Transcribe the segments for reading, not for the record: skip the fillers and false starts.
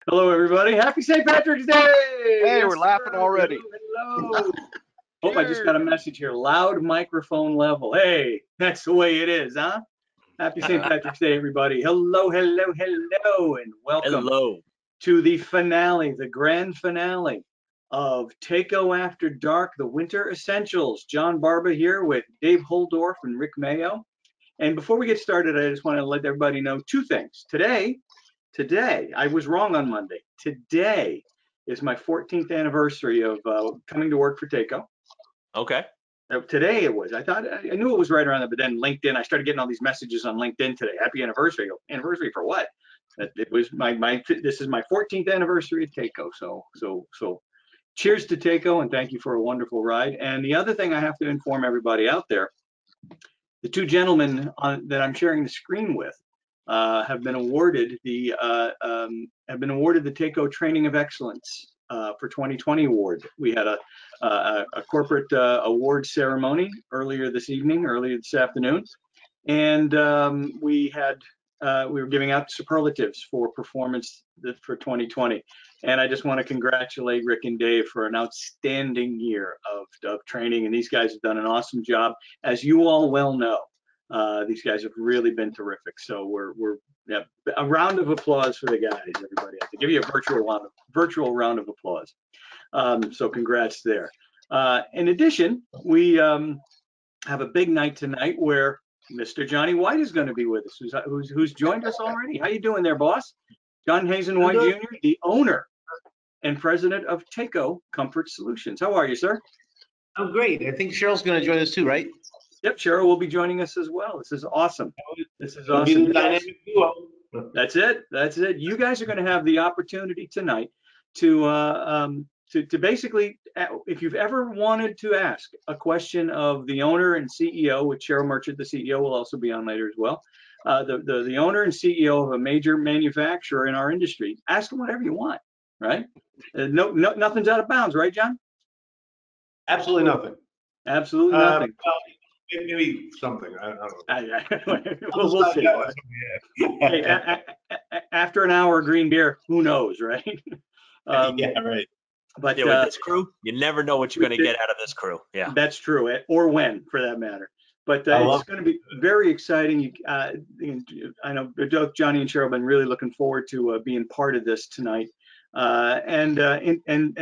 Hello, everybody. Happy St. Patrick's Day! Hey, Yes, we're laughing sir. already. Hello. Oh, I just got a Cheers. message here. Loud microphone level. Hey, that's the way it is, huh? Happy St. Patrick's Day, everybody. Hello, hello, hello, and welcome Hello. to the finale, the grand finale of Takeo After Dark, the Winter Essentials. John Barba here with Dave Holdorf and Rick Mayo. And before we get started, I just want to let everybody know two things. Today, I was wrong on Monday. Today is my 14th anniversary of coming to work for Takeo. Okay. Today it was. I knew it was right around that, but then LinkedIn, I started getting all these messages on LinkedIn today. Happy anniversary. I go, anniversary for what? It was this is my 14th anniversary at Takeo. So cheers to Takeo and thank you for a wonderful ride. And the other thing I have to inform everybody out there, the two gentlemen that I'm sharing the screen with have been awarded the Takeo Training of Excellence for 2020 award. We had a corporate award ceremony earlier this afternoon, and we were giving out superlatives for performance for 2020. And I just want to congratulate Rick and Dave for an outstanding year of training. And these guys have done an awesome job. As you all well know, these guys have really been terrific. So yeah, a round of applause for the guys, everybody. I have to give you a virtual round of applause. So congrats there. In addition, we have a big night tonight where Mr. Johnny White is going to be with us, who's joined us already. How you doing there, boss? John Hazen White Jr., the owner and president of Takeo Comfort Solutions. How are you, sir? I'm great. I think Cheryl's going to join us too, right? Yep, Cheryl will be joining us as well. This is awesome. This is It'll be awesome. the dynamic duo. That's it. That's it. You guys are going to have the opportunity tonight to basically, if you've ever wanted to ask a question of the owner and CEO, which Cheryl Merchant, the CEO, will also be on later as well. The owner and CEO of a major manufacturer in our industry, ask them whatever you want, right? Nothing's out of bounds, right, John? Absolutely nothing. Absolutely nothing. Well, maybe something. I don't know. We'll see. Hey, after an hour of green beer, who knows, right? Yeah, right. But Yeah, with this crew, you never know what you're going to get out of this crew. Yeah. That's true, or when, for that matter. But it's going to be very exciting. I know Johnny and Cheryl have been really looking forward to being part of this tonight, and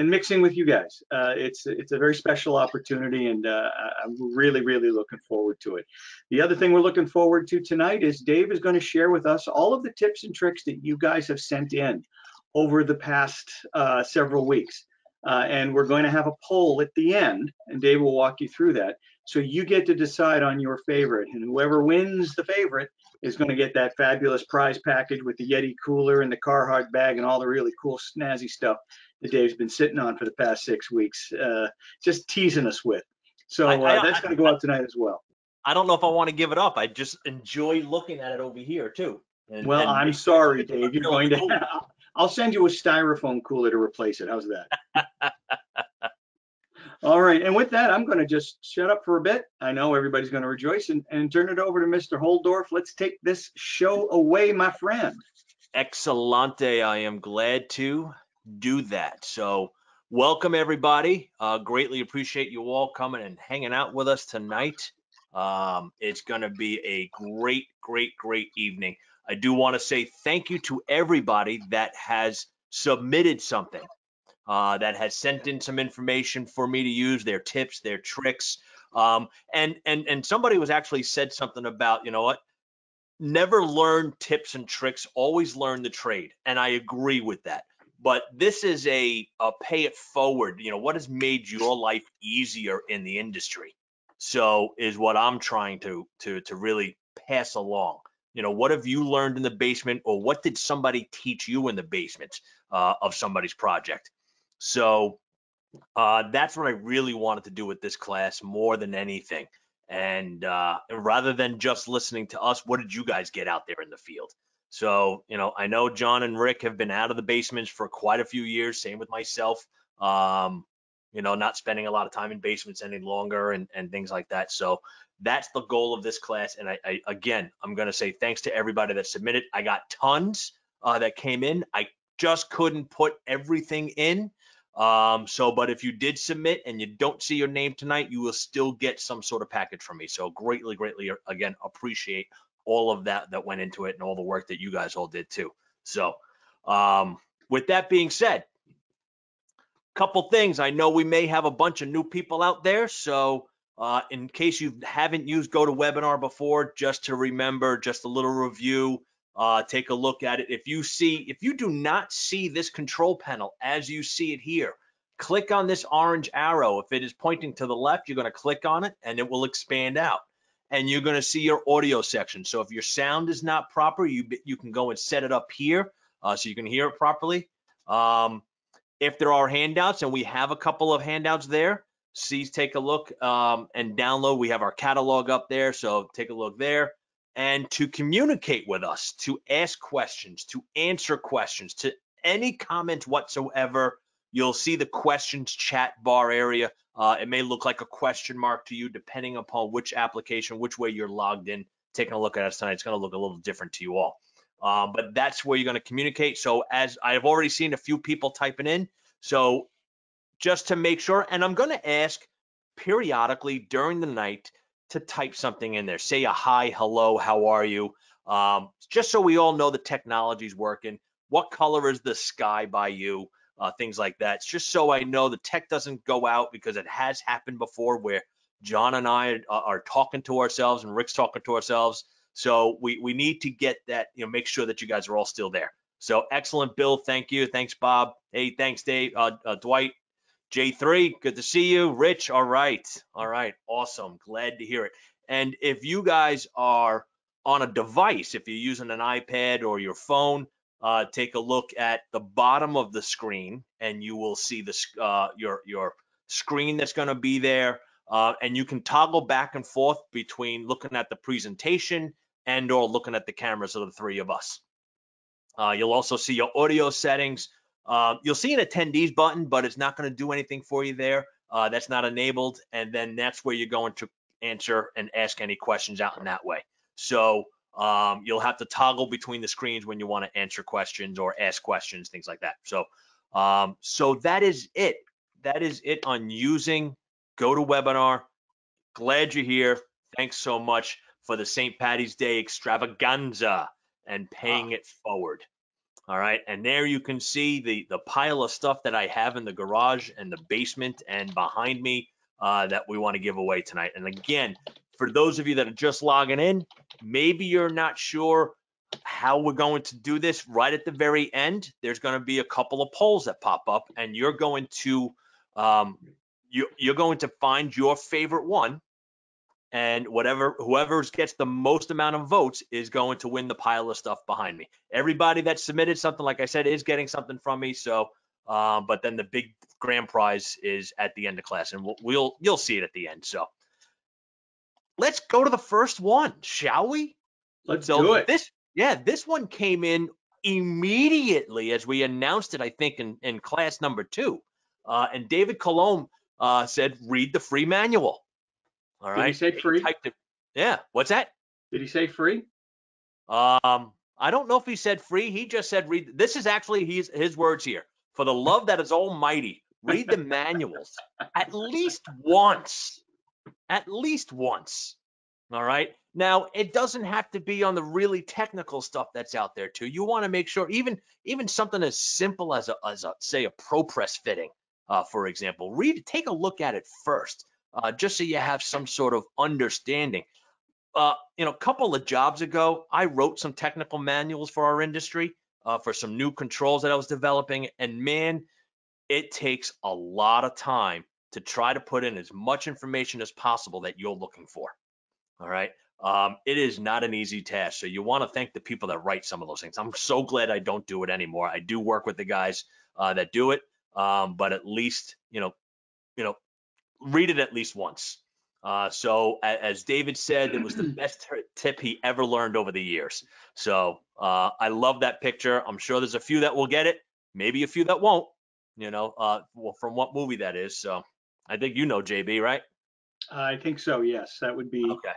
mixing with you guys. It's a very special opportunity, and I'm really looking forward to it. The other thing we're looking forward to tonight is Dave is going to share with us all of the tips and tricks that you guys have sent in over the past several weeks. And we're going to have a poll at the end, and Dave will walk you through that. So you get to decide on your favorite, and whoever wins the favorite is going to get that fabulous prize package with the Yeti cooler and the Carhartt bag and all the really cool snazzy stuff that Dave's been sitting on for the past 6 weeks, just teasing us with. So that's going to go out tonight as well. I don't know if I want to give it up. I just enjoy looking at it over here too. I'm sorry, Dave. You're going to. I'll send you a styrofoam cooler to replace it. How's that? All right. And with that, I'm going to just shut up for a bit. I know everybody's going to rejoice and turn it over to Mr. Holdorf. Let's take this show away, my friend. Excellente. I am glad to do that. So welcome, everybody. Greatly appreciate you all coming and hanging out with us tonight. It's going to be a great evening. I do want to say thank you to everybody that has submitted something, that has sent in some information for me to use, their tips, their tricks. And somebody was actually said something about, you know what, never learn tips and tricks, always learn the trade. And I agree with that. But this is a pay it forward. You know, what has made your life easier in the industry? So is what I'm trying to really pass along. You know, what have you learned in the basement, or what did somebody teach you in the basement of somebody's project? So that's what I really wanted to do with this class more than anything. And rather than just listening to us, what did you guys get out there in the field? So, you know, I know John and Rick have been out of the basements for quite a few years. Same with myself. You know, not spending a lot of time in basements any longer and things like that. So that's the goal of this class. And again, I'm going to say thanks to everybody that submitted. I got tons that came in. I just couldn't put everything in. But if you did submit and you don't see your name tonight, you will still get some sort of package from me. So greatly, again, appreciate all of that went into it and all the work that you guys all did too. So with that being said, couple things. I know we may have a bunch of new people out there. So in case you haven't used GoToWebinar before, just to remember, just a little review, take a look at it. If you do not see this control panel as you see it here, click on this orange arrow. If it is pointing to the left, you're going to click on it and it will expand out. And you're going to see your audio section. So if your sound is not proper, you can go and set it up here so you can hear it properly. If there are handouts, and we have a couple of handouts there, please take a look and download. We have our catalog up there, so take a look there. And to communicate with us, to ask questions, to answer questions, to any comments whatsoever, you'll see the questions chat bar area. It may look like a question mark to you, depending upon which application, which way you're logged in. Taking a look at us tonight, it's going to look a little different to you all. But that's where you're going to communicate. So as I've already seen a few people typing in, so just to make sure, and I'm going to ask periodically during the night to type something in there. Say a hi, hello, how are you? Just so we all know the technology's working. What color is the sky by you? Things like that. It's just so I know the tech doesn't go out, because it has happened before where John and I are talking to ourselves and Rick's talking to ourselves. So we need to get that, make sure that you guys are all still there. So excellent, Bill. Thank you. Thanks, Bob. Hey, thanks, Dave. Dwight. J3, good to see you. Rich, all right. All right, awesome. Glad to hear it. And if you guys are on a device, if you're using an iPad or your phone, take a look at the bottom of the screen, and you will see your screen that's going to be there. And you can toggle back and forth between looking at the presentation and or looking at the cameras of the three of us. You'll also see your audio settings. You'll see an attendees button, but it's not going to do anything for you there. That's not enabled. And then that's where you're going to answer and ask any questions out in that way. So you'll have to toggle between the screens when you want to answer questions or ask questions, things like that. So, so that is it. That is it on using GoToWebinar. Glad you're here. Thanks so much for the St. Patty's Day extravaganza and paying it forward. All right, and there you can see the pile of stuff that I have in the garage and the basement and behind me that we want to give away tonight. And again, for those of you that are just logging in, maybe you're not sure how we're going to do this. Right at the very end, there's going to be a couple of polls that pop up, and you're going to find your favorite one. And whoever gets the most amount of votes is going to win the pile of stuff behind me. Everybody that submitted something, like I said, is getting something from me. So, but then the big grand prize is at the end of class, and you'll see it at the end. So, let's go to the first one, shall we? Let's do it. This one came in immediately as we announced it, I think, in class number 2. And David Colomb said, "Read the free manual." All right. Did he say free? Yeah. What's that? Did he say free? I don't know if he said free. He just said read. This is actually his words here. For the love that is almighty, read the manuals at least once. At least once. All right. Now, it doesn't have to be on the really technical stuff that's out there too. You want to make sure even something as simple as a say a pro press fitting, for example, take a look at it first. Just so you have some sort of understanding. A couple of jobs ago, I wrote some technical manuals for our industry for some new controls that I was developing. And man, it takes a lot of time to try to put in as much information as possible that you're looking for. All right. It is not an easy task. So you want to thank the people that write some of those things. I'm so glad I don't do it anymore. I do work with the guys that do it. But at least, read it at least once. So as David said, it was the best tip he ever learned over the years. So I love that picture. I'm sure there's a few that will get it, maybe a few that won't, from what movie that is. So I think JB, right? I think so, yes. That would be okay.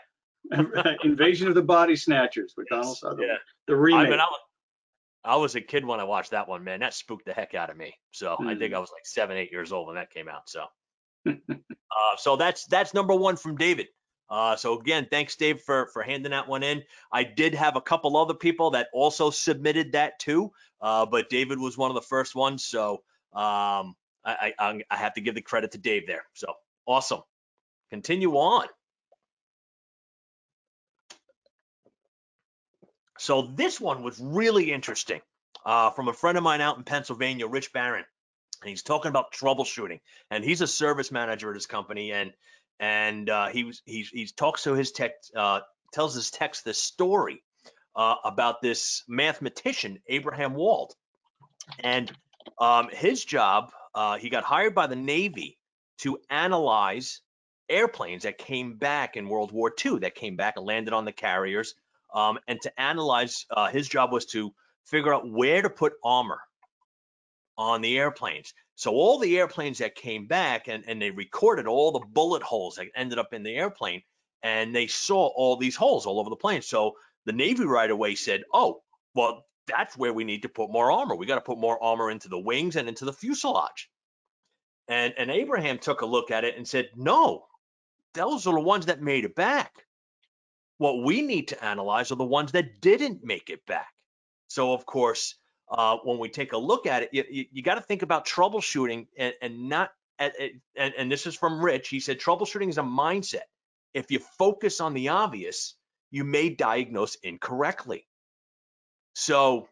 Invasion of the Body Snatchers with Donald Sutherland. Yeah. The remake. I was a kid when I watched that one, man. That spooked the heck out of me. So I think Hmm. I was like 7, 8 years old when that came out. So, so that's number one from David. So again, thanks, Dave, for handing that one in. I did have a couple other people that also submitted that too, but David was one of the first ones. So I have to give the credit to Dave there. So awesome. Continue on. So this one was really interesting, from a friend of mine out in Pennsylvania, Rich Barron. And he's talking about troubleshooting, and he's a service manager at his company, and he talks to his tech, tells his techs this story about this mathematician, Abraham Wald. And his job, he got hired by the Navy to analyze airplanes that came back in World War II, that came back and landed on the carriers. And to analyze, his job was to figure out where to put armor on the airplanes. So all the airplanes that came back, and they recorded all the bullet holes that ended up in the airplane, and they saw all these holes all over the plane. So the Navy right away said, oh, well, that's where we need to put more armor. We got to put more armor into the wings and into the fuselage. And Abraham took a look at it and said, no, those are the ones that made it back. What we need to analyze are the ones that didn't make it back. So, of course, when we take a look at it, you got to think about troubleshooting, and not, and this is from Rich. He said, troubleshooting is a mindset. If you focus on the obvious, you may diagnose incorrectly. So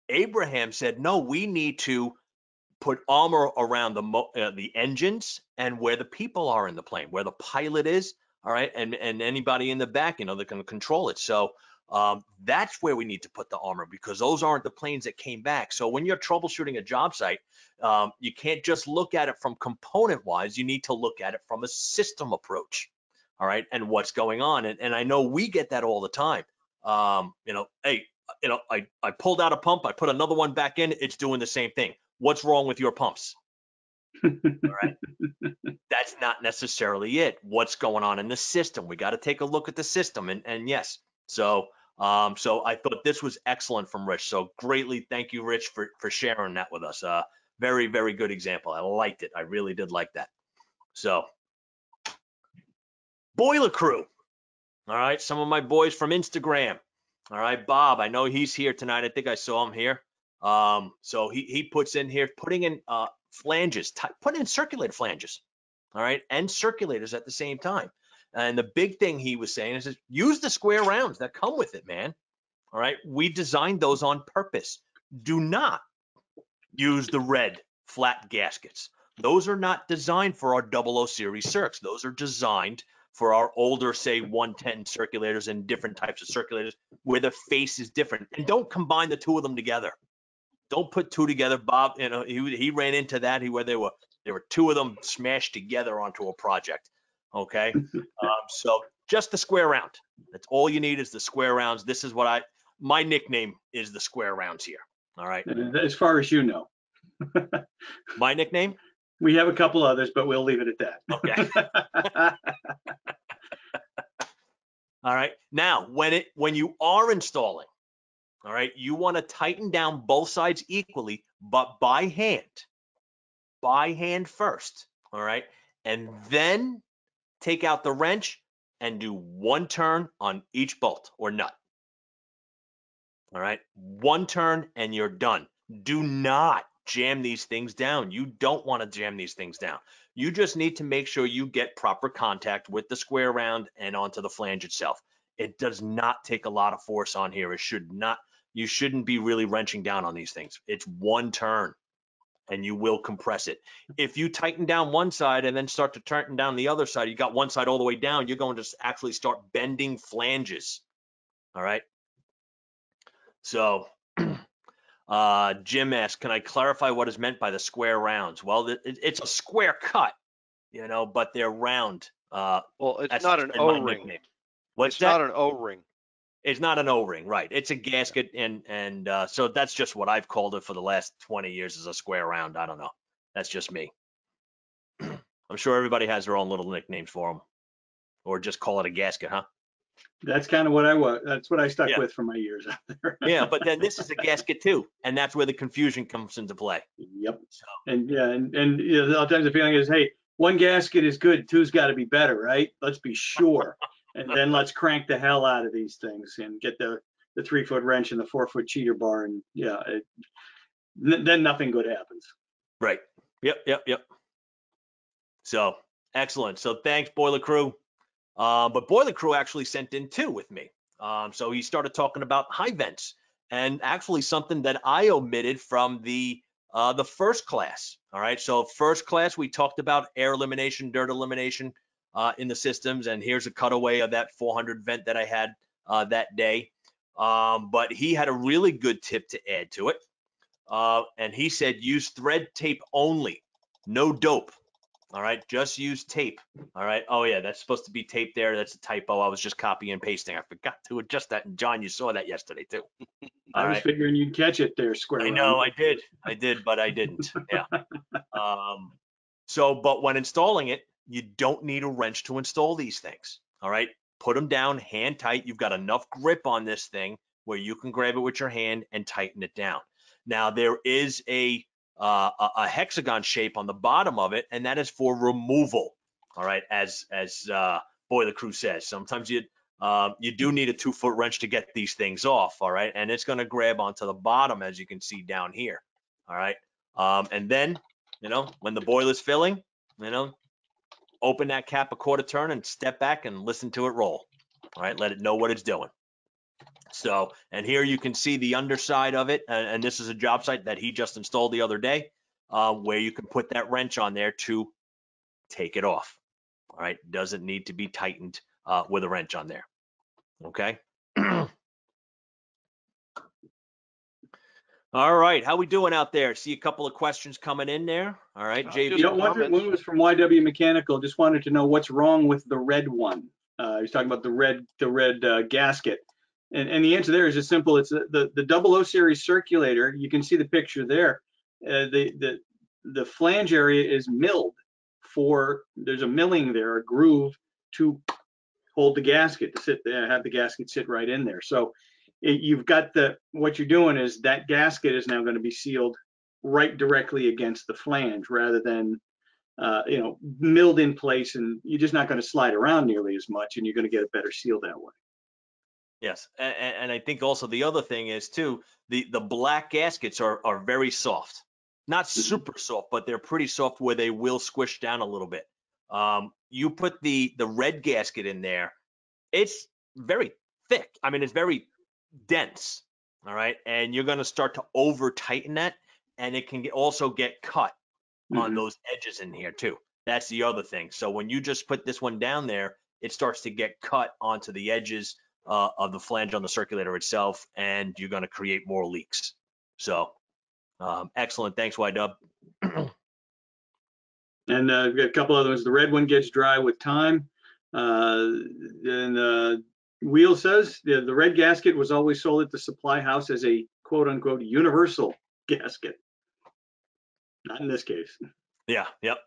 Abraham said, no, we need to put armor around the engines and where the people are in the plane, where the pilot is, all right, and anybody in the back, that can control it. So that's where we need to put the armor, because those aren't the planes that came back. So when you're troubleshooting a job site, you can't just look at it from component wise. You need to look at it from a system approach, all right, and what's going on. And I know we get that all the time. Hey, I pulled out a pump, I put another one back in, it's doing the same thing. What's wrong with your pumps? All right. That's not necessarily it. What's going on in the system? We got to take a look at the system. And yes, so so I thought this was excellent from Rich. So greatly thank you, Rich, for sharing that with us. Very, very good example. I liked it. I really did like that. So Boiler Crew. All right, some of my boys from Instagram. All right, Bob, I know he's here tonight. I think I saw him here. So he puts in here, putting in flanges, putting in circulated flanges, all right, and circulators at the same time. And the big thing he was saying is use the square rounds that come with it, man. All right, we designed those on purpose. Do not use the red flat gaskets. Those are not designed for our 00 series circs. Those are designed for our older, say, 110 circulators and different types of circulators where the face is different. And don't combine the two of them together. Don't put two together. Bob, he ran into that where there were two of them smashed together onto a project. Okay, so just the square round. That's all you need is the square rounds. This is what my nickname is, the square rounds here. All right. As far as you know. My nickname? We have a couple others, but we'll leave it at that. Okay. All right. Now, when you are installing, all right, you want to tighten down both sides equally, but by hand first. All right. And then take out the wrench and do one turn on each bolt or nut. All right. One turn and you're done. Do not jam these things down. You don't want to jam these things down. You just need to make sure you get proper contact with the square round and onto the flange itself. It does not take a lot of force on here. You shouldn't be really wrenching down on these things. It's one turn and you will compress it. If you tighten down one side and then start to tighten down the other side, you got one side all the way down, you're going to actually start bending flanges. All right. So Jim asked, can I clarify what is meant by the square rounds? Well, it's a square cut, but they're round. Well, it's not an O-ring. What's it's that? not an O-ring. It's not an O-ring, right? It's a gasket, and so that's just what I've called it for the last 20 years, is a square round. I don't know. That's just me. I'm sure everybody has their own little nicknames for them, or just call it a gasket, huh? That's kind of what I was. That's what I stuck Yeah. with for my years out there. Yeah, but then this is a gasket too, and that's where the confusion comes into play. Yep. So, And yeah, and you know, a lot of times the feeling is, hey, one gasket is good, two's got to be better, right? Let's be sure, and then let's crank the hell out of these things and get the 3-foot wrench and the 4-foot cheater bar, and yeah, then nothing good happens. right. Yep. So excellent. So thanks, Boiler Crew. But Boiler Crew actually sent in two with me. So he started talking about high vents, and actually something that I omitted from the first class. All right. So first class, we talked about air elimination, dirt elimination in the systems, and here's a cutaway of that 400 vent that I had that day. But he had a really good tip to add to it. And he said use thread tape only, no dope. All right, just use tape. All right. Oh yeah, that's supposed to be tape there. That's a typo. I was just copying and pasting. I forgot to adjust that. And John, you saw that yesterday too. I was figuring you'd catch it there, square. I know, I did, but I didn't. Yeah. But when installing it, you don't need a wrench to install these things. All right. Put them down hand tight. You've got enough grip on this thing where you can grab it with your hand and tighten it down. Now there is a hexagon shape on the bottom of it, and that is for removal. All right, as Boiler Crew says, sometimes you do need a 2-foot wrench to get these things off. All right, and it's going to grab onto the bottom, as you can see down here. All right, and then when the boiler's filling, open that cap a quarter turn and step back and listen to it roll. All right, let it know what it's doing. So, and here you can see the underside of it, and this is a job site that he just installed the other day, where you can put that wrench on there to take it off. All right, doesn't need to be tightened with a wrench on there. Okay. All right, how we doing out there? See a couple of questions coming in there. All right, JV. You know, one was from YW Mechanical. Just wanted to know what's wrong with the red one. He's talking about the red gasket. And the answer there is just simple. It's the 00 series circulator. You can see the picture there. The flange area is milled there's a milling there, a groove to hold the gasket to sit there, have the gasket sit right in there. So you've got what you're doing is that gasket is now going to be sealed right directly against the flange rather than milled in place, and you're just not going to slide around nearly as much, and you're going to get a better seal that way. Yes, and I think also the other thing is too, the black gaskets are very soft, not super soft, but they're pretty soft where they will squish down a little bit. You put the red gasket in there, it's very thick. I mean, it's very dense. All right, and you're going to start to over tighten that, and it can also get cut on those edges in here too. That's the other thing. So when you just put this one down there, it starts to get cut onto the edges of the flange on the circulator itself, and you're going to create more leaks. So excellent. Thanks, YW. And we've got a couple other ones. The red one gets dry with time. Then Wheel says the red gasket was always sold at the supply house as a quote unquote universal gasket. Not in this case. Yeah, yep.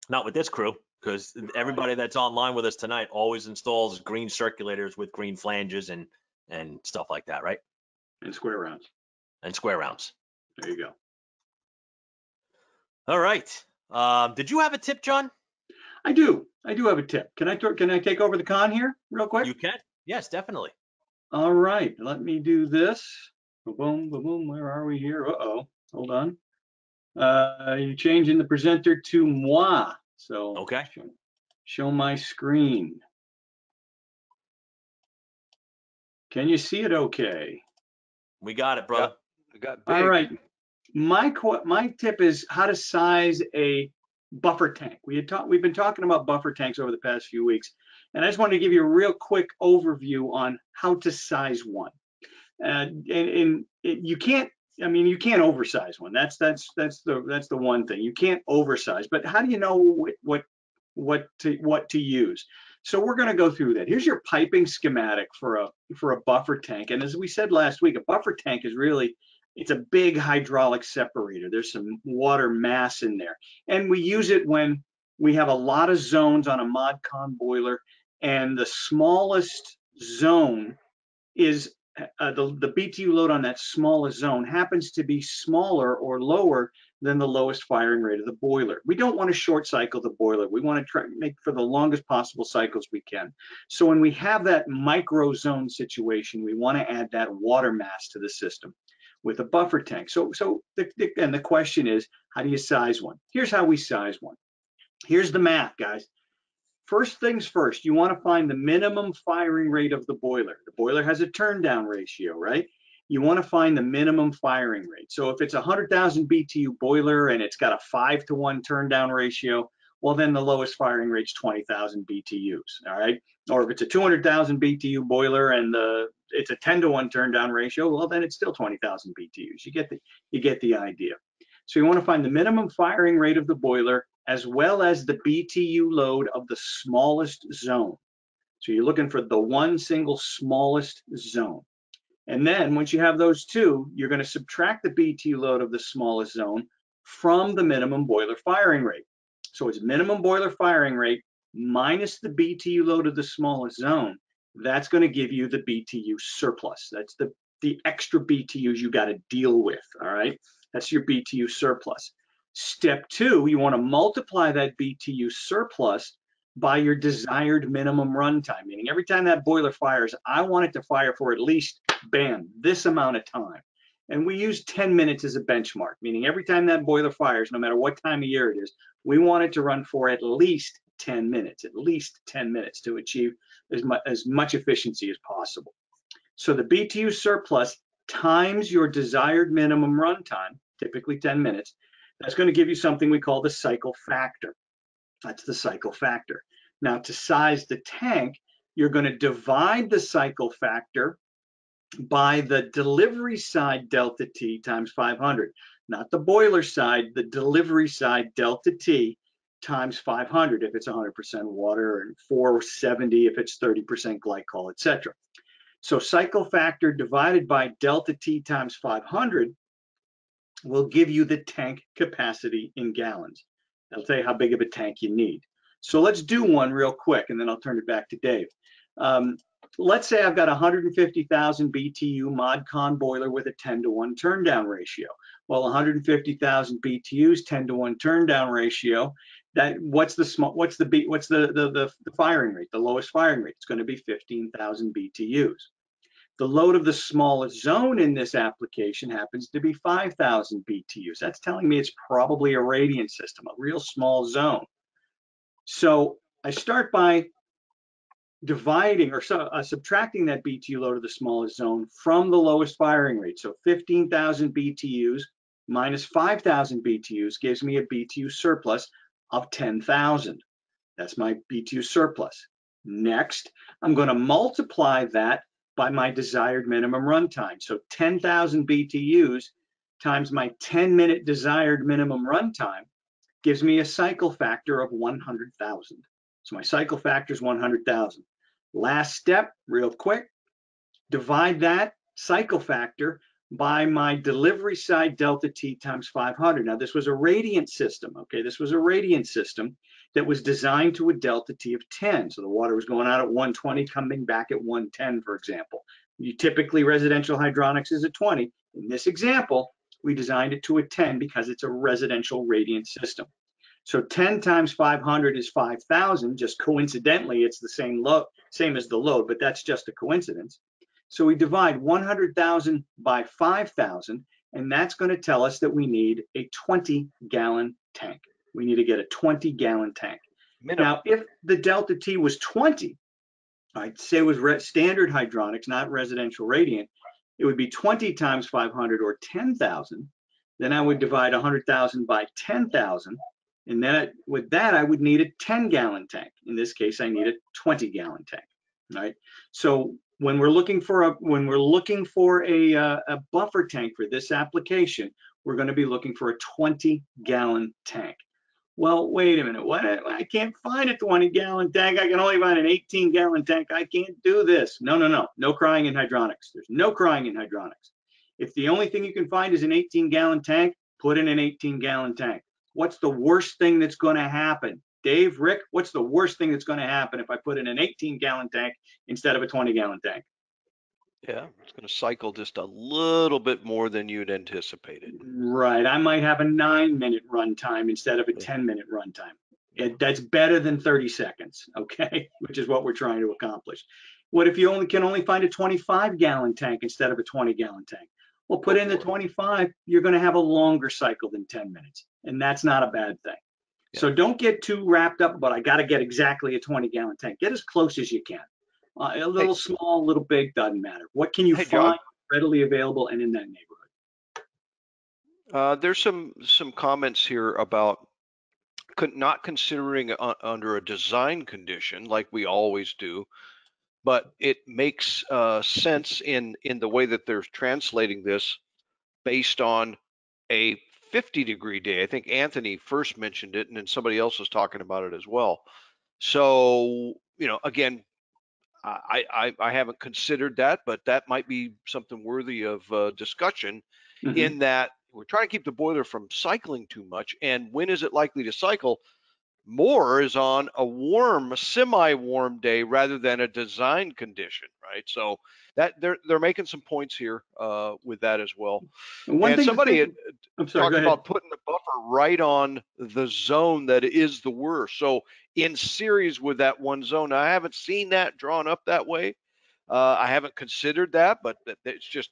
Not with this crew, because everybody that's online with us tonight always installs green circulators with green flanges and stuff like that, right? And square rounds. And square rounds. There you go. All right. Did you have a tip, John? I do have a tip. Can I take over the con here real quick? You can. Yes, definitely. All right. Let me do this. Boom, boom, boom. Where are we here? Uh-oh. Hold on. You're changing the presenter to moi. So okay. Show my screen. Can you see it okay? We got it, brother. We got big. All right. My tip is how to size a buffer tank. We've been talking about buffer tanks over the past few weeks, and I just wanted to give you a real quick overview on how to size one. And you can't oversize one. That's the one thing. You can't oversize. But how do you know what to use? So we're going to go through that. Here's your piping schematic for a buffer tank. And as we said last week, a buffer tank is it's a big hydraulic separator. There's some water mass in there. And we use it when we have a lot of zones on a mod con boiler and the smallest zone is the BTU load on that smallest zone happens to be smaller or lower than the lowest firing rate of the boiler. We don't want to short cycle the boiler. We want to try to make for the longest possible cycles we can. So when we have that micro zone situation, we want to add that water mass to the system with a buffer tank. So the question is, how do you size one? Here's how we size one. Here's the math, guys. First things first, you want to find the minimum firing rate of the boiler. The boiler has a turn down ratio, right? You want to find the minimum firing rate. So if it's a 100,000 BTU boiler and it's got a 5-to-1 turn down ratio, well, then the lowest firing rate's 20,000 BTUs, all right? Or if it's a 200,000 BTU boiler and it's a 10-to-1 turn down ratio, well, then it's still 20,000 BTUs. You get the idea. So you want to find the minimum firing rate of the boiler as well as the BTU load of the smallest zone. So you're looking for the one single smallest zone. And then once you have those two, you're going to subtract the BTU load of the smallest zone from the minimum boiler firing rate. So it's minimum boiler firing rate minus the BTU load of the smallest zone. That's going to give you the BTU surplus. That's the extra BTUs you got to deal with, all right? That's your BTU surplus. Step two, you want to multiply that BTU surplus by your desired minimum runtime, meaning every time that boiler fires, I want it to fire for at least, bam, this amount of time. And we use 10 minutes as a benchmark, meaning every time that boiler fires, no matter what time of year it is, we want it to run for at least 10 minutes to achieve as much efficiency as possible. So the BTU surplus times your desired minimum runtime, typically 10 minutes, that's going to give you something we call the cycle factor. That's the cycle factor. Now, to size the tank, you're going to divide the cycle factor by the delivery side delta T times 500. Not the boiler side, the delivery side delta T times 500 if it's 100% water, and 470 if it's 30% glycol, etc. So cycle factor divided by delta T times 500 will give you the tank capacity in gallons. That'll tell you how big of a tank you need. So let's do one real quick, and then I'll turn it back to Dave. Let's say I've got a 150,000 BTU ModCon boiler with a 10-to-1 turn down ratio. Well, 150,000 BTUs, 10-to-1 turn down ratio. What's the firing rate? The lowest firing rate. It's going to be 15,000 BTUs. The load of the smallest zone in this application happens to be 5,000 BTUs. That's telling me it's probably a radiant system, a real small zone. So I start by dividing or subtracting that BTU load of the smallest zone from the lowest firing rate. So 15,000 BTUs minus 5,000 BTUs gives me a BTU surplus of 10,000. That's my BTU surplus. Next, I'm going to multiply that by my desired minimum runtime. So 10,000 BTUs times my 10-minute desired minimum runtime gives me a cycle factor of 100,000. So my cycle factor is 100,000. Last step, real quick, divide that cycle factor by my delivery side delta T times 500. Now this was a radiant system, okay? This was a radiant system that was designed to a delta T of 10. So the water was going out at 120, coming back at 110, for example. Typically residential hydronics is a 20. In this example, we designed it to a 10 because it's a residential radiant system. So 10 times 500 is 5,000. Just coincidentally, it's the same as the load, but that's just a coincidence. So we divide 100,000 by 5,000, and that's going to tell us that we need a 20-gallon tank. We need to get a 20-gallon tank. Minimum. Now, if the delta T was 20, I'd say it was standard hydronics, not residential radiant, it would be 20 times 500 or 10,000. Then I would divide 100,000 by 10,000. And then with that, I would need a 10-gallon tank. In this case, I need a 20-gallon tank, right? So when we're looking for a buffer tank for this application, we're going to be looking for a 20-gallon tank. Well, wait a minute. What? I can't find a 20-gallon tank. I can only find an 18-gallon tank. I can't do this. No. No crying in hydronics. There's no crying in hydronics. If the only thing you can find is an 18-gallon tank, put in an 18-gallon tank. What's the worst thing that's going to happen? Dave, Rick, what's the worst thing that's going to happen if I put in an 18-gallon tank instead of a 20-gallon tank? Yeah, it's going to cycle just a little bit more than you'd anticipated. Right. I might have a 9-minute run time instead of a 10-minute run time. That's better than 30 seconds, okay? Which is what we're trying to accomplish. What if you can only find a 25-gallon tank instead of a 20-gallon tank? Well, put in the 25, you're going to have a longer cycle than 10 minutes, and that's not a bad thing. Yeah. So don't get too wrapped up, but I got to get exactly a 20-gallon tank. Get as close as you can. A little small, a little big, doesn't matter. What can you find readily available and in that neighborhood? There's some comments here about not considering under a design condition like we always do, but it makes sense in the way that they're translating this based on a 50-degree day. I think Anthony first mentioned it, and then somebody else was talking about it as well. So, again, I haven't considered that, but that might be something worthy of discussion. Mm-hmm. In that we're trying to keep the boiler from cycling too much. And when is it likely to cycle? More is on a semi-warm day rather than a design condition, right? So that they're making some points here with that as well. And somebody had talked about putting the buffer right on the zone that is the worst. So in series with that one zone. Now, I haven't seen that drawn up that way. I haven't considered that, but it's just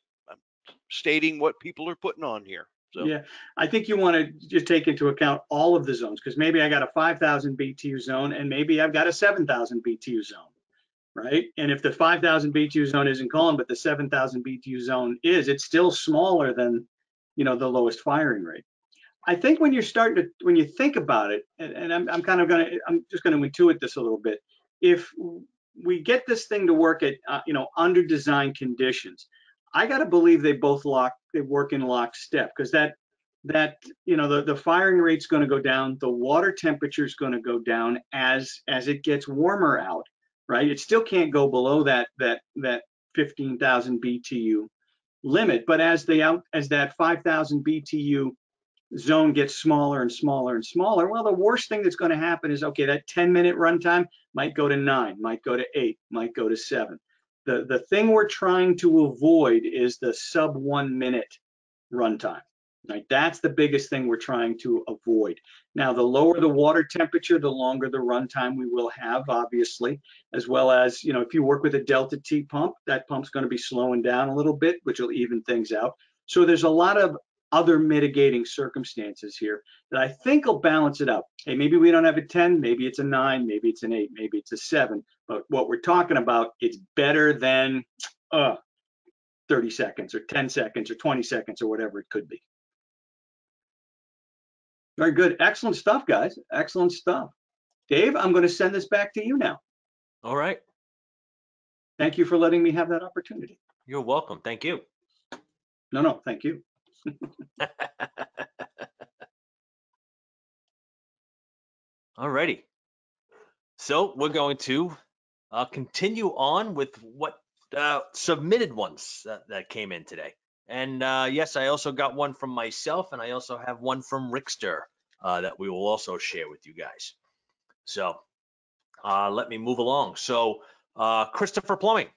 stating what people are putting on here. So. Yeah, I think you want to just take into account all of the zones, because maybe I got a 5,000 BTU zone and maybe I've got a 7,000 BTU zone, right? And if the 5,000 BTU zone isn't calling, but the 7,000 BTU zone is, it's still smaller than, the lowest firing rate. I think when you think about it, and I'm just going to intuit this a little bit. If we get this thing to work at, under design conditions, I got to believe they work in lockstep, because the firing rate's going to go down, the water temperature is going to go down as it gets warmer out, right? It still can't go below that 15,000 BTU limit, but as that 5,000 BTU zone gets smaller and smaller and smaller, well, the worst thing that's going to happen is, okay, that 10-minute runtime might go to 9, might go to 8, might go to 7. The thing we're trying to avoid is the sub 1 minute runtime. Right? That's the biggest thing we're trying to avoid. Now, the lower the water temperature, the longer the runtime we will have, obviously, as well as, if you work with a Delta T pump, that pump's going to be slowing down a little bit, which will even things out. So there's a lot of other mitigating circumstances here that I think will balance it out. Hey, maybe we don't have a 10, maybe it's a 9, maybe it's an 8, maybe it's a 7. But what we're talking about, it's better than 30 seconds or 10 seconds or 20 seconds or whatever it could be. Very good. Excellent stuff, guys. Excellent stuff. Dave, I'm going to send this back to you now. All right. Thank you for letting me have that opportunity. You're welcome. Thank you. No, thank you. All righty. So we're going to continue on with what submitted ones that came in today. And yes, I also got one from myself, and I also have one from Rickster that we will also share with you guys. So let me move along. So Christopher Plumbing,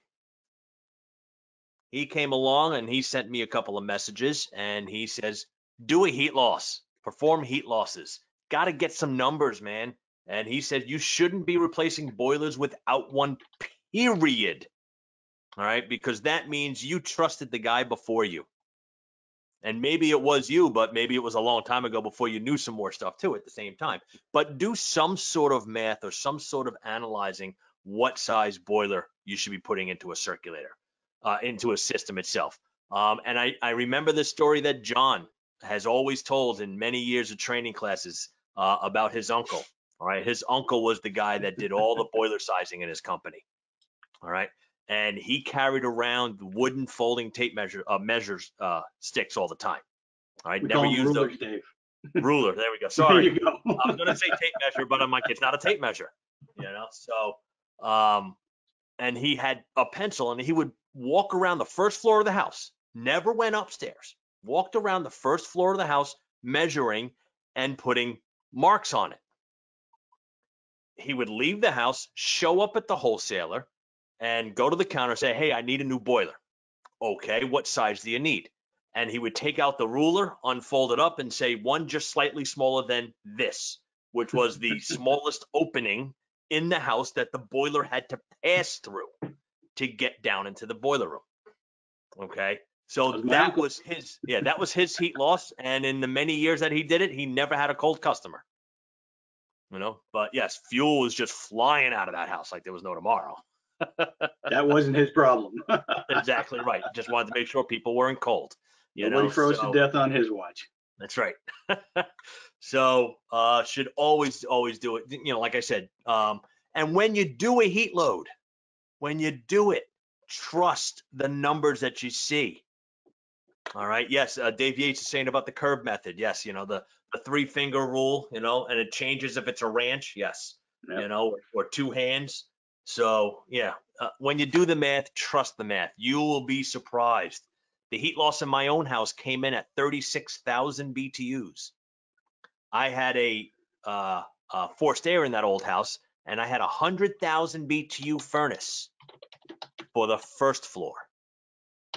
he came along and he sent me a couple of messages, and he says, do a heat loss, perform heat losses. Got to get some numbers, man. And he said, you shouldn't be replacing boilers without one, period. All right, because that means you trusted the guy before you. And maybe it was you, but maybe it was a long time ago before you knew some more stuff too at the same time. But do some sort of math or some sort of analyzing what size boiler you should be putting into a circulator, into a system itself. And I remember the story that John has always told in many years of training classes about his uncle. All right, his uncle was the guy that did all the boiler sizing in his company. All right. And he carried around wooden folding tape measures sticks all the time. All right, never used those. Dave. Ruler. There we go. Sorry, there you go. I was going to say tape measure, but I'm like, it's not a tape measure, So, and he had a pencil, and he would walk around the first floor of the house. Never went upstairs. Walked around the first floor of the house, measuring and putting marks on it. he would leave the house, show up at the wholesaler, and go to the counter and say, hey, I need a new boiler. Okay, what size do you need? And he would take out the ruler, unfold it up, and say one just slightly smaller than this, which was the smallest opening in the house that the boiler had to pass through to get down into the boiler room. Okay, so that was his heat loss. And in the many years that he did it, he never had a cold customer. But yes, fuel was just flying out of that house like there was no tomorrow. That wasn't his problem. Exactly right. Just wanted to make sure people weren't cold. Nobody froze to death on his watch. That's right. So should always do it. Like I said, and when you do a heat load, when you do it, trust the numbers that you see. All right. Yes, Dave Yates is saying about the curve method. Yes, the 3-finger rule. And it changes if it's a ranch. Yes, Yep. or 2 hands. So yeah, when you do the math, trust the math. You will be surprised. The heat loss in my own house came in at 36,000 BTUs. I had a forced air in that old house, and I had a 100,000 BTU furnace for the first floor.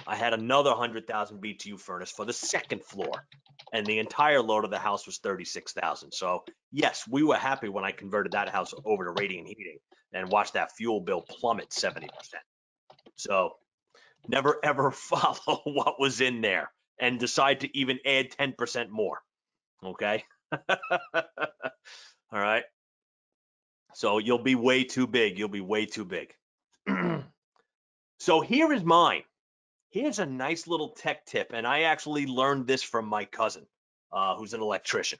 I had another 100,000 BTU furnace for the second floor, and the entire load of the house was 36,000. So yes, we were happy when I converted that house over to radiant heating and watched that fuel bill plummet 70%. So never ever follow what was in there and decide to even add 10% more. Okay. All right. So you'll be way too big. You'll be way too big. So here is mine. Here's a nice little tech tip, and I actually learned this from my cousin, who's an electrician.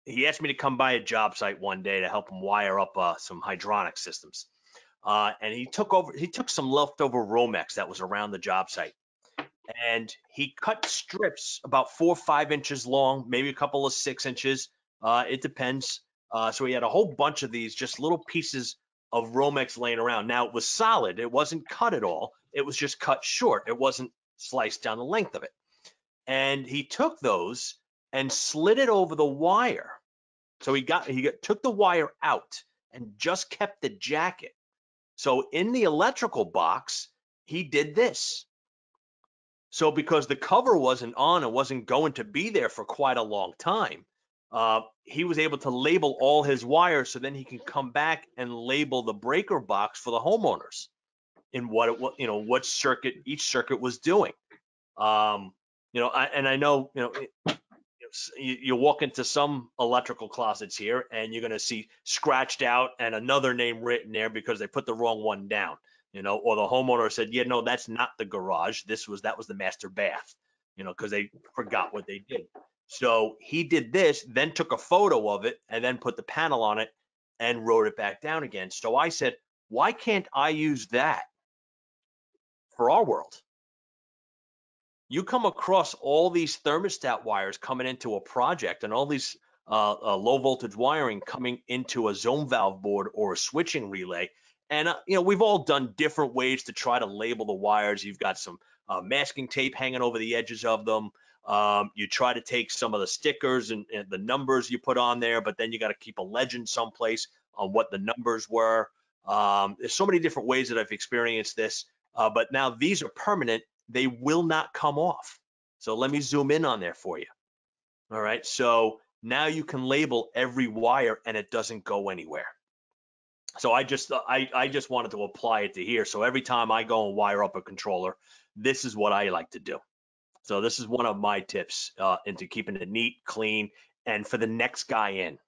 He asked me to come by a job site one day to help him wire up some hydronic systems. And he took some leftover Romex that was around the job site, and he cut strips about 4 or 5 inches long, maybe a couple of 6 inches. It depends. So he had a whole bunch of these, just little pieces of Romex laying around. Now, it was solid. It wasn't cut at all. It was just cut short. It wasn't sliced down the length of it. And he took those and slid it over the wire. So he took the wire out and just kept the jacket. So in the electrical box, he did this. So because the cover wasn't on and wasn't going to be there for quite a long time, he was able to label all his wires, so then he can come back and label the breaker box for the homeowners in what circuit each circuit was doing. I know, you walk into some electrical closets here and you're going to see scratched out and another name written there because they put the wrong one down, or the homeowner said, yeah, no, that's not the garage. That was the master bath, because they forgot what they did. So he did this, then took a photo of it and then put the panel on it and wrote it back down again. So I said, why can't I use that for our world? You come across all these thermostat wires coming into a project and all these low voltage wiring coming into a zone valve board or a switching relay. And, we've all done different ways to try to label the wires. You've got some masking tape hanging over the edges of them. You try to take some of the stickers and the numbers you put on there, but then you got to keep a legend someplace on what the numbers were. There's so many different ways that I've experienced this, but now these are permanent. They will not come off. So let me zoom in on there for you. All right. So now you can label every wire and it doesn't go anywhere. So I just wanted to apply it to here. So every time I go and wire up a controller, this is what I like to do. So this is one of my tips into keeping it neat, clean, and for the next guy in.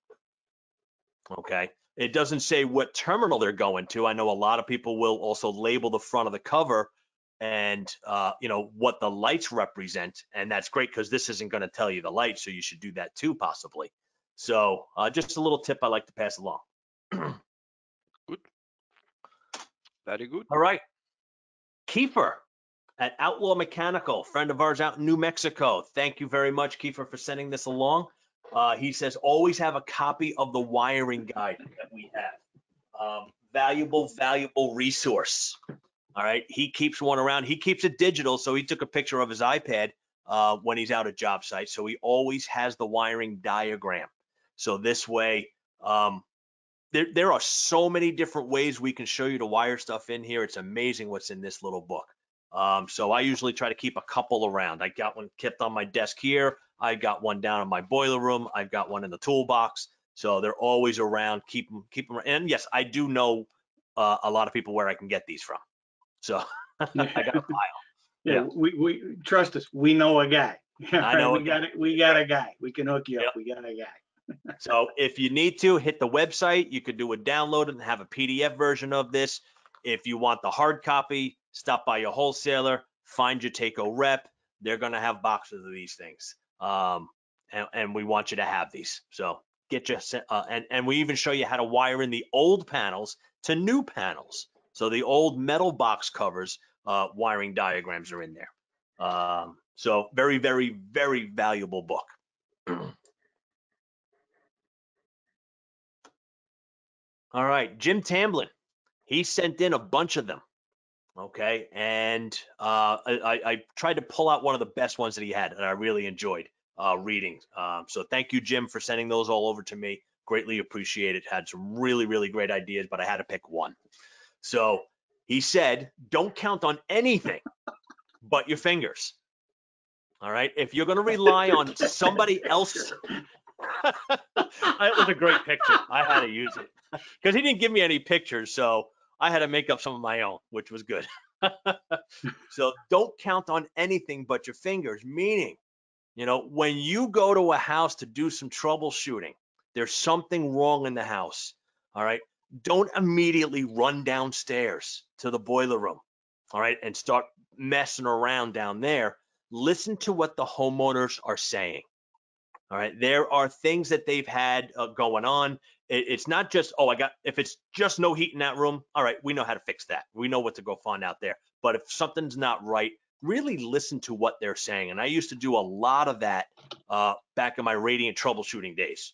Okay. It doesn't say what terminal they're going to. I know a lot of people will also label the front of the cover and what the lights represent, and that's great because this isn't going to tell you the light, so you should do that too possibly. So just a little tip I like to pass along. Good. Very good. All right. Kiefer at Outlaw Mechanical, friend of ours out in New Mexico. Thank you very much, Kiefer, for sending this along. He says, always have a copy of the wiring guide that we have. Valuable resource. All right. He keeps one around. He keeps it digital. So he took a picture of his iPad when he's out at job sites. So he always has the wiring diagram. So this way, there are so many different ways we can show you to wire stuff in here. It's amazing what's in this little book. So I usually try to keep a couple around. I got one kept on my desk here. I got one down in my boiler room. I've got one in the toolbox. So they're always around. Keep them. And yes, I do know a lot of people where I can get these from. So I got a pile. Yeah, we trust us. We know a guy. I know we got it. We got a guy. We can hook you up. We got a guy. So if you need to hit the website, you could do a download and have a PDF version of this. If you want the hard copy, stop by your wholesaler, find your Taco rep. They're going to have boxes of these things. And we want you to have these. So get you, and we even show you how to wire in the old panels to new panels. So the old metal box covers, wiring diagrams are in there. So very, very, very valuable book. All right, Jim Tamblin, he sent in a bunch of them. Okay, and I tried to pull out one of the best ones that he had, and I really enjoyed reading. So thank you, Jim, for sending those all over to me. Greatly appreciate it. Had some really, really great ideas, but I had to pick one. So he said, don't count on anything but your fingers. All right, if you're going to rely on somebody else, it was a great picture. I had to use it because he didn't give me any pictures, so I had to make up some of my own, which was good. So don't count on anything but your fingers, meaning, when you go to a house to do some troubleshooting, there's something wrong in the house. All right. Don't immediately run downstairs to the boiler room. All right. And start messing around down there. Listen to what the homeowners are saying. All right. There are things that they've had going on. It's not just, if it's just no heat in that room, all right, we know how to fix that. We know what to go find out there. But if something's not right, really listen to what they're saying. And I used to do a lot of that back in my radiant troubleshooting days.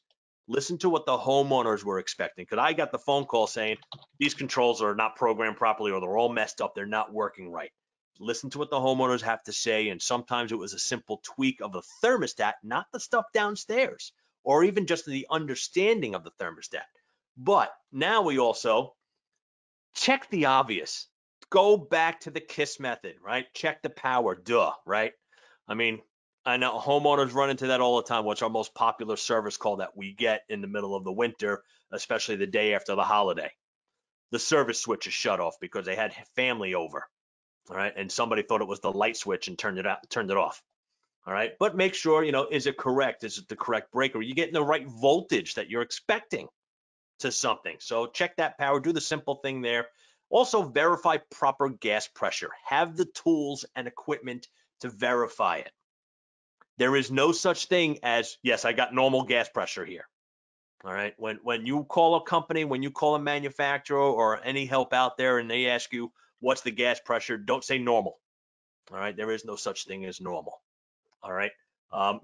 Listen to what the homeowners were expecting. Because I got the phone call saying these controls are not programmed properly or they're all messed up. They're not working right. Listen to what the homeowners have to say, and sometimes it was a simple tweak of the thermostat, not the stuff downstairs, or even just the understanding of the thermostat. But now we also check the obvious. Go back to the KISS method, right? Check the power, right? I mean, I know homeowners run into that all the time. What's our most popular service call that we get in the middle of the winter, especially the day after the holiday? The service switch is shut off because they had family over. All right, and somebody thought it was the light switch and turned it off. All right, but make sure, is it correct? Is it the correct breaker? Are you getting the right voltage that you're expecting to something? So check that power, do the simple thing there. Also verify proper gas pressure. Have the tools and equipment to verify it. There is no such thing as, yes, I got normal gas pressure here. All right, when you call a company, when you call a manufacturer or any help out there and they ask you, what's the gas pressure? Don't say normal. All right. There is no such thing as normal. All right.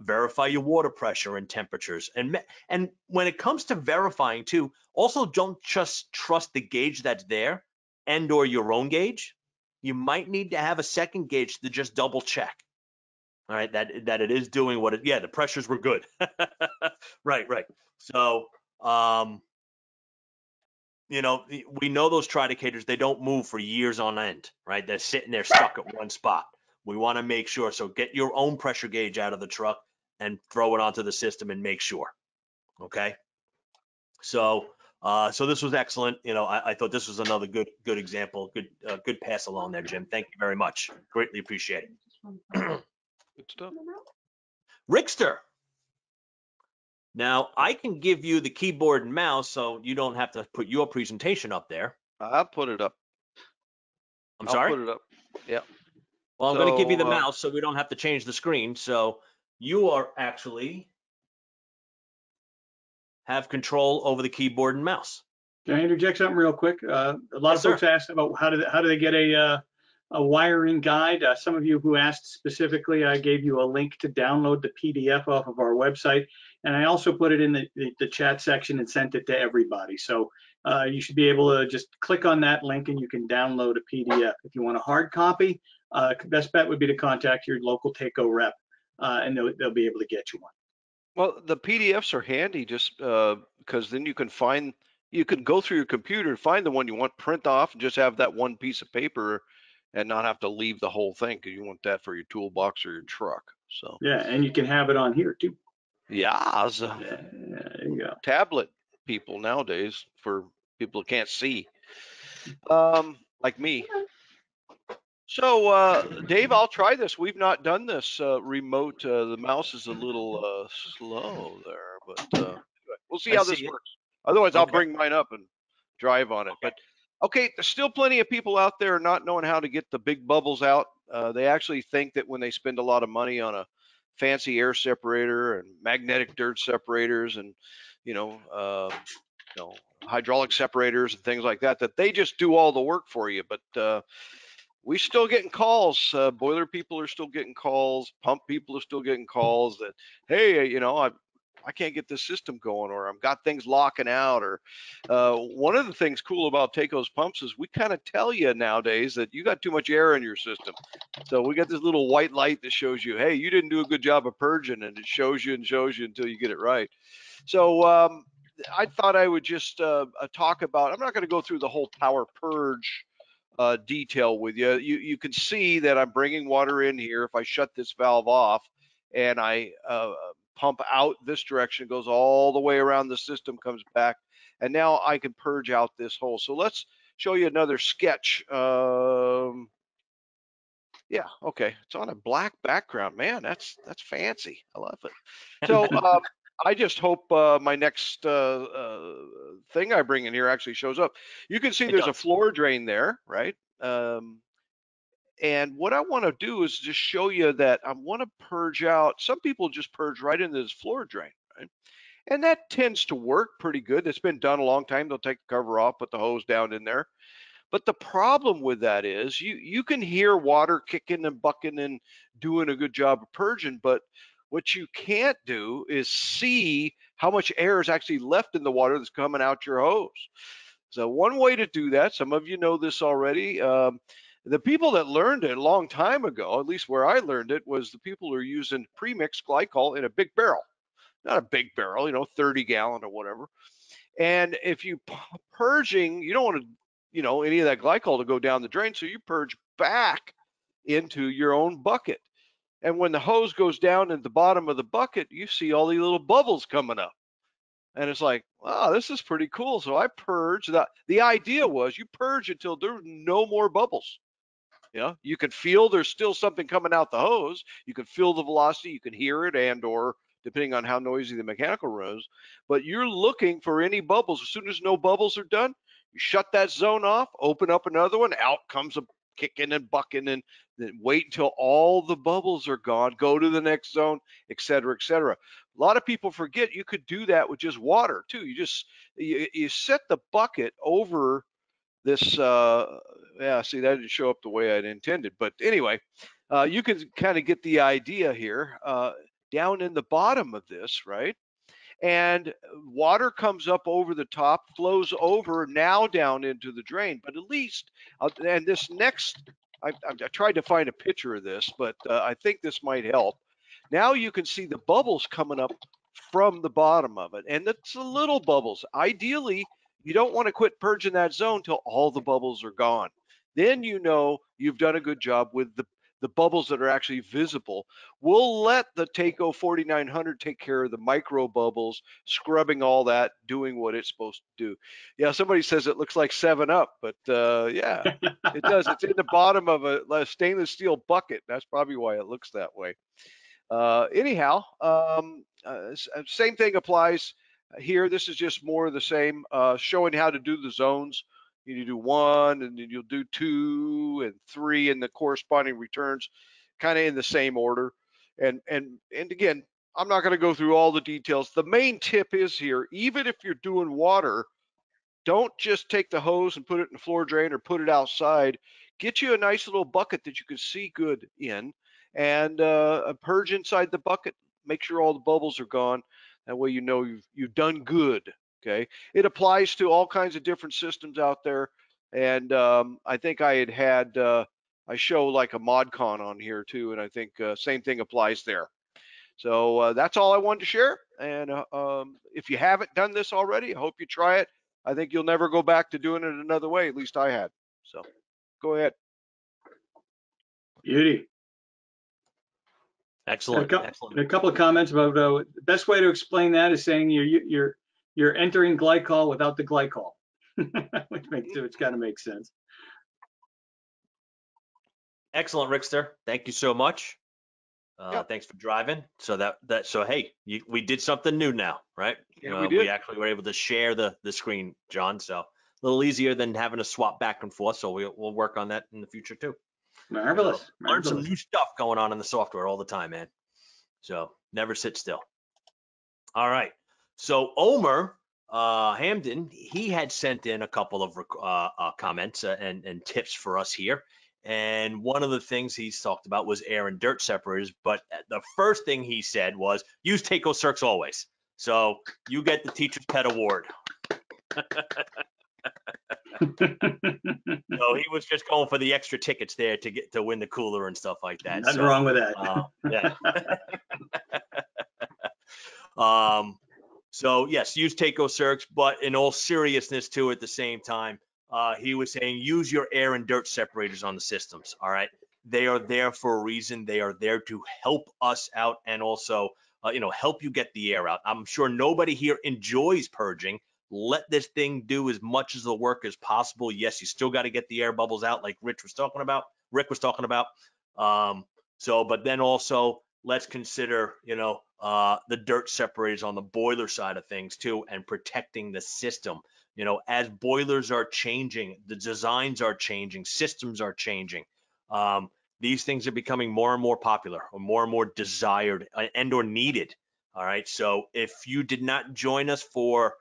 Verify your water pressure and temperatures. And when it comes to verifying too, also don't just trust the gauge that's there and or your own gauge. You might need to have a second gauge to just double check. All right. That it is doing what the pressures were good. Right. So, we know those tridecators, they don't move for years on end, right? They're sitting there stuck at one spot. We want to make sure. So get your own pressure gauge out of the truck and throw it onto the system and make sure. Okay. So this was excellent. I thought this was another good example, good pass along there, Jim. Thank you very much. Greatly appreciate it. Good stuff. Rickster. Now, I can give you the keyboard and mouse so you don't have to put your presentation up there. I'll put it up. I'm sorry? I'll put it up. Yeah. Well, I'm going to give you the mouse so we don't have to change the screen. So you are actually have control over the keyboard and mouse. Can I interject something real quick? A lot of folks asked about how do they get a wiring guide. Some of you who asked specifically, I gave you a link to download the PDF off of our website. And I also put it in the chat section and sent it to everybody. So you should be able to just click on that link and you can download a PDF. If you want a hard copy, best bet would be to contact your local TACO rep and they'll be able to get you one. Well, the PDFs are handy just because then you can go through your computer and find the one you want, print off, and just have that one piece of paper and not have to leave the whole thing because you want that for your toolbox or your truck. So, Yeah, and you can have it on here too. yeah, Yeah, there you go. tablet people nowadays for people who can't see, like me. So, Dave, I'll try this. We've not done this remote. The mouse is a little slow there, but anyway, we'll see I how this see it. works. Otherwise, I'll Okay. bring mine up and drive on it. But okay, there's still plenty of people out there not knowing how to get the big bubbles out. They actually think that when they spend a lot of money on a fancy air separator and magnetic dirt separators and you know, uh, hydraulic separators and things like that, that they just do all the work for you. But we still getting calls. Boiler people are still getting calls. Pump people are still getting calls that, hey, I can't get this system going, or I've got things locking out. Or one of the things cool about Taco's pumps is we kind of tell you nowadays that you got too much air in your system. So we got this little white light that shows you, hey, you didn't do a good job of purging, and it shows you and shows you until you get it right. So I thought I would just talk about. I'm not going to go through the whole power purge detail with you. You can see that I'm bringing water in here. If I shut this valve off and I pump out this direction, it goes all the way around the system, comes back, and now I can purge out this hole. So let's show you another sketch. Yeah, okay. It's on a black background. Man, that's fancy. I love it. So I just hope my next thing I bring in here actually shows up. You can see It there's a does. floor drain there, right? And what I want to do is just show you that I want to purge out. Some people just purge right into this floor drain, right? And that tends to work pretty good. It's been done a long time. They'll take the cover off, put the hose down in there. But the problem with that is you can hear water kicking and bucking and doing a good job of purging, but what you can't do is see how much air is actually left in the water that's coming out your hose. So one way to do that, some of you know this already. The people that learned it a long time ago, at least where I learned it, was the people who are using premixed glycol in a big barrel. Not a big barrel, 30-gallon or whatever. And if you purging, you don't want to, any of that glycol to go down the drain. So you purge back into your own bucket. And when the hose goes down at the bottom of the bucket, you see all these little bubbles coming up. And it's like, wow, this is pretty cool. So I purge. The idea was you purge until there's no more bubbles. You can feel there's still something coming out the hose. You can feel the velocity, you can hear it, and or depending on how noisy the mechanical room is, but you're looking for any bubbles. As soon as no bubbles are done, you shut that zone off, open up another one, out comes a kicking and bucking, and then wait until all the bubbles are gone, go to the next zone, et cetera, et cetera. A lot of people forget you could do that with just water too. You set the bucket over this yeah, see, that didn't show up the way I'd intended, but anyway, you can kind of get the idea here. Down in the bottom of this, right, and water comes up over the top, flows over now down into the drain, but at least and this next, I tried to find a picture of this, but I think this might help. Now you can see the bubbles coming up from the bottom of it, and it's the little bubbles. Ideally, you don't want to quit purging that zone till all the bubbles are gone. Then you've done a good job with the bubbles that are actually visible. We'll let the Taco 4900 take care of the micro bubbles, scrubbing all that, doing what it's supposed to do. Yeah, somebody says it looks like 7-Up, but yeah, it does. It's in the bottom of a stainless steel bucket. That's probably why it looks that way. Anyhow, same thing applies here. This is just more of the same, showing how to do the zones. You do 1, and then you'll do 2 and 3, and the corresponding returns, kind of in the same order. And again, I'm not going to go through all the details. The main tip is here, even if you're doing water, don't just take the hose and put it in the floor drain or put it outside. Get you a nice little bucket that you can see good in, and purge inside the bucket. Make sure all the bubbles are gone. That way you've done good. Okay. It applies to all kinds of different systems out there, and I think I show like a ModCon on here too, and I think same thing applies there. So that's all I wanted to share. And if you haven't done this already, I hope you try it. I think you'll never go back to doing it another way. At least I had. So go ahead. Beauty. Excellent. Excellent. A couple of comments about the best way to explain that is saying you're entering glycol without the glycol, which kind of makes sense. Excellent, Rickster. Thank you so much. Yep. Thanks for driving. So so hey, we did something new now, right? Yeah, we did. We actually were able to share the screen, John. So a little easier than having to swap back and forth. So we'll work on that in the future too. Marvelous. So learn some new stuff going on in the software all the time, man. So never sit still. All right. So Omer Hamden, he had sent in a couple of comments and tips for us here. And one of the things he's talked about was air and dirt separators. But the first thing he said was use Takeo Circs always. So you get the Teacher's Pet Award. So he was just going for the extra tickets there to win the cooler and stuff like that. Nothing wrong with that. Yeah. So yes, use Takeo Circs, but in all seriousness too, at the same time, he was saying use your air and dirt separators on the systems. All right, they are there for a reason. They are there to help us out and also, help you get the air out. I'm sure nobody here enjoys purging. Let this thing do as much of the work as possible. Yes, you still got to get the air bubbles out, like Rick was talking about. But then also let's consider, the dirt separators on the boiler side of things too, and protecting the system. As boilers are changing, the designs are changing, systems are changing. These things are becoming more and more popular, or more desired and or needed. All right. So if you did not join us for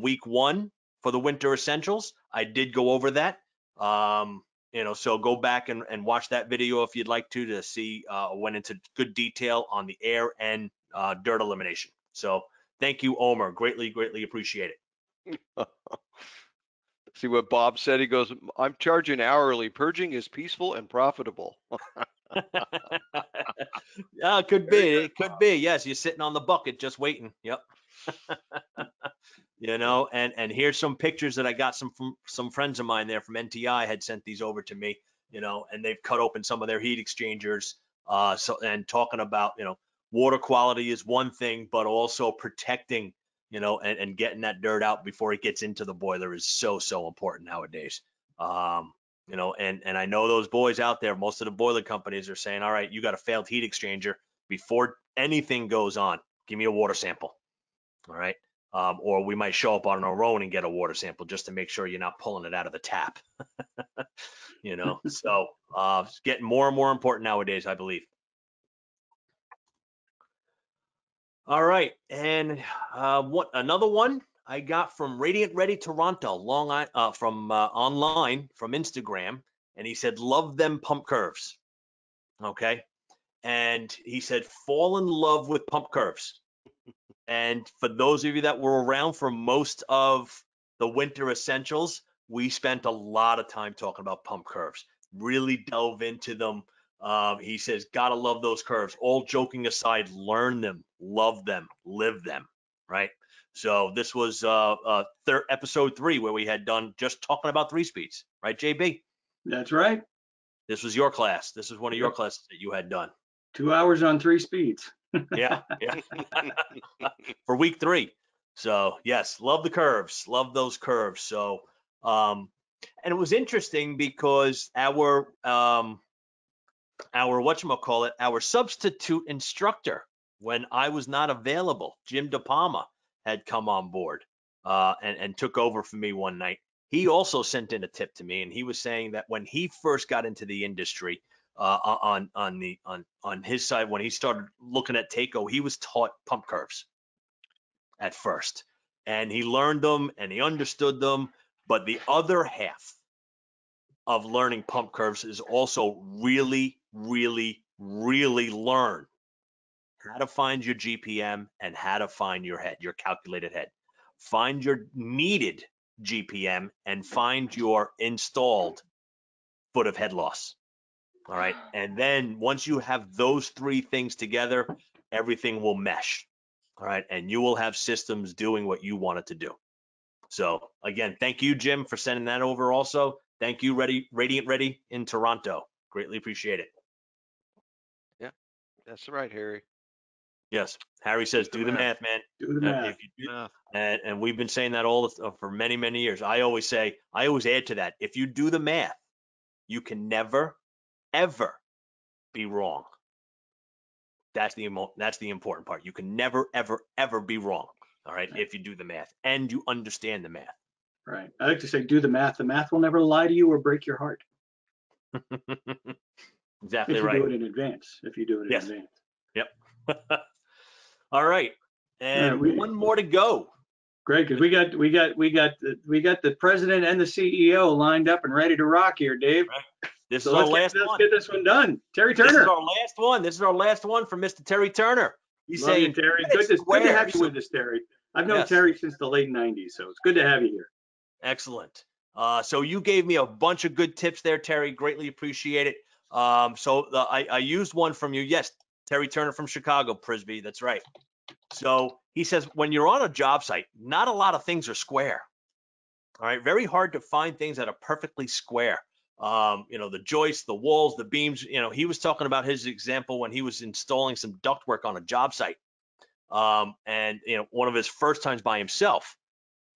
week 1 for the winter essentials, I did go over that. So go back and watch that video if you'd like to see, went into good detail on the air and dirt elimination. So thank you, Omer. Greatly appreciate it. See what Bob said. He goes, I'm charging hourly. Purging is peaceful and profitable. Yeah, it could be. It could be. Yes, you're sitting on the bucket just waiting. Yep. And here's some pictures that I got from some friends of mine there from NTI had sent these over to me, and they've cut open some of their heat exchangers. And talking about, water quality is one thing, but also protecting, and getting that dirt out before it gets into the boiler is so important nowadays. And I know those boys out there, most of the boiler companies are saying, all right, you got a failed heat exchanger. Before anything goes on, give me a water sample. All right. Or we might show up on our own and get a water sample just to make sure you're not pulling it out of the tap. So it's getting more and more important nowadays, I believe. All right, and another one I got from Radiant Ready Toronto, from online from Instagram, and he said, "Love them pump curves." Okay, and he said, "Fall in love with pump curves." And for those of you that were around for most of the winter essentials, we spent a lot of time talking about pump curves, really delve into them. He says, gotta love those curves. All joking aside, learn them, love them, live them, right? So this was episode 3 where we had done just talking about 3-speeds, right, JB? That's right. This was your class. This is one of your classes that you had done. 2 hours on 3 speeds. Yeah. For week 3. So yes, love the curves, love those curves. So, and it was interesting because our our substitute instructor, when I was not available, Jim De Palma, had come on board and took over for me one night. He also sent in a tip to me, and he was saying that when he first got into the industry, on his side, when he started looking at Takeo, he was taught pump curves at first, and he learned them and he understood them. But the other half of learning pump curves is also really learn how to find your GPM and how to find your head, your calculated head. Find your needed GPM and find your installed foot of head loss. All right. And then once you have those 3 things together, everything will mesh. All right, and you will have systems doing what you want it to do. So again, thank you, Jim, for sending that over. Also, thank you, Radiant Ready in Toronto. Greatly appreciate it. Yeah, that's right, Harry. Yes, Harry says, do the math, man. Do the math. If you do, and we've been saying that all for many, many years. I always add to that. If you do the math, you can never, ever be wrong. That's the important part. You can never, ever, ever be wrong. All right, if you do the math and you understand the math. Right. I like to say, do the math. The math will never lie to you or break your heart. Exactly if you right. do it in advance. If you do it in advance. Yep. All right, and one more to go. Great, because we got the president and the CEO lined up and ready to rock here, Dave. Right. This so is our let's last get this one done. Terry Turner. This is our last one. This is our last one from Mr. Terry Turner. He's Love saying, you, Terry. Good to have you with us, Terry. I've known Terry since the late 90s, so it's good to have you here. Excellent. So you gave me a bunch of good tips there, Terry. Greatly appreciate it. I used one from you. Yes, Terry Turner from Chicago, Prisby. That's right. So he says, when you're on a job site, not a lot of things are square. All right. Very hard to find things that are perfectly square. The joists, the walls, the beams. He was talking about his example when he was installing some ductwork on a job site. And one of his first times by himself.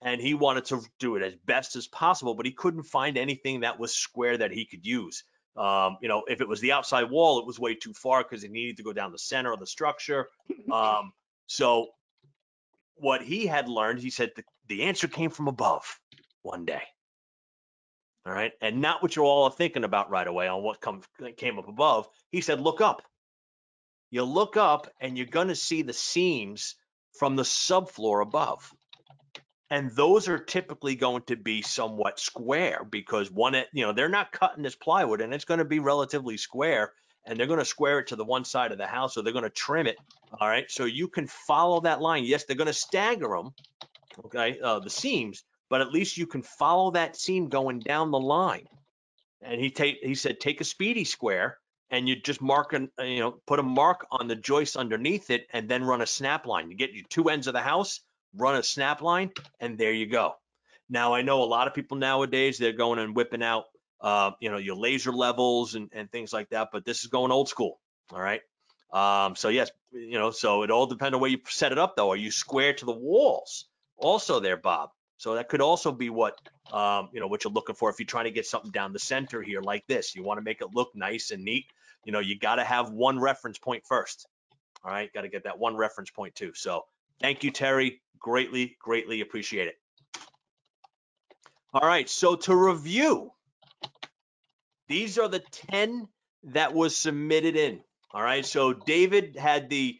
And he wanted to do it as best as possible, but he couldn't find anything that was square that he could use. If it was the outside wall, it was way too far because it needed to go down the center of the structure. So what he had learned, he said the answer came from above one day. All right. And not what you're all thinking about right away on what came up above. He said, look up. You look up and you're going to see the seams from the subfloor above. And those are typically going to be somewhat square because they're not cutting this plywood and it's going to be relatively square, and they're going to square it to the one side of the house, or they're going to trim it. All right. So you can follow that line. Yes, they're going to stagger them. Okay. The seams, but at least you can follow that seam going down the line. And he said, take a speedy square and you just put a mark on the joist underneath it and then run a snap line. You get your two ends of the house, run a snap line, and there you go. Now, I know a lot of people nowadays, they're going and whipping out, your laser levels and things like that, but this is going old school. All right. So yes, so it all depends on where you set it up though. Are you square to the walls also there, Bob? So that could also be what you're looking for if you're trying to get something down the center here like this. You want to make it look nice and neat. You got to have one reference point first. All right, got to get that one reference point too. So thank you, Terry. Greatly, greatly appreciate it. All right, so to review, these are the 10 that was submitted in. All right, so David had the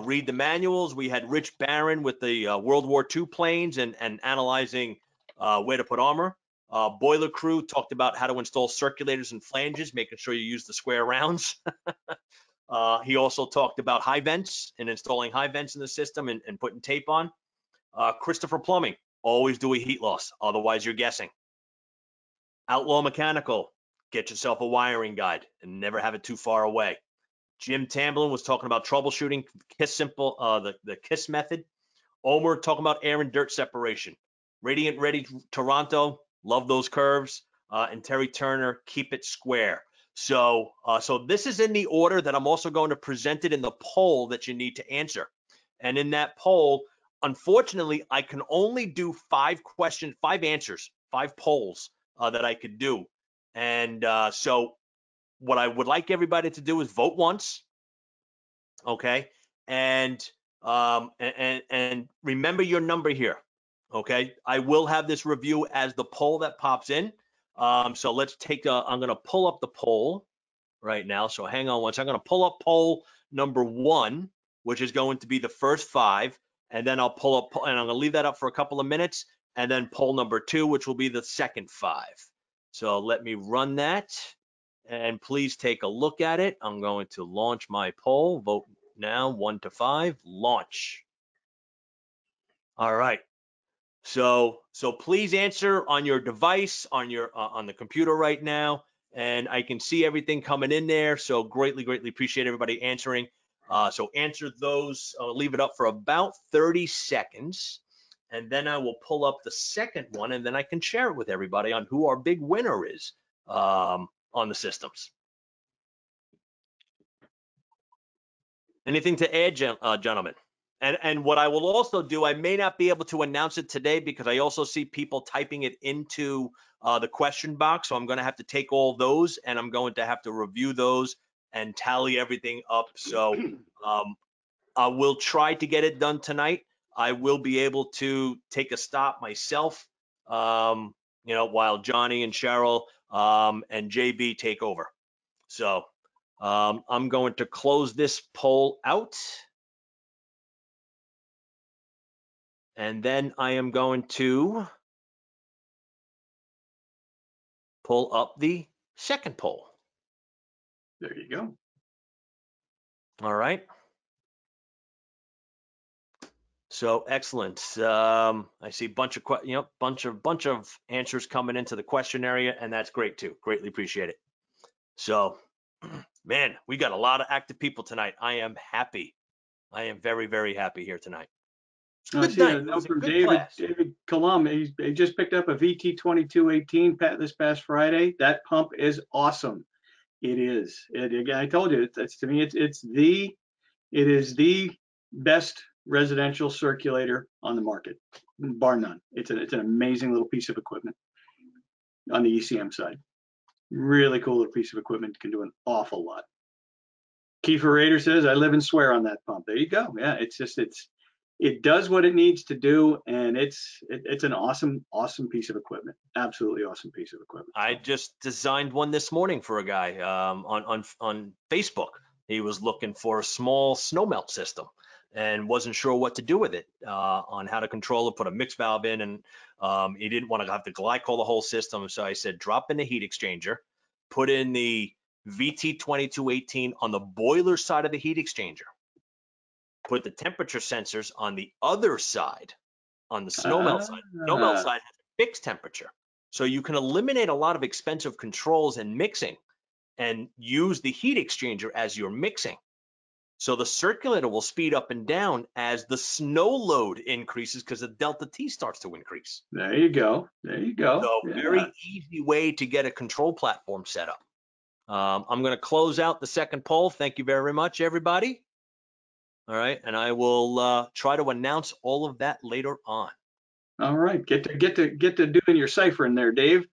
read the manuals. We had Rich Barron with the World War II planes and analyzing where to put armor. Boiler Crew talked about how to install circulators and flanges, making sure you use the square rounds. He also talked about high vents and installing high vents in the system and putting tape on. Christopher Plumbing, always do a heat loss, otherwise you're guessing. Outlaw Mechanical, get yourself a wiring guide and never have it too far away. Jim Tamblin was talking about troubleshooting the KISS method. Omer talking about air and dirt separation. Radiant Ready Toronto, love those curves. And Terry Turner, keep it square. So this is in the order that I'm also going to present it in the poll that you need to answer. And in that poll, unfortunately, I can only do 5 answers, 5 polls that I could do. And so what I would like everybody to do is vote once, okay? And remember your number here, okay? I will have this review as the poll that pops in. So let's take I'm going to pull up the poll right now. So hang on once. I'm going to pull up poll number 1, which is going to be the first 5, and then I'll pull up, and I'm going to leave that up for a couple of minutes, and then poll number 2, which will be the second 5. So let me run that. And please take a look at it. I'm going to launch my poll. Vote now, 1 to 5, launch. All right. So please answer on your device, on the computer right now, and I can see everything coming in there. So greatly, greatly appreciate everybody answering. So answer those, leave it up for about 30 seconds. And then I will pull up the second one, and then I can share it with everybody on who our big winner is on the systems. Anything to add, gentlemen? And what I will also do, I may not be able to announce it today because I also see people typing it into the question box. So I'm going to have to take all those, and I'm going to have to review those and tally everything up. So I will try to get it done tonight. I will be able to take a stop myself, while Johnny and Cheryl and JB take over. So I'm going to close this poll out. And then I am going to pull up the second poll. There you go. All right. So excellent. I see bunch of answers coming into the question area, and that's great too. Greatly appreciate it. So, man, we got a lot of active people tonight. I am happy. I am very, very happy here tonight. I see a note from David Colum. He just picked up a VT 2218 this past Friday. That pump is awesome. It is. Again, I told you, it's to me, it is the best residential circulator on the market, bar none. It's an amazing little piece of equipment on the ECM side. Really cool little piece of equipment. Can do an awful lot. Kiefer Rader says, I live and swear on that pump. There you go. Yeah, it does what it needs to do, and it's an awesome piece of equipment. Absolutely awesome piece of equipment. I just designed one this morning for a guy on Facebook. He was looking for a small snow melt system and wasn't sure what to do with it, on how to control it, put a mix valve in, and he didn't want to have to glycol the whole system. So I said, drop in the heat exchanger, put in the VT 2218 on the boiler side of the heat exchanger, put the temperature sensors on the other side, on the snow melt side. Snow melt side has a fixed temperature. So you can eliminate a lot of expensive controls and mixing and use the heat exchanger as you're mixing. So the circulator will speed up and down as the snow load increases because the delta T starts to increase. There you go. There you go. So very easy way to get a control platform set up. I'm going to close out the second poll. Thank you very much, everybody. All right, and I will try to announce all of that later on. All right, get to doing your cipher in there, Dave,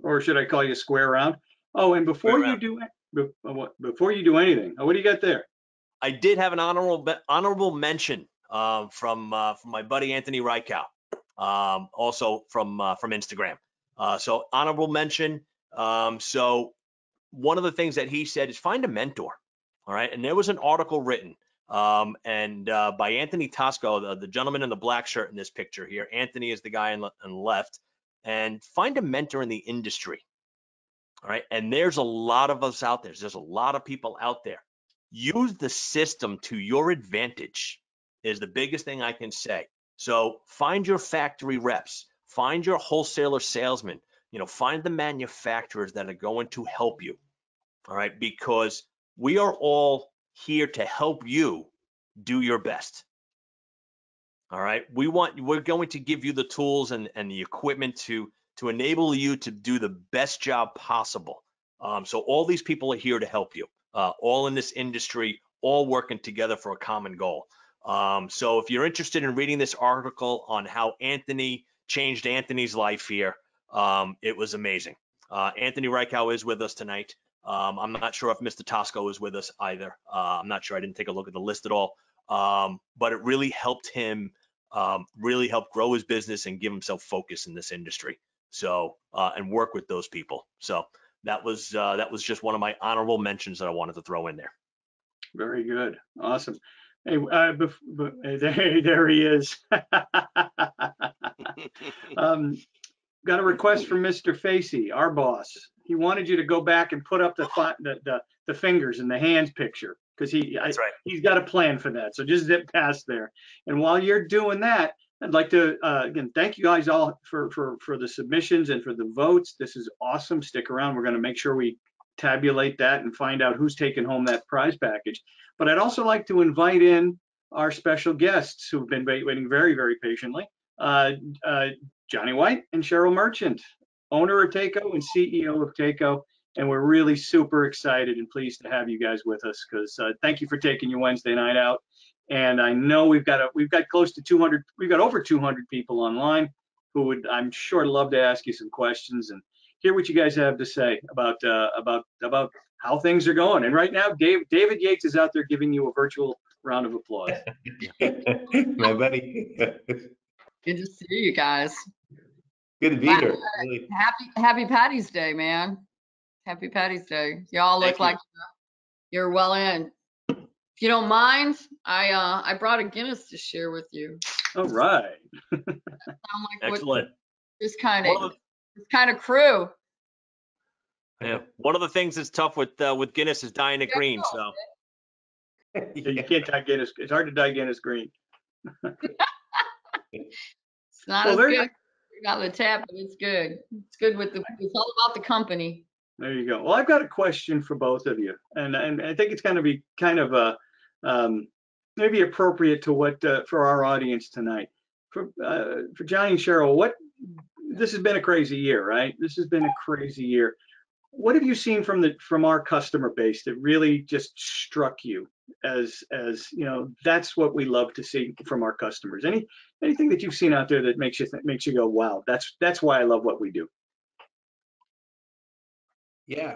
or should I call you square round? Oh, and before you do anything, what do you got there? I did have an honorable mention from my buddy Anthony Reichow, also from Instagram. So honorable mention. So one of the things that he said is find a mentor. All right, and there was an article written by Anthony Tosco, the gentleman in the black shirt in this picture here. Anthony is the guy on the left, and find a mentor in the industry. All right, and there's a lot of us out there. There's a lot of people out there. Use the system to your advantage is the biggest thing I can say. So find your factory reps, find your wholesaler salesmen, find the manufacturers that are going to help you. All right, because we are all here to help you do your best. All right, we're going to give you the tools and the equipment to enable you to do the best job possible. So all these people are here to help you, all in this industry, all working together for a common goal. So if you're interested in reading this article on how Anthony changed Anthony's life here, it was amazing. Anthony Reichow is with us tonight. I'm not sure if Mr. Tosco is with us either. I'm not sure. I didn't take a look at the list at all. But it really helped him, really helped grow his business and give himself focus in this industry. So, and work with those people. So that was just one of my honorable mentions that I wanted to throw in there. Very good. Awesome. Hey, there he is. Got a request from Mr. Facey, our boss. He wanted you to go back and put up the fingers and the hands picture because he's got a plan for that. So just zip past there. And while you're doing that, I'd like to again thank you guys all for the submissions and for the votes. This is awesome. Stick around. We're going to make sure we tabulate that and find out who's taking home that prize package. But I'd also like to invite in our special guests who've been waiting very, very patiently. Johnny White and Cheryl Merchant, owner of Takeo and CEO of Takeo. And we're really super excited and pleased to have you guys with us, because thank you for taking your Wednesday night out. And I know we've got close to 200, we've got over 200 people online who would, I'm sure, love to ask you some questions and hear what you guys have to say about how things are going. And right now, David Yates is out there giving you a virtual round of applause. My buddy. Good to see you guys. Good to be Wow. here. Really. Happy Patty's Day, man. Happy Patty's Day. Y'all look like you're well in. If you don't mind, I brought a Guinness to share with you. All right. Sound like Excellent. this kind of crew. Yeah. One of the things that's tough with Guinness is dyeing it green. So You can't dye Guinness. It's hard to dye Guinness green. It's not as good out of the tap, but it's good. It's good it's all about the company. There you go. Well, I've got a question for both of you, and I think it's going to be kind of maybe appropriate to what for our audience tonight. For Johnny and Cheryl, this has been a crazy year, right? This has been a crazy year. What have you seen from our customer base that really just struck you as that's what we love to see from our customers? Anything that you've seen out there that makes you go, wow, that's why I love what we do? Yeah,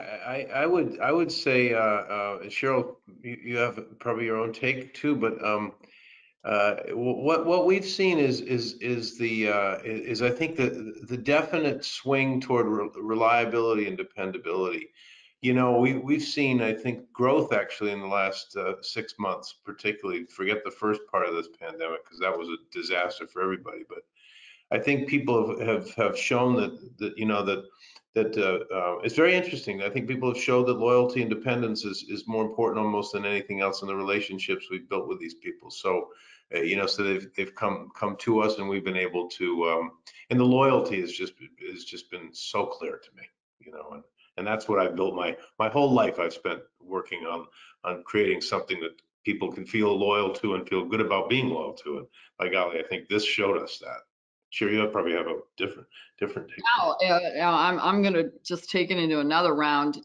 I would say, Cheryl, you have probably your own take too, but what we've seen is I think the definite swing toward reliability and dependability. We've seen, I think, growth actually in the last 6 months, particularly. Forget the first part of this pandemic, because that was a disaster for everybody. But I think people have shown that it's very interesting. I think people have showed that loyalty and dependence is more important almost than anything else in the relationships we've built with these people. So, so they've come to us, and we've been able to, and the loyalty has just been so clear to me, and that's what I've built my whole life. I've spent working on creating something that people can feel loyal to and feel good about being loyal to. And by golly, I think this showed us that. Sure, you probably have a different take. I'm gonna just take it into another round.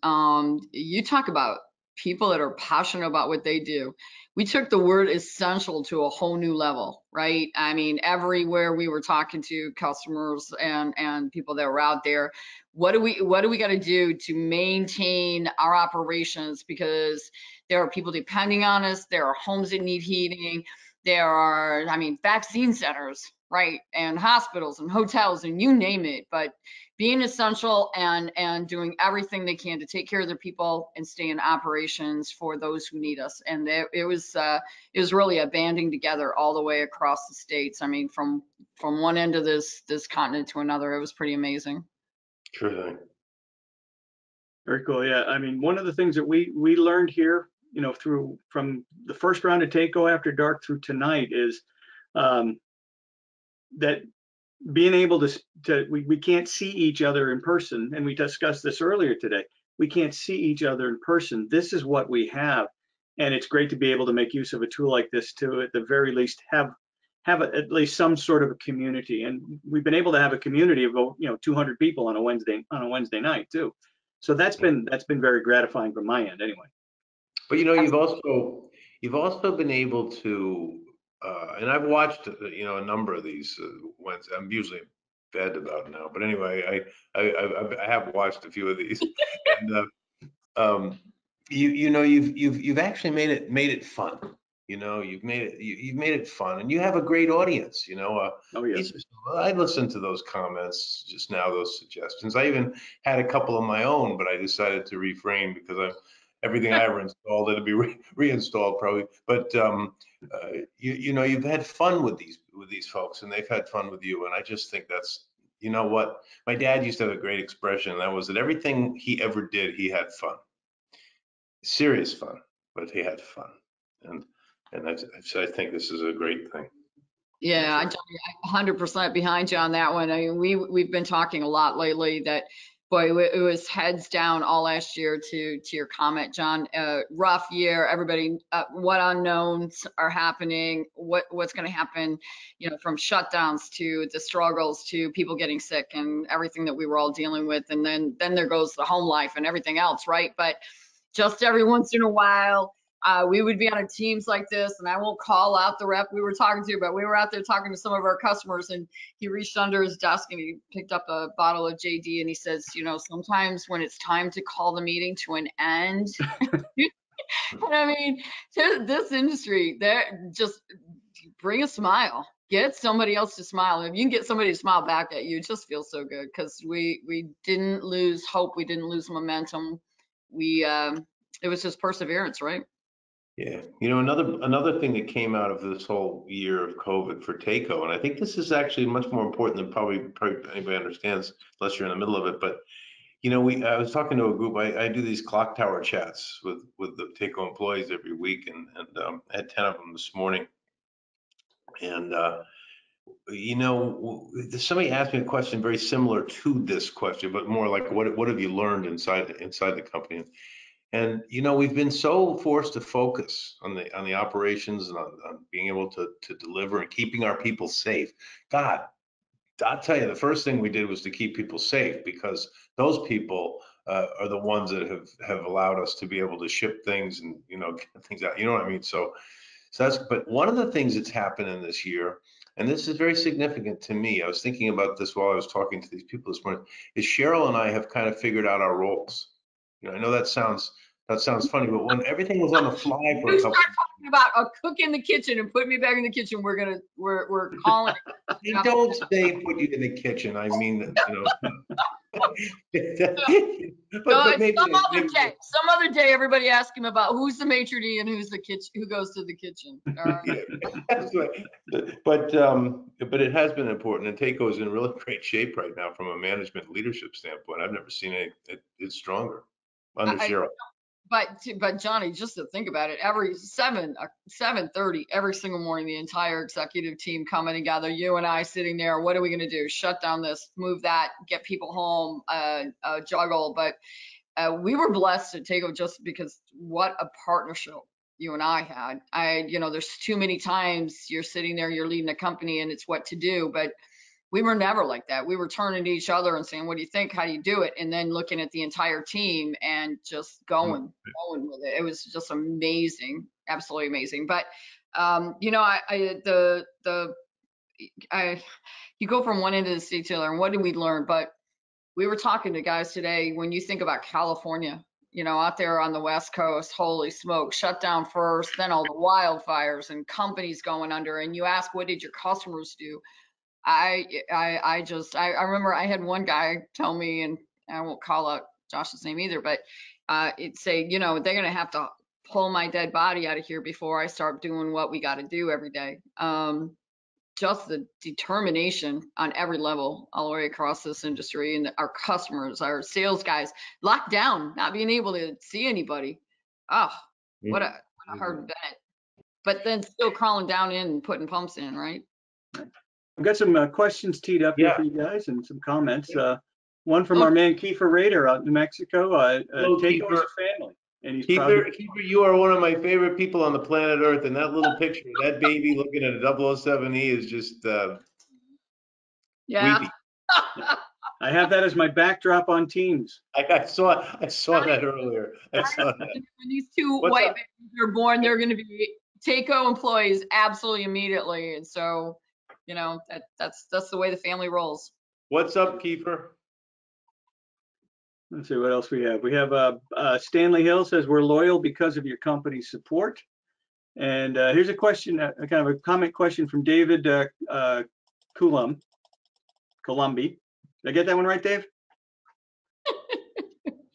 You talk about people that are passionate about what they do. We took the word essential to a whole new level, right? I mean, everywhere we were talking to customers and people that were out there, what do we got to do to maintain our operations? Because there are people depending on us. There are homes that need heating. There are, vaccine centers, right? And hospitals and hotels and you name it, but being essential and doing everything they can to take care of their people and stay in operations for those who need us. And it was really a banding together all the way across the states. I mean, from one end of this continent to another, it was pretty amazing. Sure thing. Very cool. Yeah. I mean, one of the things that we learned here, from the first round of Takeo After Dark through tonight is that being able we can't see each other in person, and we discussed this earlier today. We can't see each other in person. This is what we have, and it's great to be able to make use of a tool like this to, at the very least, have at least some sort of a community. And we've been able to have a community of 200 people on a Wednesday night too. So that's been very gratifying from my end, anyway. But you've also been able to. And I've watched, a number of these Wednesdays. I'm usually in bed about now, but anyway, I have watched a few of these, and you've actually made it fun. You've made it fun, and you have a great audience. Oh yes. I listened to those comments just now, those suggestions. I even had a couple of my own, but I decided to refrain because everything I ever installed it'll be reinstalled probably. But you've had fun with these folks, and they've had fun with you, and I just think that's, what my dad used to have a great expression, and that was that everything he ever did, he had fun, serious fun, but he had fun, and I think this is a great thing. Yeah, I'm 100% behind you on that one. I mean, we've been talking a lot lately that boy, it was heads down all last year. To your comment, John, rough year. Everybody, what unknowns are happening? What's going to happen? You know, from shutdowns to the struggles to people getting sick and everything that we were all dealing with. And then there goes the home life and everything else, right? But just every once in a while, we would be on a Teams like this, and I won't call out the rep we were talking to, but we were out there talking to some of our customers, and he reached under his desk and he picked up a bottle of JD, and he says, you know, sometimes when it's time to call the meeting to an end, and I mean, this industry, they're just bring a smile. Get somebody else to smile. If you can get somebody to smile back at you, it just feels so good, because we didn't lose hope. We didn't lose momentum. It was just perseverance, right? Yeah, you know, another thing that came out of this whole year of COVID for Takeo, and I think this is actually much more important than probably anybody understands, unless you're in the middle of it. But you know, I was talking to a group. I do these clock tower chats with the Takeo employees every week, and I had 10 of them this morning. And you know, somebody asked me a question very similar to this question, but more like, what have you learned inside the company? And you know, we've been so forced to focus on the operations and on being able to deliver and keeping our people safe. God, I'll tell you, the first thing we did was to keep people safe, because those people are the ones that have allowed us to be able to ship things and, you know, get things out. You know what I mean? So that's. But one of the things that's happened in this year, and this is very significant to me, I was thinking about this while I was talking to these people this morning, is Cheryl and I have kind of figured out our roles. You know, I know that sounds funny, but when everything was on the fly for a You couple, start talking about a cook in the kitchen and put me back in the kitchen, we're calling it. I don't say put you in the kitchen. I mean, you know. but maybe, Some other day, everybody ask him about who's the maitre d' and who's the kitchen, who goes to the kitchen. Yeah, that's right. But it has been important, and Takeo is in really great shape right now from a management leadership standpoint. I've never seen it's stronger under Cheryl. But Johnny, just to think about it, every 7:30 every single morning, the entire executive team coming together, you and I sitting there, what are we going to do? Shut down this, move that, get people home, juggle. But we were blessed to take over, just because what a partnership you and I had. You know, there's too many times you're sitting there, you're leading a company and it's what to do, but we were never like that. We were turning to each other and saying, what do you think? How do you do it? And then looking at the entire team and just going with it. It was just amazing, absolutely amazing. But you know, you go from one end of the state to the other, and what did we learn? But we were talking to guys today. When you think about California, you know, out there on the West Coast, holy smoke, shut down first, then all the wildfires and companies going under. And you ask, what did your customers do? I remember I had one guy tell me, and I won't call out Josh's name either, but it'd say, you know, they're going to have to pull my dead body out of here before I start doing what we got to do every day. Just the determination on every level all the way across this industry, and our customers, our sales guys, locked down, not being able to see anybody. Oh, what a hard bet. But then still crawling down in and putting pumps in, right? I've got some questions teed up here for you guys and some comments. One from our man Kiefer Rader out in New Mexico. Takeo is a family. And he's Kiefer, you are one of my favorite people on the planet Earth, and that little picture, that baby looking at a 007E is just yeah. I have that as my backdrop on Teams. I saw that earlier. I saw that. When these two white babies are born, they're going to be Takeo employees absolutely immediately, and so, you know, that's the way the family rolls. What's up, Kiefer? Let's see what else we have. We have Stanley Hill says, we're loyal because of your company's support. And here's a question, kind of a comment question from David Columbi. Did I get that one right, Dave?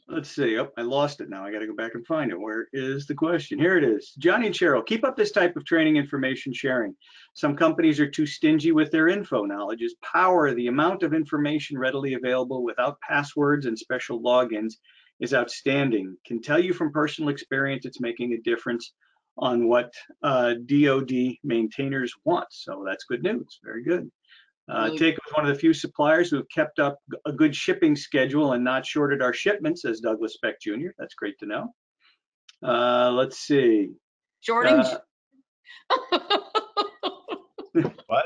Let's see. Oh, I lost it now. I got to go back and find it. Where is the question? Here it is. Johnny and Cheryl, keep up this type of training information sharing. Some companies are too stingy with their info. Knowledge is power. The amount of information readily available without passwords and special logins is outstanding. Can tell you from personal experience, it's making a difference on what DoD maintainers want. So that's good news. Very good. Really Take was one of the few suppliers who have kept up a good shipping schedule and not shorted our shipments, says Douglas Speck Jr. That's great to know. Let's see. shorting. What?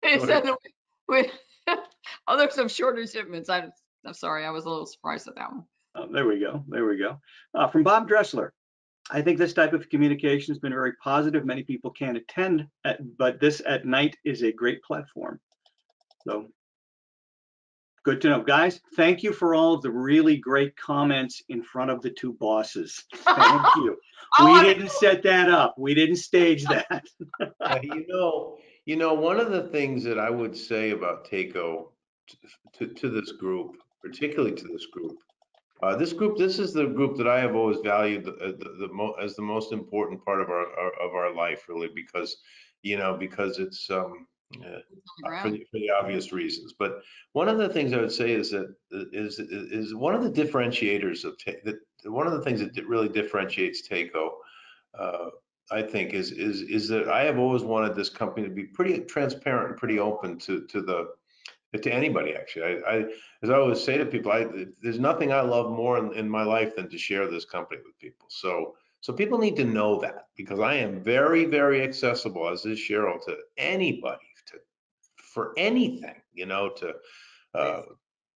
They Shorting. said that we, there's some shorter shipments. I'm sorry, I was a little surprised at that one. Oh, there we go. There we go. From Bob Dressler. I think this type of communication has been very positive. Many people can't attend, but this at night is a great platform. So good to know. Guys, thank you for all of the really great comments in front of the two bosses. Thank you. We didn't set that up. We didn't stage that. One of the things that I would say about TACO to this group, particularly to this group, this is the group that I have always valued as the most important part of our life, really, because it's for the obvious reasons. But one of the things I would say is that is one of the differentiators of one of the things that really differentiates TACO, I think, is that I have always wanted this company to be pretty transparent and pretty open to anybody, actually. As I always say to people, there's nothing I love more in my life than to share this company with people. So people need to know that, because I am very, very accessible, as is Cheryl, to anybody for anything, to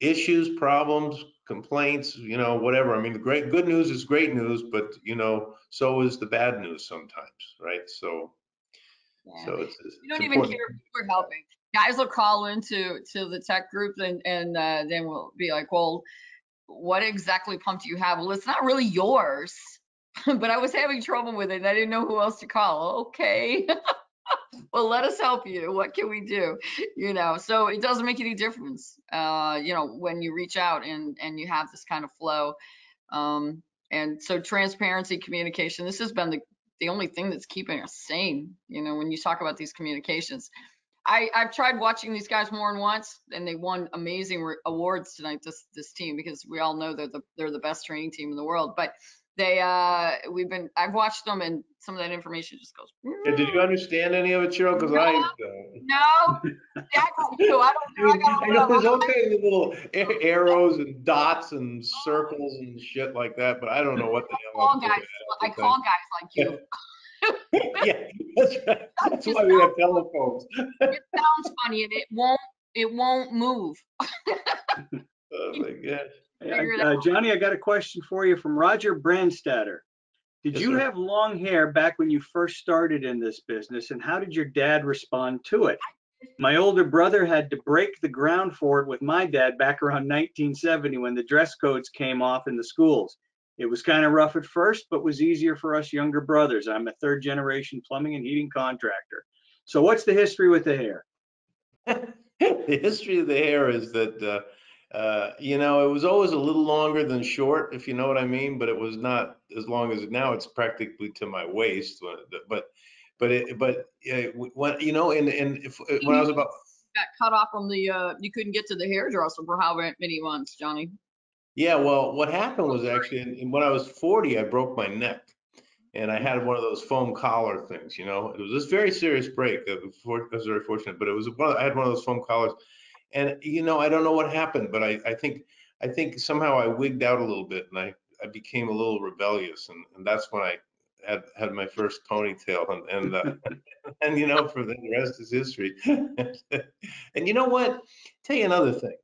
issues, problems, complaints, whatever. I mean, the good news is great news, but so is the bad news sometimes, right? So it's you don't even important. care if we're helping. Guys will call into the tech group and then we'll be like, well, what exactly pump do you have? Well, it's not really yours, but I was having trouble with it and I didn't know who else to call. Okay. Well, let us help you. What can we do? So it doesn't make any difference, when you reach out and you have this kind of flow. And so transparency, communication, this has been the only thing that's keeping us sane. When you talk about these communications, I've tried watching these guys more than once, and they won amazing awards tonight, this team, because we all know they're the best training team in the world. But I've watched them, and some of that information just goes. Yeah, did you understand any of it, Cheryl? Because No, I got you. I don't. I know there's all kinds of little arrows and dots and circles and shit like that, but I don't know what the hell I'm looking at. I call guys like you. Yeah, that's right. That's why we have telephones. It sounds funny, and it won't move. Oh my gosh. Johnny, I got a question for you from Roger Brandstatter. Did Yes, you sir. have long hair back when you first started in this business, and how did your dad respond to it? My older brother had to break the ground for it with my dad back around 1970 when the dress codes came off in the schools. It was kind of rough at first, but was easier for us younger brothers. I'm a third generation plumbing and heating contractor. So what's the history with the hair? The history of the hair is that it was always a little longer than short, if you know what I mean, but it was not as long as now. It's practically to my waist. But when when I was about got cut off from you couldn't get to the hairdresser for how many months, Johnny? Yeah, well, what happened was actually when I was 40, I broke my neck, and I had one of those foam collar things. It was this very serious break. I was very fortunate, but I had one of those foam collars. And I don't know what happened, but I think somehow I wigged out a little bit, and I became a little rebellious, and that's when I had my first ponytail, and for the rest is history. And you know what? Tell you another thing.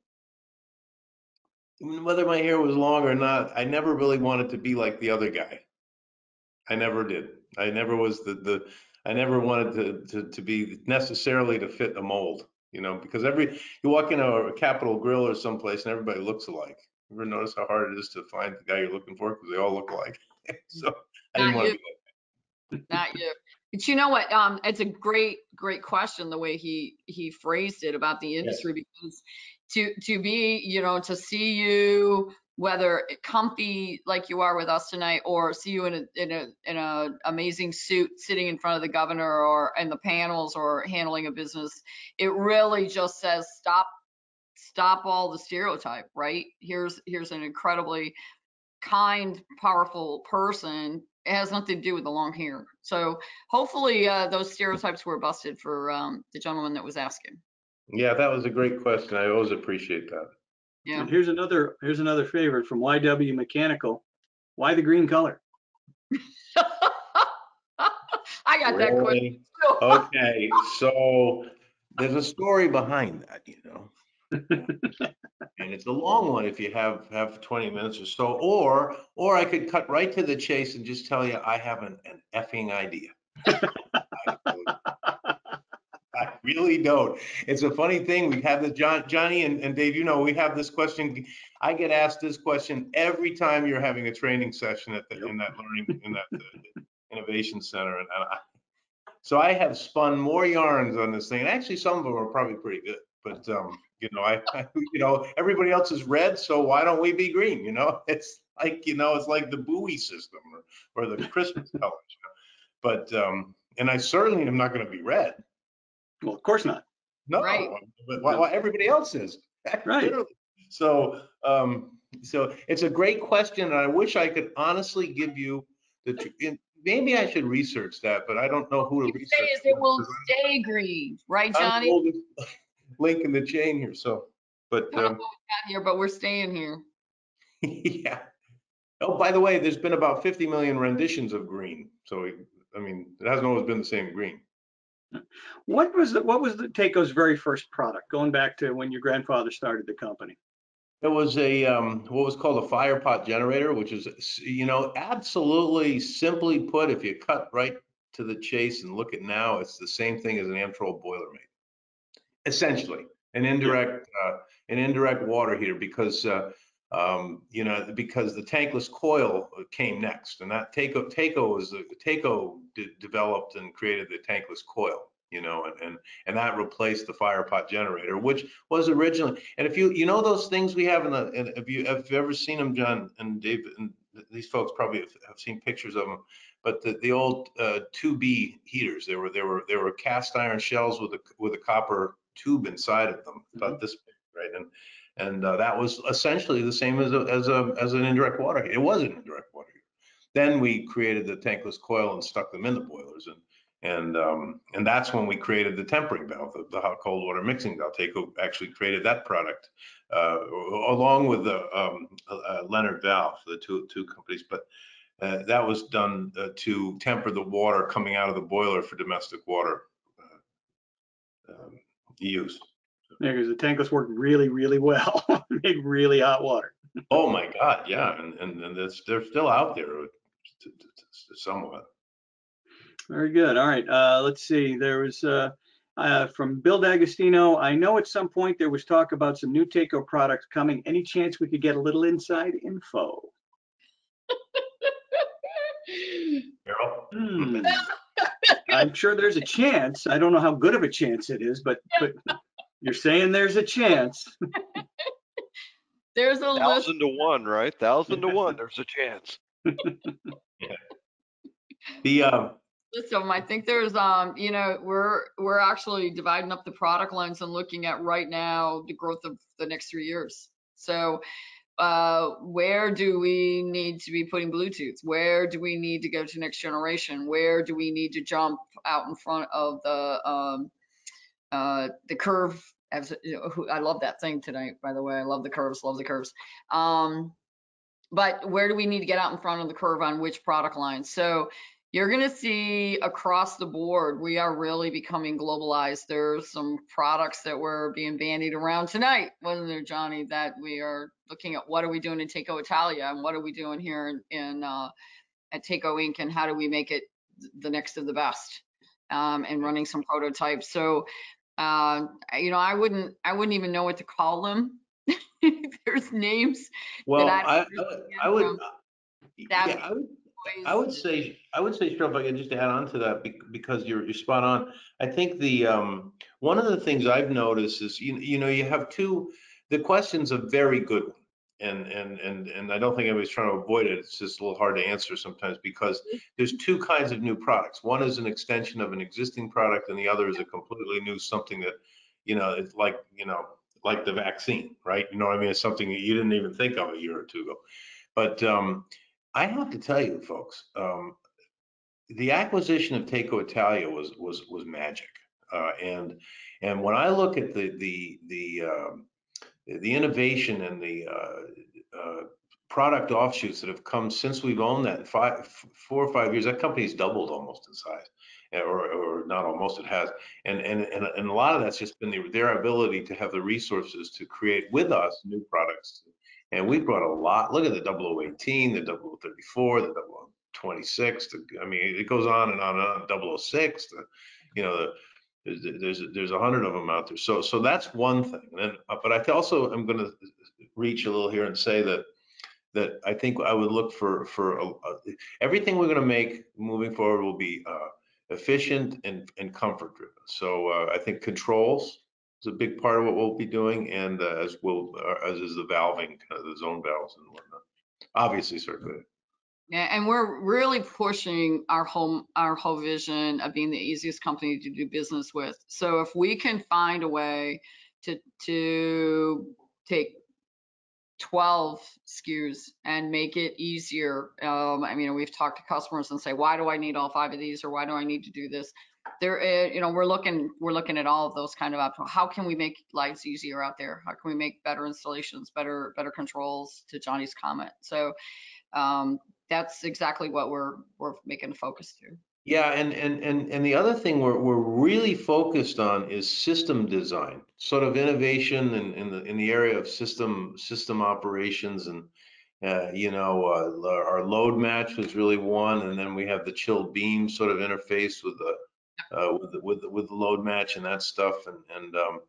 Whether my hair was long or not, I never really wanted to be like the other guy. I never did. I never was I never wanted to be necessarily to fit a mold, because you walk into a Capitol Grill or someplace and everybody looks alike. You ever notice how hard it is to find the guy you're looking for because they all look alike? So I didn't want to be like that. Not you. But you know what? It's a great question the way he phrased it about the industry, because to be, to see you, whether comfy like you are with us tonight, or see you in a amazing suit sitting in front of the governor or in the panels or handling a business, it really just says stop all the stereotype, right? Here's an incredibly kind, powerful person. It has nothing to do with the long hair. So hopefully those stereotypes were busted for the gentleman that was asking. Yeah, that was a great question. I always appreciate that. Yeah. And here's another favorite from YW Mechanical. Why the green color? I got that question Really? too. Okay, so there's a story behind that, and it's a long one if you have 20 minutes or so, or I could cut right to the chase and just tell you I have an effing idea. I really don't. It's a funny thing. We've had this, Johnny and Dave, we have this question. I get asked this question every time you're having a training session in that innovation center. And so I have spun more yarns on this thing. And actually, some of them are probably pretty good. But, everybody else is red. So why don't we be green? It's like, it's like the buoy system or the Christmas colors. But, and I certainly am not going to be red. Well, of course not. No, Right. but why everybody else is. Right. Literally. So, so it's a great question, and I wish I could honestly give you maybe I should research that, but I don't know who to You research say is it it with, will 'cause stay green, right, I'm the Johnny? oldest link in the chain here. So, but I don't know what we got here, but we're staying here. yeah. Oh, by the way, there's been about 50 million renditions of green. So, I mean, it hasn't always been the same green. What was the Taco's very first product, going back to when your grandfather started the company? It was a what was called a fire pot generator, which is, absolutely simply put, if you cut right to the chase and look at now, it's the same thing as an Amtrol Boilermate. Essentially, an indirect water heater, because because the tankless coil came next, and that Taco developed and created the tankless coil, and that replaced the fire pot generator, which was originally. And if those things we have if you've ever seen them, John and Dave, and these folks probably have seen pictures of them, but the old 2B heaters, they were cast iron shells with a copper tube inside of them, about this big, right? And that was essentially the same as an indirect water heater. It was an indirect water heater. Then we created the tankless coil and stuck them in the boilers, and that's when we created the tempering valve, the hot cold water mixing valve. Taco actually created that product along with the Leonard Valve, the two companies, but that was done to temper the water coming out of the boiler for domestic water use. Yeah, because the tankless worked really, really well. Made really hot water. Oh my God, yeah, and they're still out there somewhat. Very good. All right. Let's see. There was from Bill D'Agostino. I know at some point there was talk about some new Taco products coming. Any chance we could get a little inside info? Carol? I'm sure there's a chance. I don't know how good of a chance it is, but you're saying there's a chance. There's a list. 1,000 to 1, right? 1,000 to 1. There's a chance. Yeah. The List of them. I think there's we're actually dividing up the product lines and looking at right now the growth of the next 3 years. So where do we need to be putting Bluetooth? Where do we need to go to next generation? Where do we need to jump out in front of the curve? I love that thing tonight, by the way. I love the curves, love the curves. But where do we need to get out in front of the curve on which product line? So you're going to see across the board, we are really becoming globalized. There's some products that were being bandied around tonight, wasn't there, Johnny, that we are looking at what are we doing in Taco Italia and what are we doing here at Taco Inc. and how do we make it the next of the best, and running some prototypes. So, I wouldn't even know what to call them. There's names well, that I would toys. say, Cheryl, if I could just add on to that, because you're spot on. I think the one of the things I've noticed is you have the question's a very good one, and I don't think anybody's trying to avoid it. It's just a little hard to answer sometimes because there's two kinds of new products. One is an extension of an existing product, and the other is a completely new something that it's like the vaccine, right? You know what I mean? It's something that you didn't even think of a year or two ago. But I have to tell you, folks, the acquisition of Taco Italia was magic. And when I look at the innovation and the product offshoots that have come since we've owned that in 4 or 5 years, that company's doubled almost in size, or not almost, it has. And a lot of that's just been their ability to have the resources to create with us new products. And we brought a lot. Look at the 0018, the 0034, the 0026. I mean, it goes on and on and on. 006. There's 100 of them out there. So that's one thing. And then, but I also am going to reach a little here and say that I think I would look for everything we're going to make moving forward will be efficient and comfort driven. So I think controls is a big part of what we'll be doing, and as is the valving, kind of the zone valves and whatnot. Obviously circulating. Yeah, and we're really pushing our whole vision of being the easiest company to do business with. So if we can find a way to take 12 SKUs and make it easier. I mean, we've talked to customers and say, why do I need all 5 of these, or why do I need to do this? There, we're looking at all of those kind of options. How can we make lives easier out there? How can we make better installations, better controls? To Johnny's comment, so that's exactly what we're making a focus to. Yeah, and the other thing we're really focused on is system design, sort of innovation in the area of system operations, and our load match was really one, and then we have the chilled beam sort of interface with the load match and that stuff, and that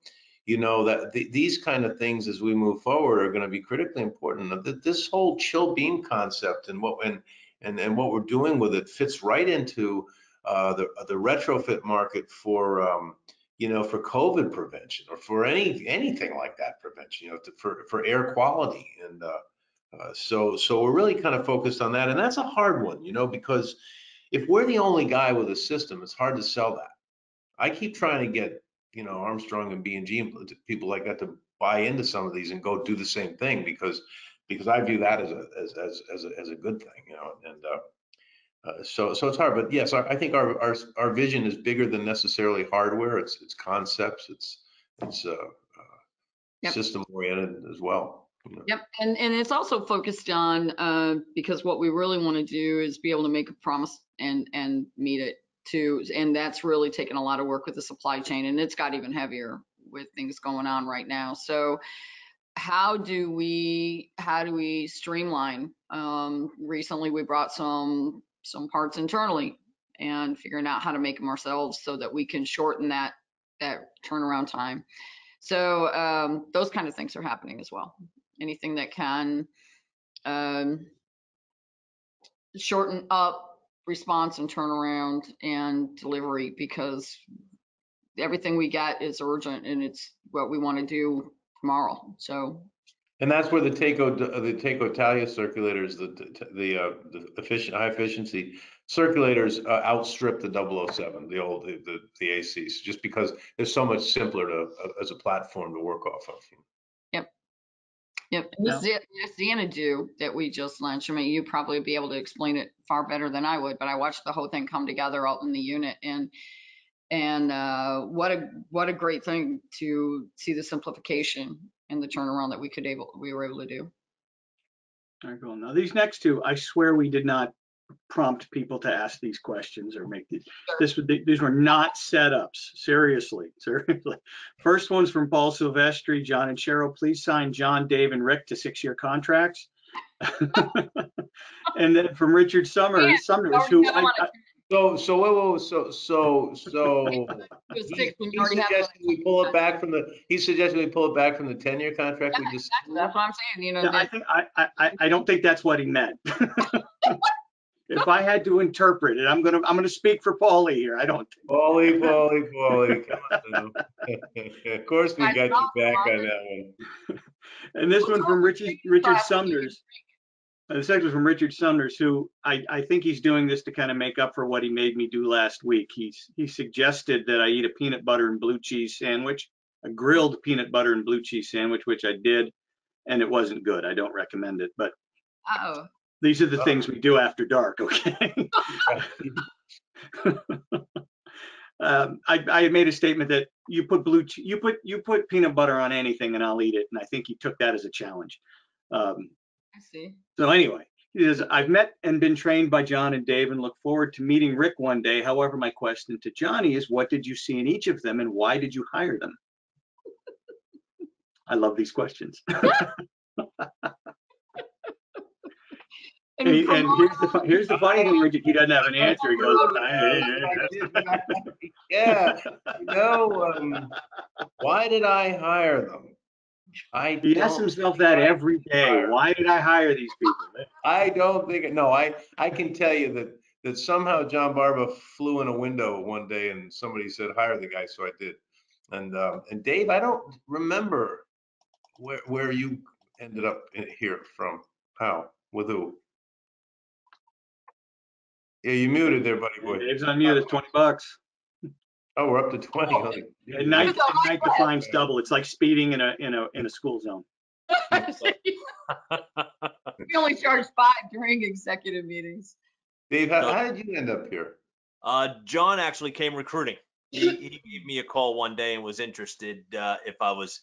these kind of things as we move forward are going to be critically important. This whole chill beam concept and what we're doing with it fits right into the retrofit market for for COVID prevention, or for anything like that prevention, for air quality, and so we're really kind of focused on that, and that's a hard one, because if we're the only guy with a system, it's hard to sell that. I keep trying to get Armstrong and B&G people like that to buy into some of these and go do the same thing, because I view that as a good thing, and so it's hard. But yes, I think our vision is bigger than necessarily hardware. It's concepts. It's Yep. system oriented as well. Yep, and it's also focused on because what we really want to do is be able to make a promise and meet it too, and that's really taken a lot of work with the supply chain, and it's got even heavier with things going on right now. So how do we streamline? Recently we brought some parts internally and figuring out how to make them ourselves so that we can shorten that turnaround time. So those kind of things are happening as well. Anything that can shorten up response and turnaround and delivery, because everything we get is urgent and it's what we want to do tomorrow. So, and that's where the Taco Italia circulators, the efficient, high efficiency circulators outstrip the 007, the old the ACs, just because they're so much simpler as a platform to work off of. Yep. And this Xanadu that we just launched, I mean, you'd probably be able to explain it far better than I would, but I watched the whole thing come together out in the unit, and what a great thing to see the simplification and the turnaround that we were able to do. All right, cool. Now these next two, I swear we did not prompt people to ask these questions or make these. These were not setups. Seriously. First one's from Paul Silvestri. John and Cheryl, please sign John, Dave, and Rick to 6-year contracts. And then from Richard Summers, who So he suggested we pull it back from the 10-year contract we just. That's what I'm saying. Yeah, I don't think that's what he meant. If I had to interpret it, I'm gonna speak for Paulie here. I don't. Paulie, come on now. Of course we got you back on that one. And this one from Richard Sumners. The second was from Richard Sumners, who I think he's doing this to kind of make up for what he made me do last week. He suggested that I eat a peanut butter and blue cheese sandwich, a grilled peanut butter and blue cheese sandwich, which I did, and it wasn't good. I don't recommend it, but these are the things we do after dark, okay? I made a statement that you put peanut butter on anything and I'll eat it, and I think he took that as a challenge. I see. So anyway, he says, I've met and been trained by John and Dave and look forward to meeting Rick one day. However, my question to Johnny is, what did you see in each of them and why did you hire them? I love these questions. And here's the funny thing, Richard, he doesn't have an answer. He goes, yeah, why did I hire them? He asks himself that every day. Why did I hire these people? I don't think, no, I can tell you that somehow John Barba flew in a window one day and somebody said, hire the guy, so I did. And Dave, I don't remember where you ended up here from. How? With who? Yeah, you muted there, buddy boy. Dave's on mute. It's $20. Oh, we're up to 20. At night the fine's double. It's like speeding in a school zone. We only charge $5 during executive meetings. Dave, how did you end up here? John actually came recruiting. He gave me a call one day and was interested if I was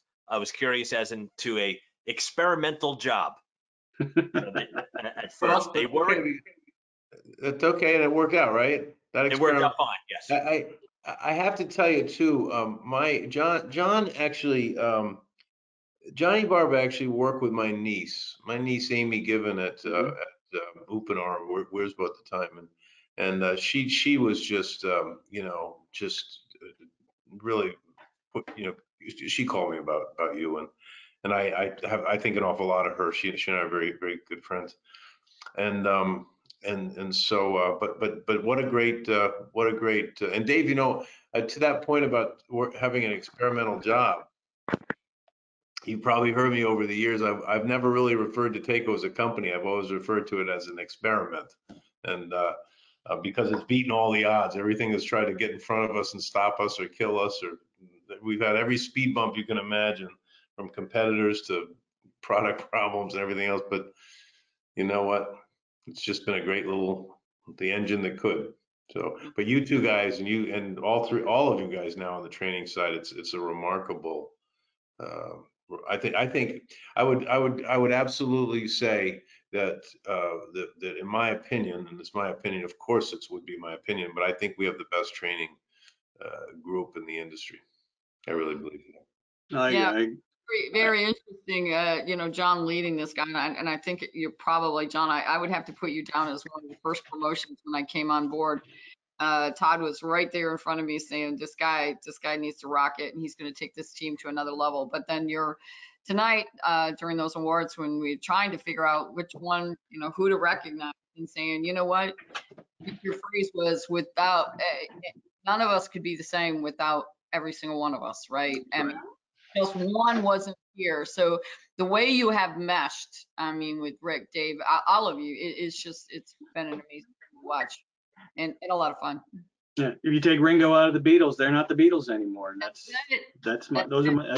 curious as into a experimental job. At first, they worried. It's okay, and it worked out, right? It worked out fine. Yes. I have to tell you too. John actually, Johnny Barba actually worked with my niece Amy Given at Upinar, Wiersbo at the time, and she was just really she called me about you, and I think an awful lot of her. She and I are very, very good friends, and so but what a great and Dave, to that point about having an experimental job, you probably heard me over the years. I've never really referred to TACO as a company. I've always referred to it as an experiment, and because it's beaten all the odds. Everything has tried to get in front of us and stop us or kill us, or we've had every speed bump you can imagine, from competitors to product problems and everything else. But you know what? It's just been a great the engine that could. So, but you two guys and all of you guys now on the training side, it's a remarkable. I think I would absolutely say that that in my opinion, and it's my opinion, of course it would be my opinion, but I think we have the best training group in the industry. I really believe that. Yeah. Very interesting, John leading this guy, and I think you're probably, John, I would have to put you down as one of the first promotions when I came on board. Todd was right there in front of me saying, this guy needs to rock it, and he's going to take this team to another level. But then tonight, during those awards, when we're trying to figure out which one, who to recognize, and saying, you know what, your phrase was, without, none of us could be the same without every single one of us, right? I mean, just one wasn't here. So the way you have meshed, with Rick, Dave, all of you, it's been an amazing thing to watch and a lot of fun. Yeah, if you take Ringo out of the Beatles, they're not the Beatles anymore, and that's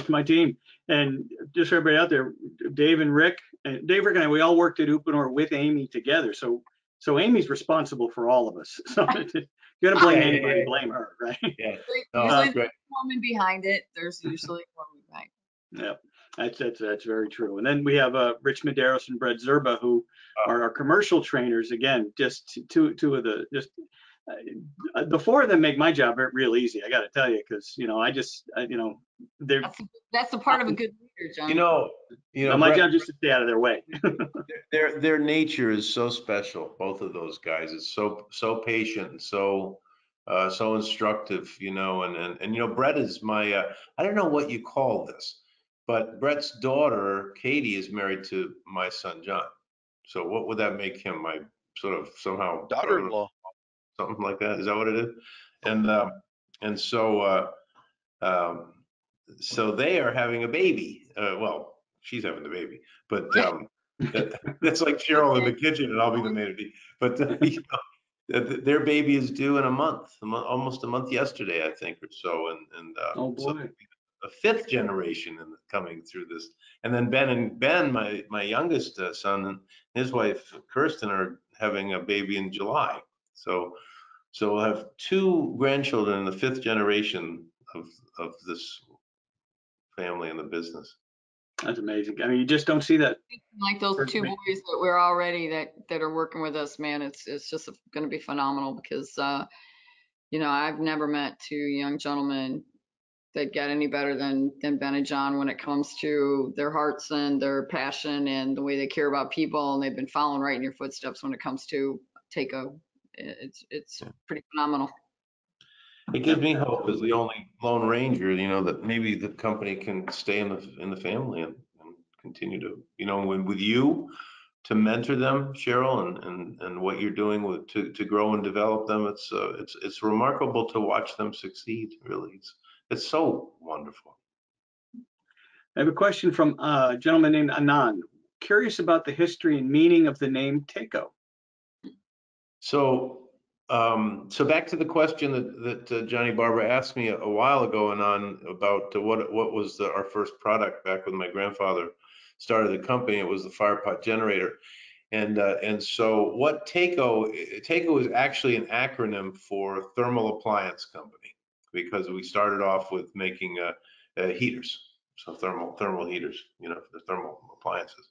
my team. And just for everybody out there, Dave, Rick, and I, we all worked at Upinar with Amy together. So Amy's responsible for all of us. So if you're gonna blame anybody, blame her, right? Yeah. Usually there's a woman behind it. There's usually a woman behind it. Yeah, that's very true. And then we have Rich Medeiros and Brett Zerba, who are our commercial trainers. Again, just two of the four of them make my job real easy. I got to tell you, because they're that's the part of a good leader, John. My Brett, job just to stay out of their way. their nature is so special. Both of those guys, it's so patient and so instructive, and Brett is my I don't know what you call this, but Brett's daughter Katie is married to my son John. So what would that make him? My sort of somehow daughter-in-law, something like that. Is that what it is? And so they are having a baby. Well, she's having the baby, but that's like Cheryl in the kitchen, and I'll be the maid of the. But their baby is due in a month, almost a month yesterday, I think, or so, and oh boy. So a fifth generation coming through this, and then Ben, my youngest son, and his wife Kirsten are having a baby in July. So So we'll have 2 grandchildren in the 5th generation of this family and the business. That's amazing. I mean, you just don't see that. Like those 2 boys that we're already that are working with us, man, it's just going to be phenomenal because, you know, I've never met 2 young gentlemen that get any better than Ben and John when it comes to their hearts and their passion and the way they care about people. And they've been following right in your footsteps when it comes to Takeo. It's pretty phenomenal. It gives me hope as the only Lone Ranger, you know, that maybe the company can stay in the family and continue to, you know, with you to mentor them, Cheryl, and what you're doing to grow and develop them. It's remarkable to watch them succeed. Really, it's so wonderful. I have a question from a gentleman named Anand. Curious about the history and meaning of the name Takeo. So back to the question that Johnny Barber asked me a while ago, Anand, about what was our first product back when my grandfather started the company. It was the fire pot generator. And so what Takeo is actually an acronym for Thermal Appliance Company, because we started off with making heaters, so thermal heaters, you know, the thermal appliances.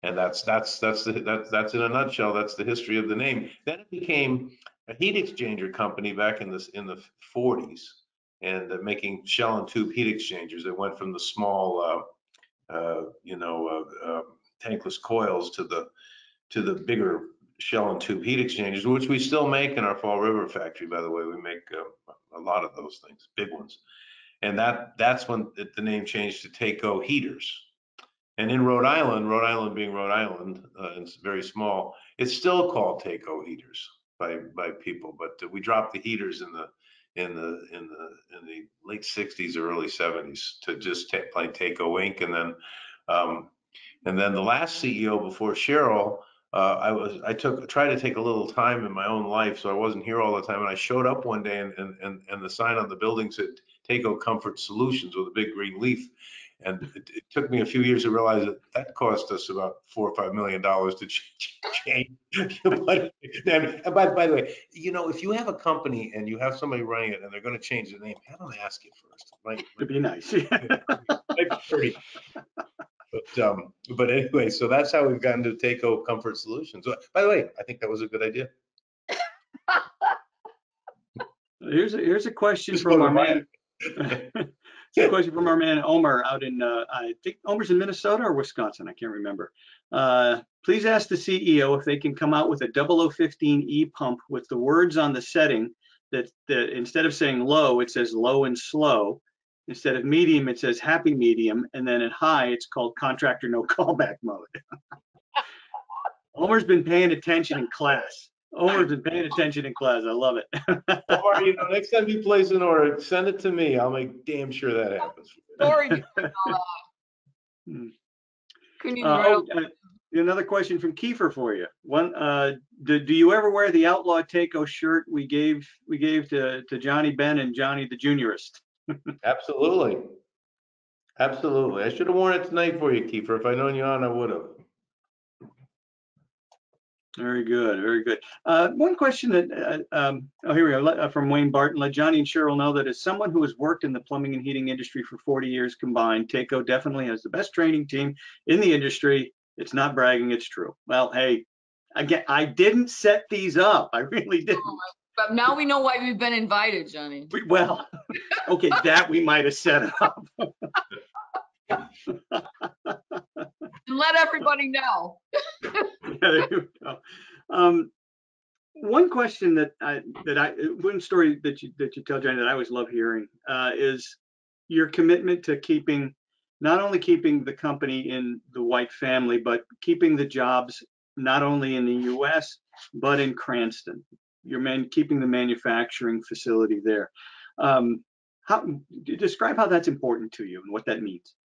And that's in a nutshell. That's the history of the name. Then it became a heat exchanger company back in the 40s, and making shell and tube heat exchangers. It went from the small, tankless coils to the bigger shell and tube heat exchangers, which we still make in our Fall River factory, by the way. We make a lot of those things, big ones. And that's when the name changed to Takeo Heaters. And in Rhode Island being Rhode Island, it's very small, it's still called Takeo Heaters by people, but we dropped the heaters in the late 60s or early 70s to just plain Takeo Inc. And then the last CEO before Cheryl, I tried to take a little time in my own life, so I wasn't here all the time. And I showed up one day, and the sign on the building said Takeo Comfort Solutions with a big green leaf. And it took me a few years to realize that cost us about $4 or $5 million to change. But, and by the way, you know, if you have a company and you have somebody running it and they're going to change the name, have them ask you first. It'd be nice. But anyway, so that's how we've gotten to Takeo Comfort Solutions. By the way, I think that was a good idea. Here's a question from our man. It's a question from our man Omer out in I think Omer's in Minnesota or Wisconsin. I can't remember. Please ask the CEO if they can come out with a 0015E pump with the words on the setting that instead of saying low, it says low and slow. Instead of medium, it says happy medium, and then at high, it's called contractor no callback mode. Omer's been paying attention in class. Omer's been paying attention in class. I love it. Omar, you know, next time you place an order, send it to me. I'll make damn sure that happens. Sorry. Another question from Kiefer for you. One, do you ever wear the Outlaw Takeo shirt we gave to Johnny Ben and Johnny the Juniorist? Absolutely. Absolutely. I should have worn it tonight for you, Kiefer. If I'd known you on, I would have. Very good, very good. One question that, here we go, from Wayne Barton. Let Johnny and Cheryl know that as someone who has worked in the plumbing and heating industry for 40 years combined, Takeo definitely has the best training team in the industry. It's not bragging, it's true. Well, hey, again, I didn't set these up. I really didn't. But now we know why we've been invited, Johnny. Well, okay, that we might have set up. Let everybody know. There you go. One question one story that you tell, Johnny, that I always love hearing is your commitment to not only keeping the company in the White family, but keeping the jobs not only in the U.S. but in Cranston. Keeping the manufacturing facility there. Describe how that's important to you and what that means.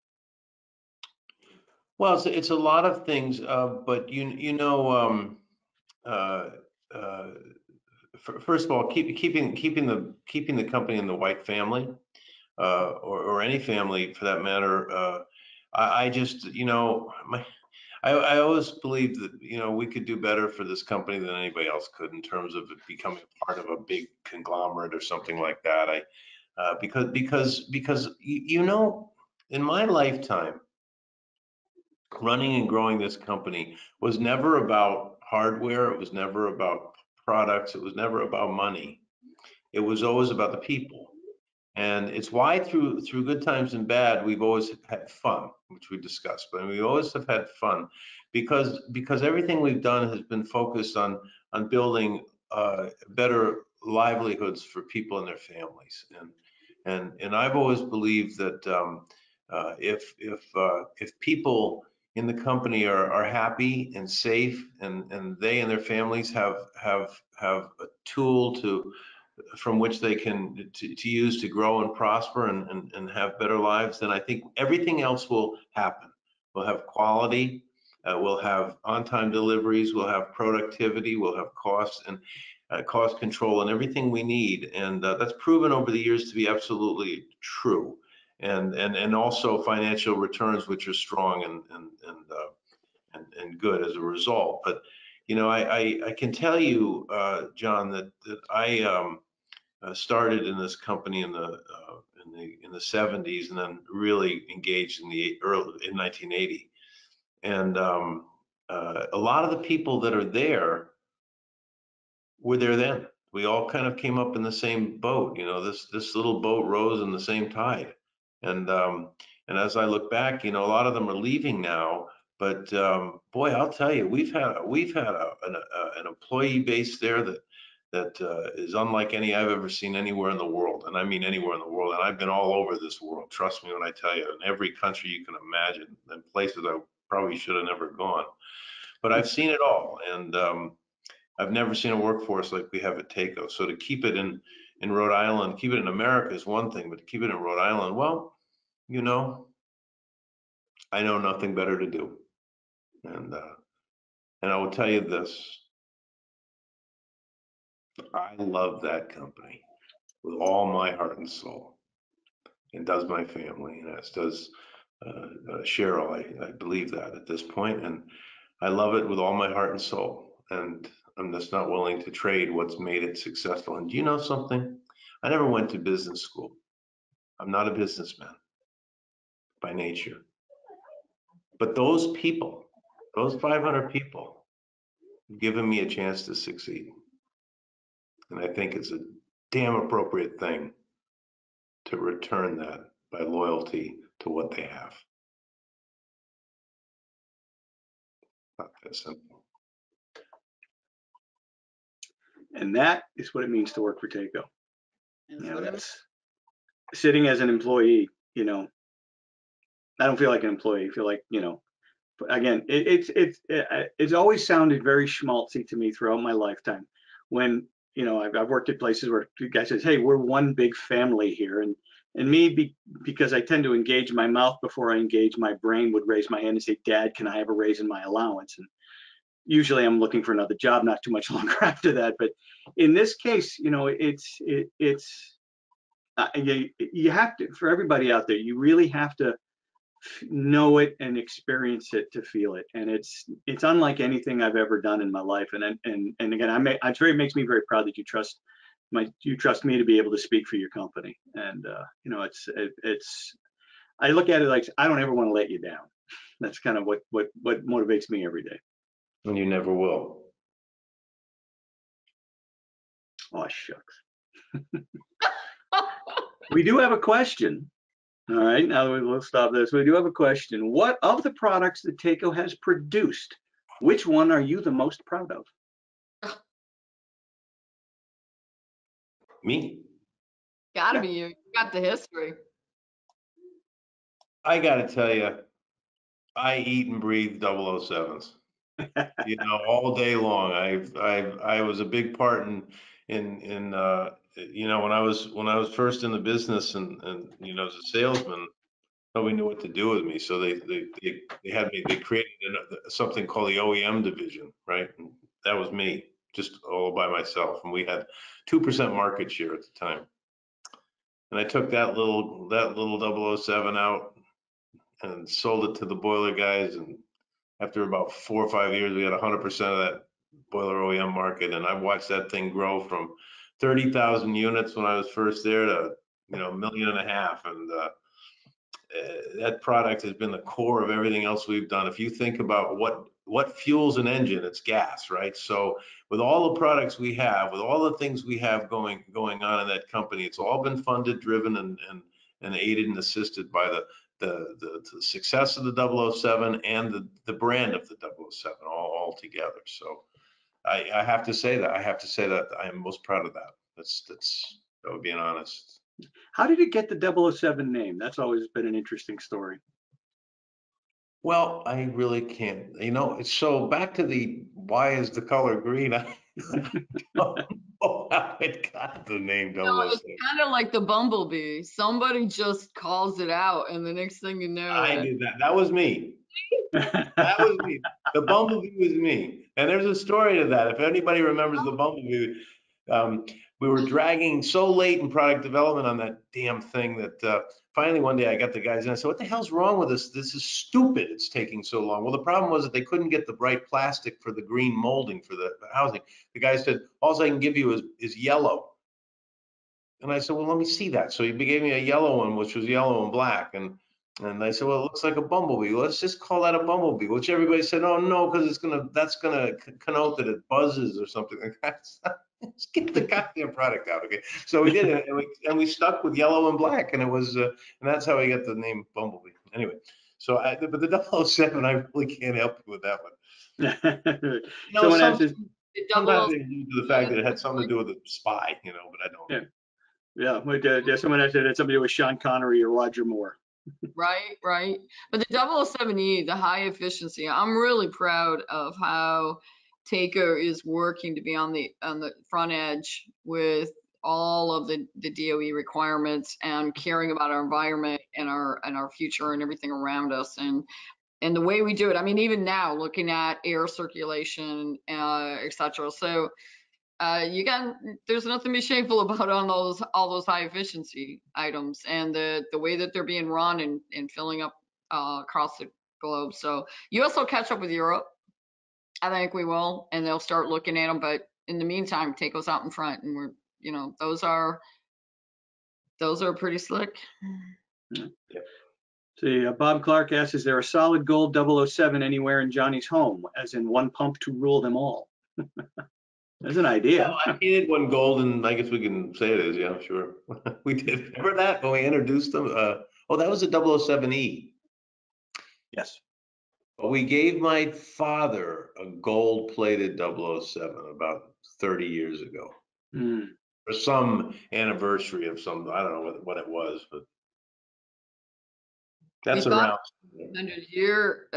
Well, it's a lot of things, but first of all, keeping the company in the White family, or any family for that matter. I just, I always believed that, we could do better for this company than anybody else could in terms of it becoming part of a big conglomerate or something like that. Because in my lifetime, running and growing this company was never about hardware. It was never about products. It was never about money. It was always about the people. And it's why through good times and bad, we've always had fun, which we discussed, but we always have had fun because everything we've done has been focused on building better livelihoods for people and their families. And I've always believed that if people in the company are happy and safe, and they and their families have a tool from which they can to use to grow and prosper and have better lives, then I think everything else will happen. We'll have quality, we'll have on-time deliveries, we'll have productivity, we'll have costs and cost control and everything we need. And that's proven over the years to be absolutely true. And also financial returns, which are strong and good as a result. But I can tell you, John, that I started in this company in the 70s, and then really engaged in 1980. And a lot of the people that are there were there then. We all kind of came up in the same boat. This little boat rose in the same tide. And as I look back, a lot of them are leaving now. But boy, I'll tell you, we've had an employee base there that is unlike any I've ever seen anywhere in the world. And I mean anywhere in the world. And I've been all over this world. Trust me when I tell you, in every country you can imagine, and places I probably should have never gone. But I've seen it all. And I've never seen a workforce like we have at TACO. So to keep it in Rhode Island, keep it in America is one thing, but to keep it in Rhode Island, well, I know nothing better to do. And I will tell you this, I love that company with all my heart and soul, and does my family, and as does Cheryl. I believe that at this point, and I love it with all my heart and soul. And I'm just not willing to trade what's made it successful. And do you know something? I never went to business school. I'm not a businessman by nature. But those people, those 500 people, have given me a chance to succeed. And I think it's a damn appropriate thing to return that by loyalty to what they have. Not that simple. And that is what it means to work for TACO. That's what it means. Sitting as an employee, I don't feel like an employee. I feel like, again, it's always sounded very schmaltzy to me throughout my lifetime. When, I've worked at places where the guy says, hey, we're one big family here. And me, because I tend to engage my mouth before I engage my brain, would raise my hand and say, Dad, can I have a raise in my allowance? And usually I'm looking for another job, not too much longer after that. But in this case, you have to, for everybody out there, you really have to know it and experience it to feel it. And it's unlike anything I've ever done in my life. And again, it makes me very proud that you trust me to be able to speak for your company. And I look at it like, I don't ever want to let you down. That's kind of what motivates me every day. And you never will. Oh, shucks. We do have a question. All right, now we'll stop this. We do have a question. What of the products that TACO has produced, which one are you the most proud of? Me? Gotta be you. You got the history. I got to tell you, I eat and breathe 007s. All day long. I was a big part in when I was first in the business and as a salesman, nobody knew what to do with me. So they created something called the OEM division, right? And that was me, just all by myself. And we had 2% market share at the time. And I took that little 007 out and sold it to the boiler guys, and after about 4 or 5 years, we had 100% of that boiler OEM market. And I've watched that thing grow from 30,000 units when I was first there to, 1.5 million. And that product has been the core of everything else we've done. If you think about what fuels an engine, it's gas, right? So with all the products we have, with all the things we have going on in that company, it's all been funded, driven, and aided and assisted by the success of the 007 and the brand of the 007 all together. So I have to say that I am most proud of that. That would be an honest. How did it get the 007 name? That's always been an interesting story. Well, I really can't, so back to the why is the color green? I don't know how it got the name No, it's 007. kind of like the bumblebee. Somebody just calls it out, and the next thing you know, I did that. That was me. That was me. The bumblebee was me. And there's a story to that. If anybody remembers the bumblebee, we were dragging so late in product development on that damn thing that finally one day I got the guys in. I said, "What the hell's wrong with this? This is stupid. It's taking so long." Well, the problem was that they couldn't get the right plastic for the green molding for the housing. The guy said, "All I can give you is yellow." And I said, "Well, let me see that." So he gave me a yellow one, which was yellow and black. And I said, "Well, it looks like a bumblebee. Let's just call that a bumblebee," which everybody said, "Oh no, because that's gonna connote that it buzzes or something like that." Let's get the goddamn product out, okay? So we did it, and we stuck with yellow and black, and it was, and that's how we got the name Bumblebee. Anyway, but the 007, I really can't help you with that one. Someone asked, Sometimes they allude to the fact that it had something to do with a spy, but I don't. yeah. Someone asked, it had something to do with Sean Connery or Roger Moore. right. But the 007E, the high efficiency, I'm really proud of how Takeo is working to be on the front edge with all of the DOE requirements and caring about our environment and our future and everything around us. And the way we do it, I mean, even now looking at air circulation, et cetera. So there's nothing to be shameful about on all those high efficiency items and the way that they're being run and filling up across the globe. So US will catch up with Europe. I think we will, and they'll start looking at them. But in the meantime, take us out in front, and we're, those are pretty slick. Yeah. See, Bob Clark asks, is there a solid gold 007 anywhere in Johnny's home, as in one pump to rule them all? There's an idea. I painted one gold, and I guess we can say it is. Yeah, sure. We did. Remember that when we introduced them? That was a 007E. Yes. But we gave my father a gold-plated 007 about 30 years ago. For some anniversary of some, I don't know what it was, but that's around. 100-year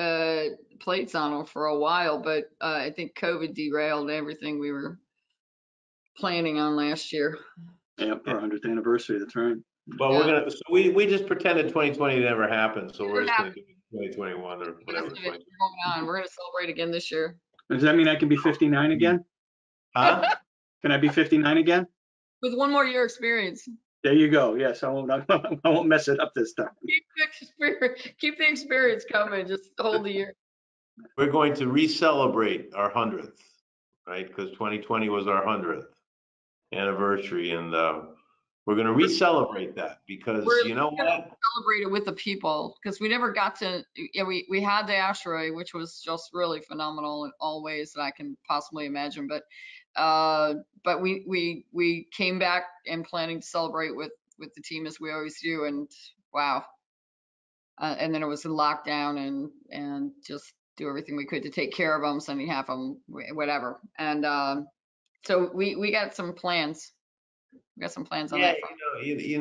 plates on them for a while, but I think COVID derailed everything we were planning on last year. Yeah, for 100th anniversary, that's right. Well, we just pretended 2020 never happened, so we're just gonna do 2021 or whatever. We're gonna celebrate again this year. Does that mean I can be 59 again? Huh? Can I be 59 again? With one more year experience. There you go. Yes, I won't mess it up this time. Keep the experience coming. Just hold the year. We're going to re-celebrate our 100th, right? Because 2020 was our 100th anniversary, and we're going to re-celebrate that because you know what? Celebrate it with the people because we never got to. We had the asteroid, which was just really phenomenal in all ways that I can possibly imagine. But we came back and planning to celebrate with the team as we always do, and wow. And then it was a lockdown and just do everything we could to take care of them, sending half of them, whatever. And so we got some plans. We got some plans on that front. I mean, you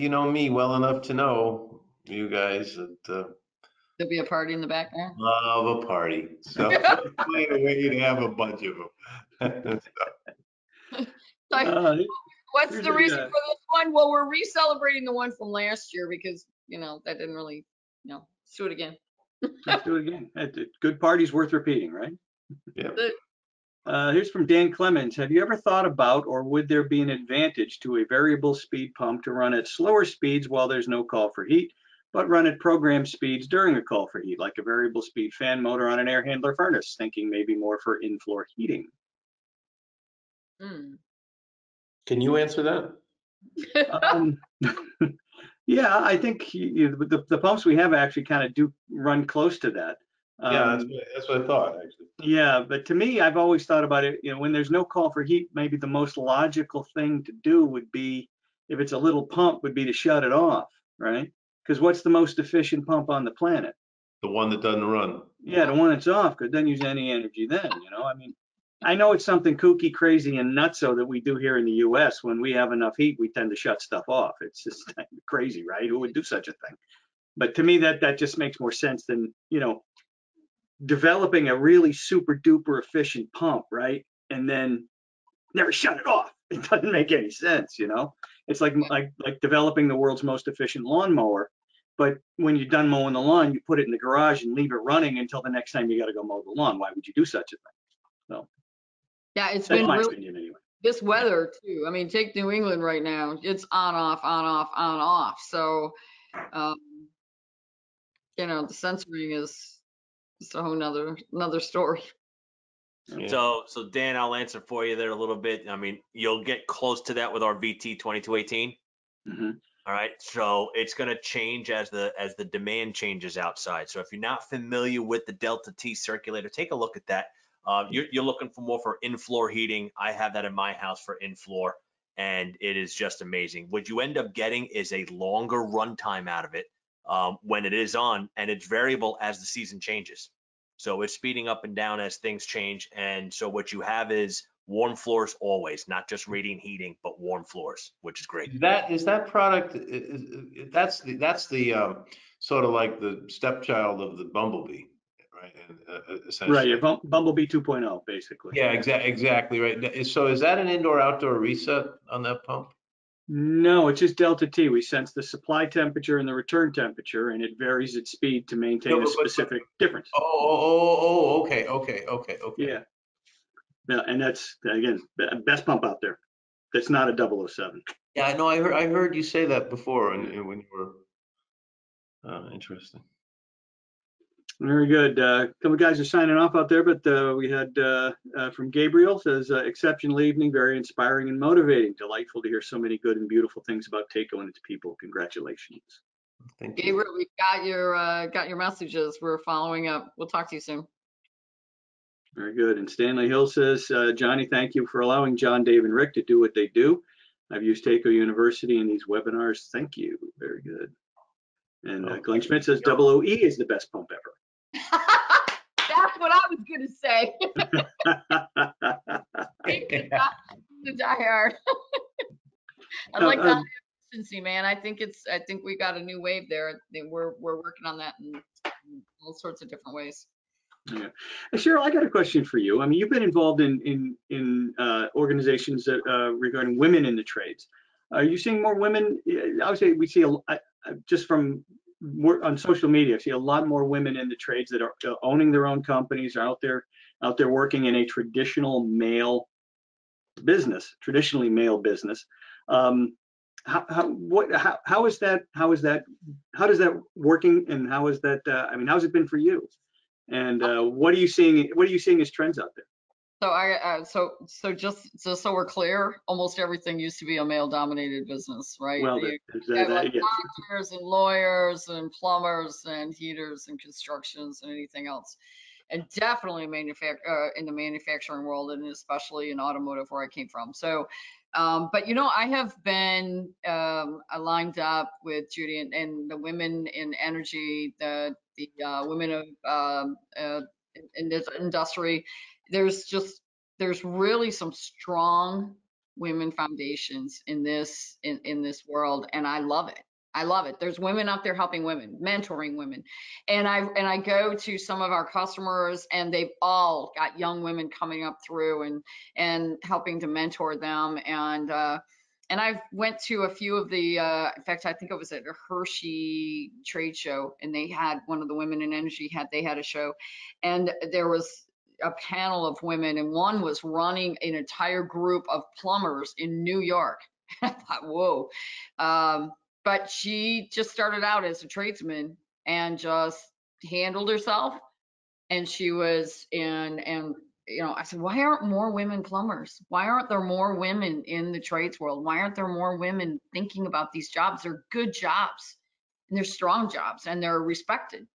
know me well enough to know you guys that there'll be a party in the background. Love a party, so find a way to have a bunch of them. What's the reason for this one? Well, we're re-celebrating the one from last year because that didn't really, let's do it again. Let's do it again. Good party's worth repeating, right? Yeah. Here's from Dan Clemens. Have you ever thought about, or would there be an advantage to a variable speed pump to run at slower speeds while there's no call for heat, but run at program speeds during a call for heat, like a variable speed fan motor on an air handler furnace, thinking maybe more for in-floor heating. Hmm. Can you answer that? Yeah, I think the pumps we have actually kind of do run close to that. Yeah, that's what I thought, actually. Yeah, but to me, I've always thought about it, when there's no call for heat, maybe the most logical thing to do would be, if it's a little pump, would be to shut it off, right? Because what's the most efficient pump on the planet? The one that doesn't run. Yeah, the one that's off, because then use any energy then, I mean, I know it's something kooky, crazy, and nutso that we do here in the US. When we have enough heat, we tend to shut stuff off. It's just crazy, right? Who would do such a thing? But to me, that just makes more sense than, developing a really super duper efficient pump, right? And then never shut it off. It doesn't make any sense, It's like developing the world's most efficient lawnmower. But when you're done mowing the lawn, you put it in the garage and leave it running until the next time you got to go mow the lawn. Why would you do such a thing? So Yeah, it's that's been my really opinion anyway. this weather too. I mean, take New England right now. It's on, off, on, off, on, off. So, um, the censoring is just a whole another story. Yeah. So Dan, I'll answer for you there a little bit. I mean, you'll get close to that with our VT 2218. Mm-hmm. All right, so it's going to change as the demand changes outside. So if you're not familiar with the Delta T circulator, take a look at that. You're looking for more for in-floor heating. I have that in my house for in-floor, and it is just amazing. What you end up getting is a longer runtime out of it when it is on, and it's variable as the season changes. So it's speeding up and down as things change. And so what you have is warm floors always, not just radiant heating, but warm floors, which is great. Is that product? That's the sort of like the stepchild of the Bumblebee, right? And, essentially. Right, your Bumblebee 2.0, basically. Yeah, exactly right. So is that an indoor-outdoor reset on that pump? No, it's just Delta T. We sense the supply temperature and the return temperature, and it varies its speed to maintain a specific difference. Okay. Yeah. Yeah, and that's, again, the best pump out there. That's not a 007. Yeah, I know. I heard you say that before, and when you were interesting. Very good. A couple of guys are signing off out there, but we had from Gabriel says, exceptional evening, very inspiring and motivating. Delightful to hear so many good and beautiful things about TACO and its people. Congratulations. Thank you. Gabriel, we got your messages. We're following up. We'll talk to you soon. Very good. And Stanley Hill says, Johnny, thank you for allowing John, Dave, and Rick to do what they do. I've used TACO University in these webinars. Thank you. Very good. And Glenn Schmidt says, OE is the best pump ever. That's what I was gonna say. The diehard. I like that efficiency, man. I think we got a new wave there. We're working on that in all sorts of different ways. Yeah. Cheryl, I got a question for you. I mean, you've been involved in organizations that regarding women in the trades. Are you seeing more women? I would say we see just from work on social media, I see a lot more women in the trades that are owning their own companies, are out there working in a traditionally male business. How is that working, and how is that? I mean, how's it been for you? And what are you seeing as trends out there? So just so we're clear, almost everything used to be a male-dominated business, right? Well, You have like doctors and lawyers and plumbers and heaters and constructions and anything else, and definitely in the manufacturing world, and especially in automotive where I came from. So, but I have been lined up with Judy and the women in energy, the women of in this industry. There's really some strong women foundations in this world, and I love it. There's women out there helping women, mentoring women, and I go to some of our customers, and they've all got young women coming up through and helping to mentor them. And I went to a few of the, in fact, I think it was at a Hershey trade show, and they had one of the women in energy they had a show, and there was a panel of women, and one was running an entire group of plumbers in New York. I thought, whoa. but she just started out as a tradesman and just handled herself. And she was and I said, why aren't more women plumbers? Why aren't there more women in the trades world? Why aren't there more women thinking about these jobs? They're good jobs and they're strong jobs and they're respected.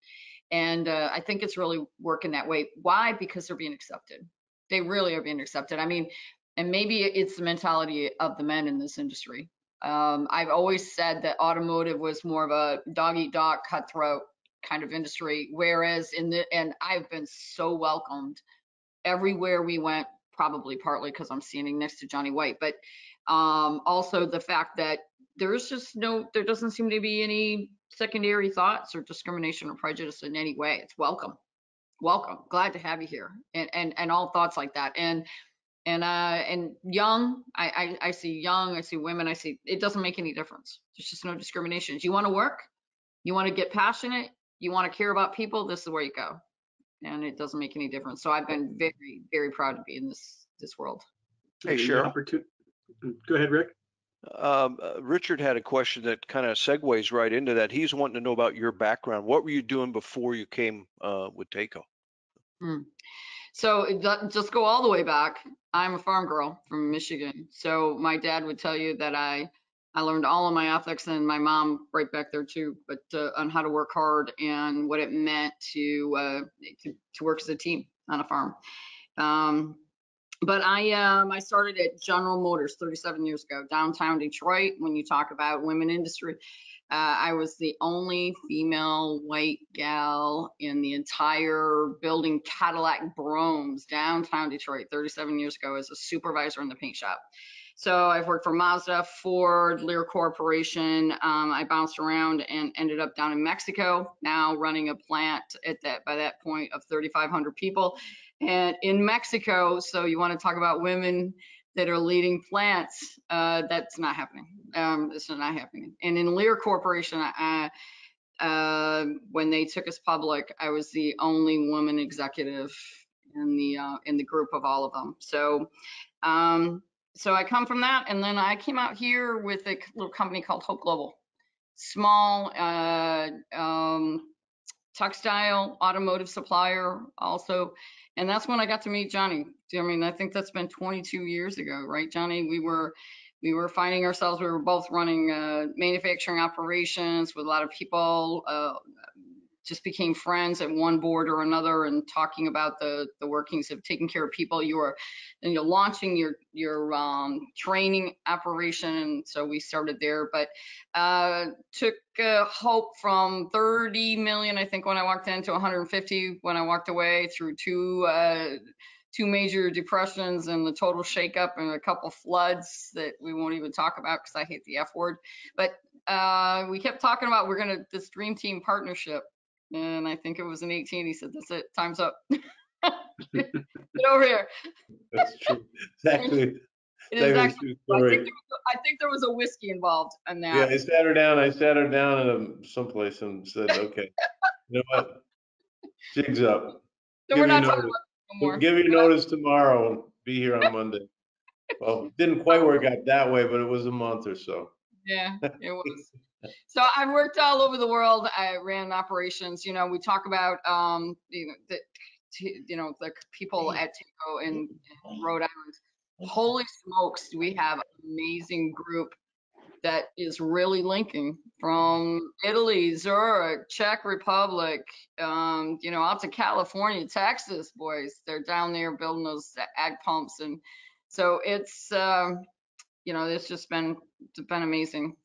And I think it's really working that way. Why? Because they're being accepted. They really are being accepted. I mean, and maybe it's the mentality of the men in this industry. I've always said that automotive was more of a dog eat dog, cutthroat kind of industry, whereas and I've been so welcomed everywhere we went, probably partly because I'm standing next to Johnny White, but also the fact that there doesn't seem to be any secondary thoughts or discrimination or prejudice in any way. It's welcome, glad to have you here, and all thoughts like that. And young, I see young, I see women, I see, it doesn't make any difference. There's just no discrimination. Do you want to work? You want to get passionate? You want to care about people? This is where you go. And it doesn't make any difference. So I've been very, very proud to be in this world. Hey, Cheryl. Go ahead, Rick. Richard had a question that kind of segues right into that. He's wanting to know about your background. What were you doing before you came with TACO? So just go all the way back. I'm a farm girl from Michigan. So my dad would tell you that I learned all of my ethics, and my mom right back there too, but on how to work hard and what it meant to work as a team on a farm. But I started at General Motors 37 years ago, downtown Detroit. When you talk about women industry, I was the only female white gal in the entire building Cadillac Bromes, downtown Detroit, 37 years ago, as a supervisor in the paint shop. So I've worked for Mazda, Ford, Lear Corporation. I bounced around and ended up down in Mexico, now running a plant by that point of 3,500 people. And in Mexico, so you want to talk about women that are leading plants, that's not happening. This is not happening. And in Lear Corporation, when they took us public, I was the only woman executive in the group of all of them. So so I come from that, and then I came out here with a little company called Hope Global, small textile automotive supplier also. And that's when I got to meet Johnny. I mean, I think that's been 22 years ago, right, Johnny? We were finding ourselves, we were both running manufacturing operations with a lot of people, just became friends at one board or another, and talking about the workings of taking care of people. You're launching your training operation, and so we started there. But took Hope from 30 million, I think, when I walked in, to 150 when I walked away, through two major depressions and the total shakeup and a couple floods that we won't even talk about because I hate the F word. But we kept talking about this dream team partnership. And I think it was in 18. He said, "That's it. Time's up. Get over here." That's true. Exactly. Exactly. I think there was a whiskey involved in that. Yeah, I sat her down in someplace and said, "Okay, you know what? Jig's up. So we're not talking about it no more. Give me notice tomorrow and be here on Monday." Well, it didn't quite work out that way, but it was a month or so. Yeah, it was. So I've worked all over the world. I ran operations. We talk about the people at TACO in Rhode Island. Holy smokes, we have an amazing group that is really linking from Italy, Zurich, Czech Republic, out to California, Texas, boys. They're down there building those ag pumps, and so it's it's been amazing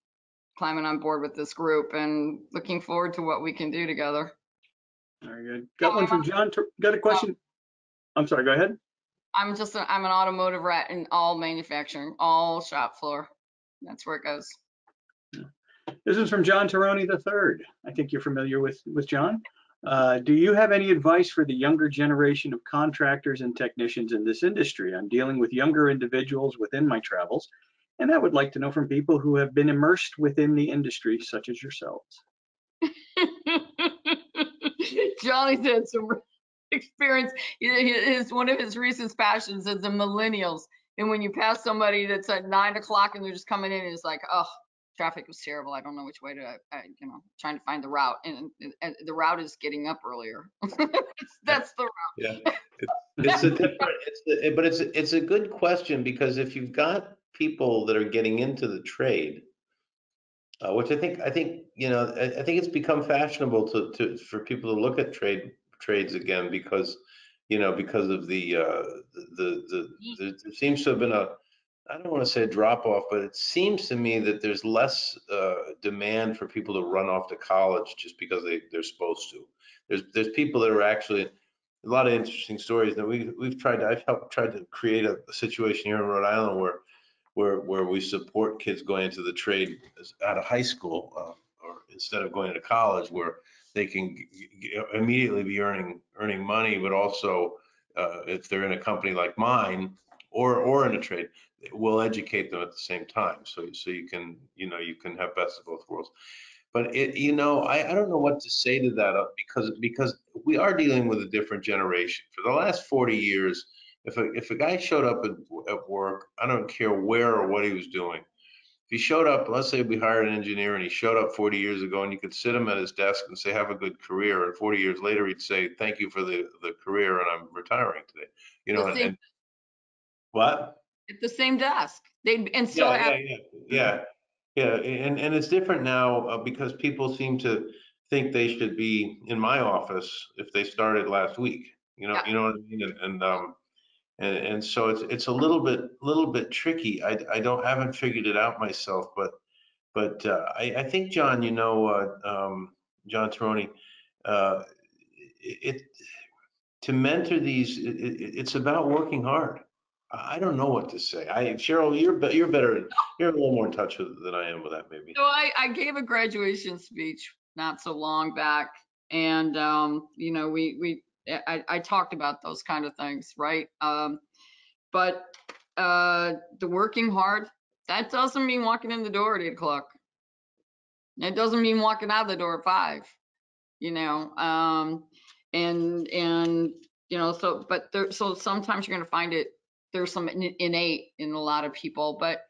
climbing on board with this group and looking forward to what we can do together. Very good. Got one from John. Got a question. I'm sorry, go ahead. I'm an automotive rat in all manufacturing, all shop floor. That's where it goes. This is from John Taroni III. I think you're familiar with John. Do you have any advice for the younger generation of contractors and technicians in this industry? I'm dealing with younger individuals within my travels, and I would like to know from people who have been immersed within the industry, such as yourselves. Johnny's had some experience. One of his recent passions is the millennials. And when you pass somebody that's at 9 o'clock and they're just coming in, it's like, oh, traffic was terrible. I don't know which way to, trying to find the route, and the route is getting up earlier. That's the route. Yeah, it's a different, but it's a good question, because if you've got people that are getting into the trade, which I think I think it's become fashionable for people to look at trades again, because because of there seems to have been I don't want to say a drop off, but it seems to me that there's less demand for people to run off to college just because they're supposed to. There's people that are actually, a lot of interesting stories that I've tried to create a situation here in Rhode Island where we support kids going into the trade out of high school, or instead of going to college, where they can immediately be earning money, but also if they're in a company like mine or in a trade, we'll educate them at the same time. So you can have best of both worlds. But I don't know what to say to that, because we are dealing with a different generation. For the last 40 years, if a guy showed up at work, I don't care where or what he was doing. If he showed up, let's say we hired an engineer and he showed up 40 years ago, and you could sit him at his desk and say, have a good career. And 40 years later, he'd say, thank you for the career, and I'm retiring today. And what? At the same desk. Still Yeah, have. yeah. And it's different now, because people seem to think they should be in my office if they started last week. Yeah. You know what I mean? And so it's a little bit tricky. I haven't figured it out myself, but I think, John, John Tirone, it to mentor these, it's about working hard. I don't know what to say. Cheryl, you're better. You're a little more in touch with than I am with that, maybe. So I gave a graduation speech not so long back, and I talked about those kind of things, right? But the working hard, that doesn't mean walking in the door at 8 o'clock. It doesn't mean walking out the door at 5. So sometimes you're going to find there's some innate in a lot of people, but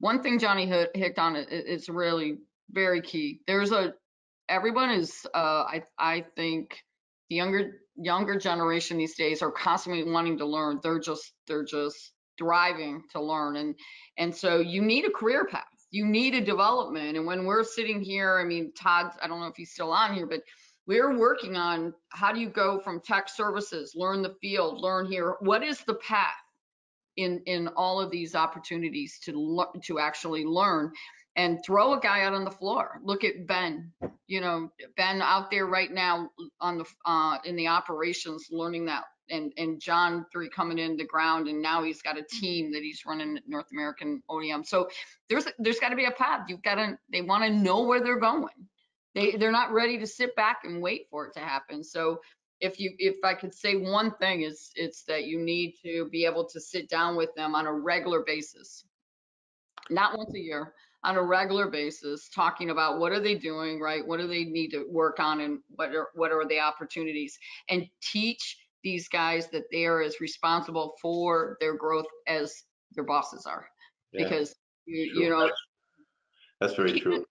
one thing Johnny hit on, it's really very key. Everyone is, I think the younger generation these days are constantly wanting to learn. They're just driving to learn. And so you need a career path. You need a development. And when we're sitting here, I mean, Todd, I don't know if he's still on here, but we're working on how do you go from tech services, learn the field, learn here. What is the path in all of these opportunities to actually learn, and throw a guy out on the floor? Look at Ben, Ben out there right now on the in the operations, learning that, and John 3 coming in the ground, and now he's got a team that he's running North American OEM. So there's got to be a path. They want to know where they're going. They're not ready to sit back and wait for it to happen. So if I could say one thing, it's that you need to be able to sit down with them on a regular basis, not once a year, on a regular basis, talking about what are they doing, right? What do they need to work on, and what are the opportunities, and teach these guys that they are as responsible for their growth as their bosses are. Yeah, because that's very true.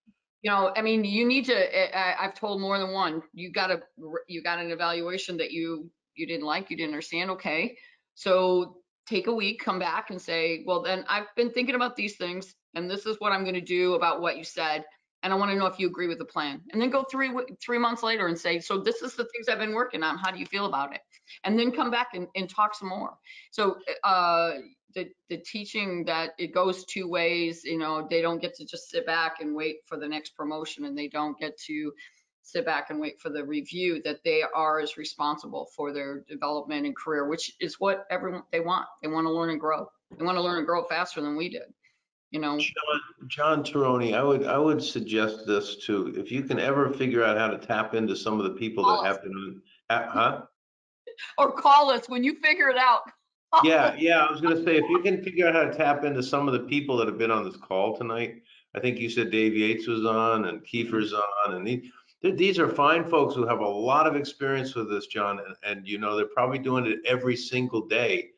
I mean, you need to, I've told more than one, you got an evaluation that you didn't like, you didn't understand. Okay. So take a week, come back and say, well, then I've been thinking about these things, and this is what I'm going to do about what you said. And I want to know if you agree with the plan. And then go 3 months later and say, so this is the things I've been working on. How do you feel about it? And then come back and talk some more. So the teaching, that it goes 2 ways. They don't get to just sit back and wait for the next promotion, and they don't get to sit back and wait for the review, that they are as responsible for their development and career, which is what they want. They want to learn and grow. They want to learn and grow faster than we did. John Tirone, I would suggest this too. If you can ever figure out how to tap into some of the people that have been on, or call us when you figure it out. Yeah, I was going to say, if you can figure out how to tap into some of the people that have been on this call tonight. I think you said Dave Yates was on, and Kiefer's on, and these are fine folks who have a lot of experience with this, John, and they're probably doing it every single day.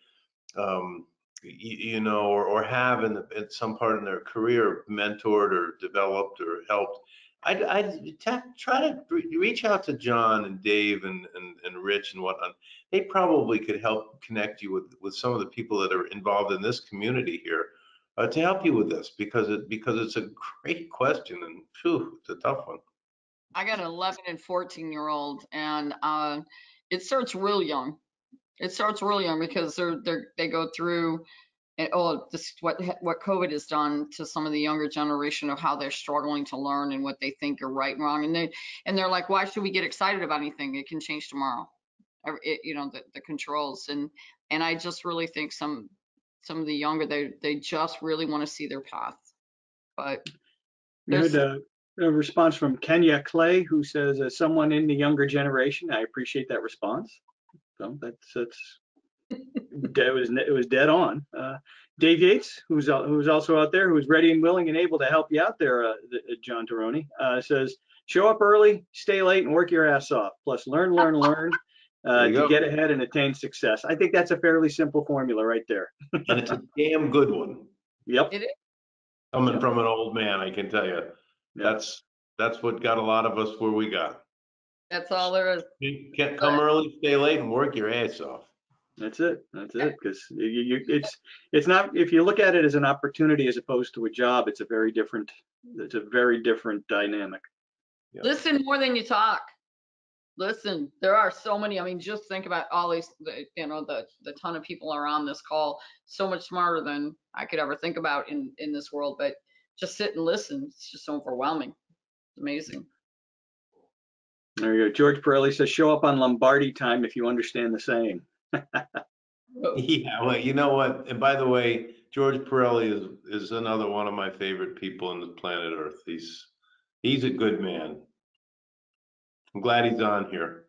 you know, or have in some part in their career mentored or developed or helped, I'd try to reach out to John and Dave and Rich and whatnot. They probably could help connect you with some of the people that are involved in this community here to help you with this, because it's a great question, and phew, it's a tough one. I got an 11 and 14-year-old, and it starts real young. It starts real young because they go through, and this what COVID has done to some of the younger generation of how they're struggling to learn and what they think are right and wrong, and they're like, why should we get excited about anything? It can change tomorrow. You know, the controls, and I just really think some of the younger, they just really want to see their path. But We had a response from Kenya Clay, who says, as someone in the younger generation, I appreciate that response. So it was dead on. Dave Yates, who's also out there, who's ready and willing and able to help you out there, John Taroni, says, show up early, stay late, and work your ass off. Plus, learn to get ahead and attain success. I think that's a fairly simple formula right there. And it's a damn good one. Yep. it is. Coming from an old man, I can tell you, that's what got a lot of us where we got. That's all there is. You can't come early, stay late, and work your ass off. That's it. Because it's not, if you look at it as an opportunity as opposed to a job, it's a very different dynamic. Yep. Listen more than you talk. Listen, there are so many. I mean, just think about all these, you know, the ton of people are on this call, so much smarter than I could ever think about in this world. But just sit and listen. It's just so overwhelming. It's amazing. There you go. George Pirelli says, show up on Lombardi time if you understand the saying. Yeah, well, you know what? And by the way, George Pirelli is another one of my favorite people on the planet Earth. He's a good man. I'm glad he's on here.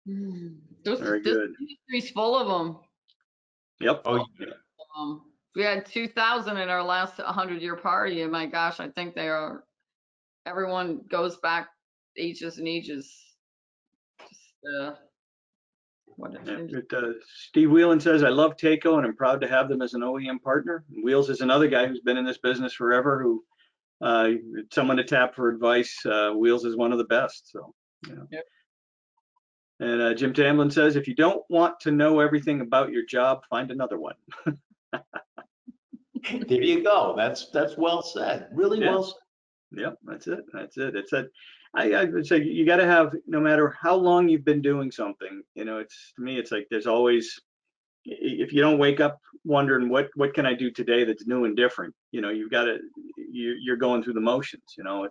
Very good. This industry's full of them. Yep. Oh, yeah. We had 2,000 in our last 100-year party, and my gosh, I think everyone goes back ages and ages. Just, Steve Whelan says, I love Takeo and I'm proud to have them as an OEM partner. Wheels is another guy who's been in this business forever, who someone to tap for advice. Wheels is one of the best. So, you know. Yep. And Jim Tamlin says, if you don't want to know everything about your job, find another one. There you go. That's well said. Really well said. Yep, that's it. It's I would say you got to have, no matter how long you've been doing something, you know, to me, it's like there's always, if you don't wake up wondering what can I do today that's new and different, you know, you're going through the motions, you know,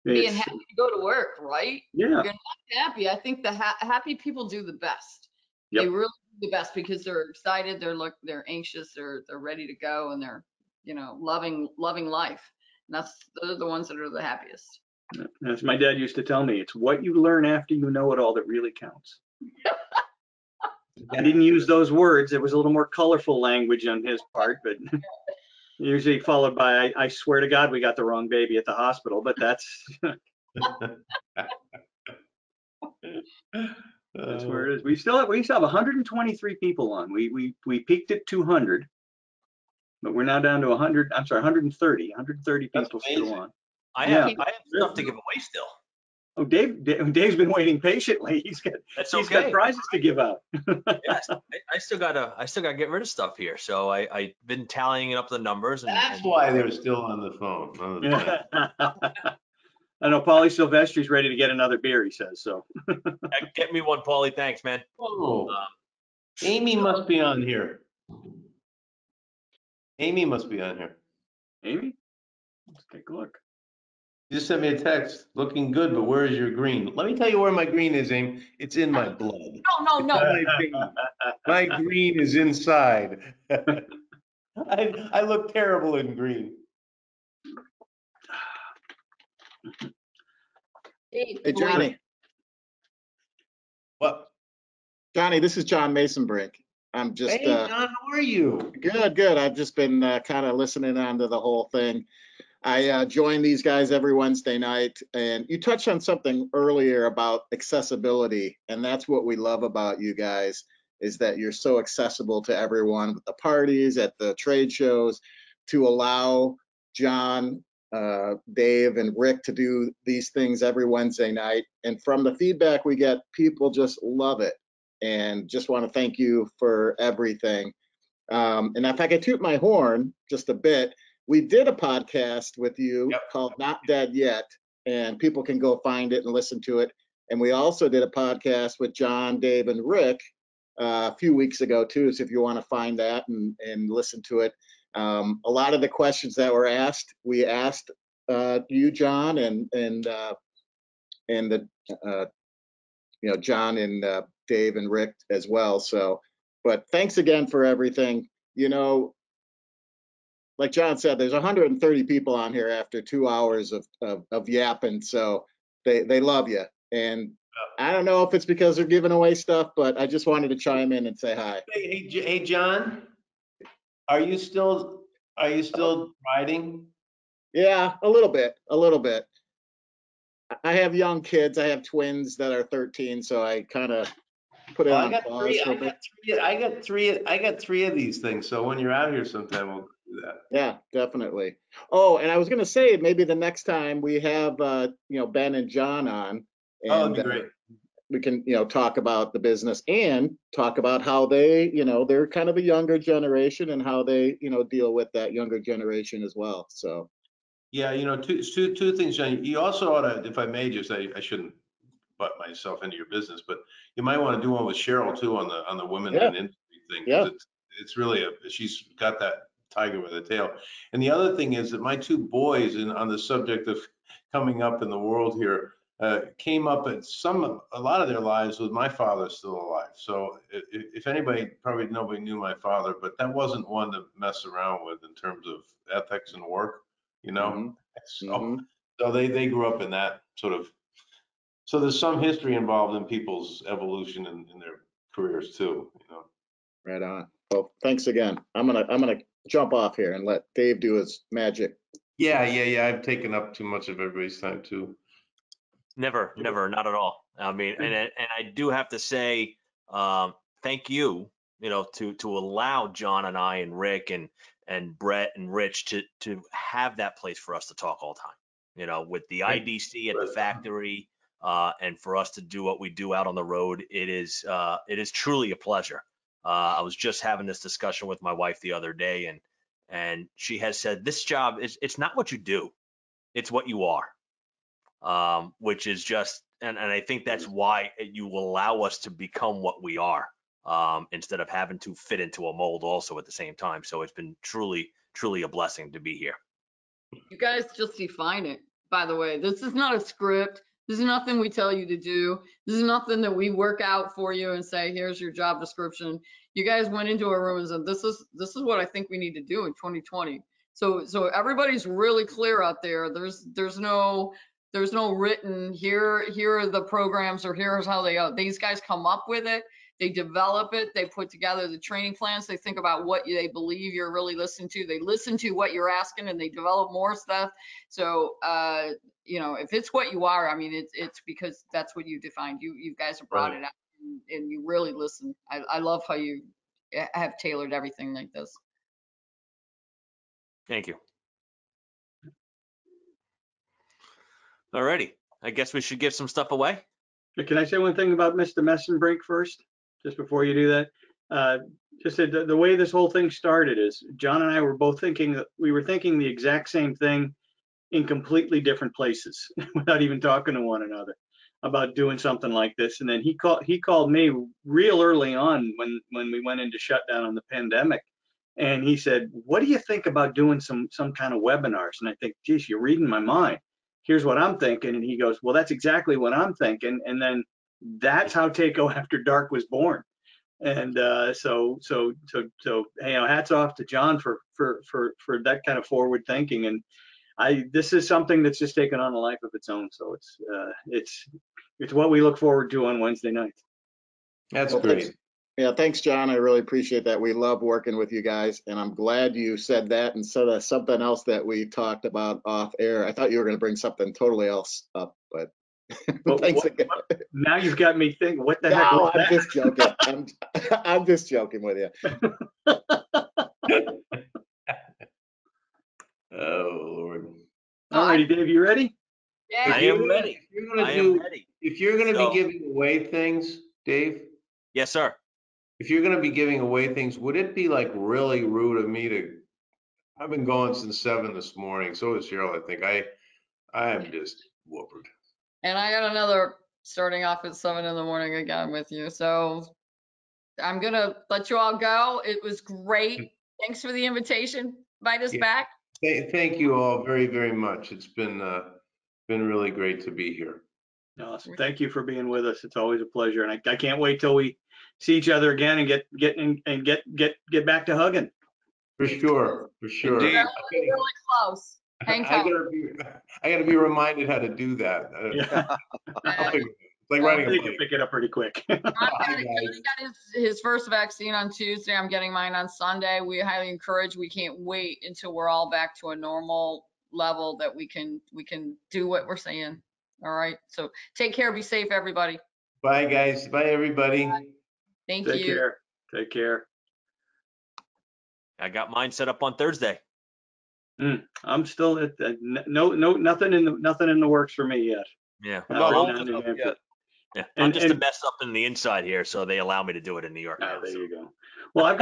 being happy to go to work, right? Yeah. If you're not happy, I think the happy people do the best. Yep. They really do the best because they're excited, they're anxious, they're ready to go, and they're, you know, loving life. And those are the ones that are the happiest. As my dad used to tell me, it's what you learn after you know it all that really counts. I didn't use those words. It was a little more colorful language on his part, but usually followed by, I swear to God, we got the wrong baby at the hospital, but that's that's where it is. We still have 123 people on. We peaked at 200, but we're now down to 130 people still on. I have stuff to give away still. Oh, Dave's been waiting patiently. He's got prizes to give out. Yes, I still gotta get rid of stuff here. So I've been tallying up the numbers. That's why they're still on the phone. I know Paulie Silvestri's ready to get another beer, he says. So get me one, Paulie. Thanks, man. Oh, Amy must be on here. Amy must be on here. Amy, let's take a look. You just sent me a text, looking good, but where is your green? Let me tell you where my green is, Amy. It's in my blood. No. My green is inside. I look terrible in green. Hey, Johnny. What? Johnny, this is John Masonbrick. I'm just Hey, John, how are you? good. I've just been kind of listening on to the whole thing. I join these guys every Wednesday night, and you touched on something earlier about accessibility, and that's what we love about you guys. is that you're so accessible to everyone at the parties, at the trade shows, to allow John, Dave, and Rick to do these things every Wednesday night. And from the feedback we get, people just love it. And just want to thank you for everything. And if I could toot my horn just a bit, we did a podcast with you called Not Dead Yet, and people can go find it and listen to it. And we also did a podcast with John, Dave, and Rick a few weeks ago too. So if you want to find that and listen to it, a lot of the questions that were asked, we asked you, John, and the John and Dave and Rick as well. So, but thanks again for everything. Like John said, there's 130 people on here after 2 hours of yapping. So they love you. And I don't know if it's because they're giving away stuff, but I just wanted to chime in and say hi. Hey, John, are you still riding? Yeah, a little bit. I have young kids. I have twins that are 13, so I kind of put it on pause for a bit. I got three of these things. So when you're out here sometime, we'll do that. Yeah, definitely. Oh, and I was going to say maybe the next time we have Ben and John on, That'd and be great. we can talk about the business and talk about how they they're kind of a younger generation and how they deal with that younger generation as well. So Yeah, two things, John. You also ought to, if I may, just I shouldn't butt myself into your business, but you might want to do one with Cheryl too on the women in industry thing, because it's really she's got that tiger with a tail. And the other thing is that my two boys, on the subject of coming up in the world here, came up at a lot of their lives with my father still alive. So if anybody, probably nobody knew my father, but that wasn't one to mess around with in terms of ethics and work, So they grew up in that sort of. So there's some history involved in people's evolution in their careers too. Right on. Well, thanks again. I'm gonna jump off here and let Dave do his magic. Yeah. I've taken up too much of everybody's time too. Never, not at all. I mean, and I do have to say, thank you, to allow John and I and Rick and Brett and Rich to have that place for us to talk all the time. With the IDC at the factory, and for us to do what we do out on the road, it is truly a pleasure. I was just having this discussion with my wife the other day, and she has said this job it's not what you do, it's what you are. Which is just, and I think that's why you will allow us to become what we are, instead of having to fit into a mold also at the same time. So it's been truly a blessing to be here. You guys just define it, by the way. This is not a script. This is nothing we tell you to do. This is nothing that we work out for you and say, here's your job description. You guys went into a room and said, this is what I think we need to do in 2020. So everybody's really clear out there. There's no written here are the programs, or here's how they go. These guys come up with it, they develop it, they put together the training plans, they think about what they believe you're really listening to, they listen to what you're asking, and they develop more stuff. So if it's what you are, I mean, it's because that's what you defined. You guys have brought it out, and you really listen. I love how you have tailored everything like this. Thank you. Alrighty, I guess we should give some stuff away. Can I say one thing about Mr. Messenbrink first, just before you do that? Just the way this whole thing started is John and I were both thinking the exact same thing in completely different places without even talking to one another about doing something like this. And then he called me real early on when we went into shutdown on the pandemic. And he said, what do you think about doing some kind of webinars? And I think, geez, you're reading my mind. Here's what I'm thinking. And he goes, well, that's exactly what I'm thinking. And then that's how Takeo After Dark was born. And so hats off to John for that kind of forward thinking. And this is something that's just taken on a life of its own. So it's what we look forward to on Wednesday nights. That's great. Thanks, John. I really appreciate that. We love working with you guys, and I'm glad you said that instead of something else that we talked about off air. I thought you were going to bring something totally else up, but Thanks again. Now you've got me thinking, what the heck No, was I'm that? just joking. I'm just joking with you. Oh, Lord. All righty, Dave, you ready? Yeah. I am ready. If you're gonna I am do, ready. if you're gonna So- be giving away things, Dave, Yes, sir. if you're gonna be giving away things, would it be like really rude of me to, I've been going since 7 this morning, so is Cheryl, I think. I am just whooped. And I got another starting off at 7 in the morning again with you. So I'm gonna let you all go. It was great. Thanks for the invitation. Invite us Yeah. back. Thank you all very, very much. It's been really great to be here. Awesome. Thank you for being with us. It's always a pleasure. And I can't wait till we see each other again and get back to hugging. For sure, for sure. Indeed. Really close. Hang I tight. gotta be reminded how to do that. Yeah. I'll figure it. It's like riding They a can bike. pick it up pretty quick. Johnny Hi, got guys. his first vaccine on Tuesday. I'm getting mine on Sunday. We highly encourage. We can't wait until we're all back to a normal level that we can do what we're saying. All right. So take care. Be safe, everybody. Bye, guys. Bye, everybody. Thank Take you. care. Take care. I got mine set up on Thursday. I'm still at nothing in the works for me yet. Yeah. I'm not well, old enough yet. yeah. And- I'm just a and- mess up in the inside here, so they allow me to do it in New York now. There so. you go. Well, I've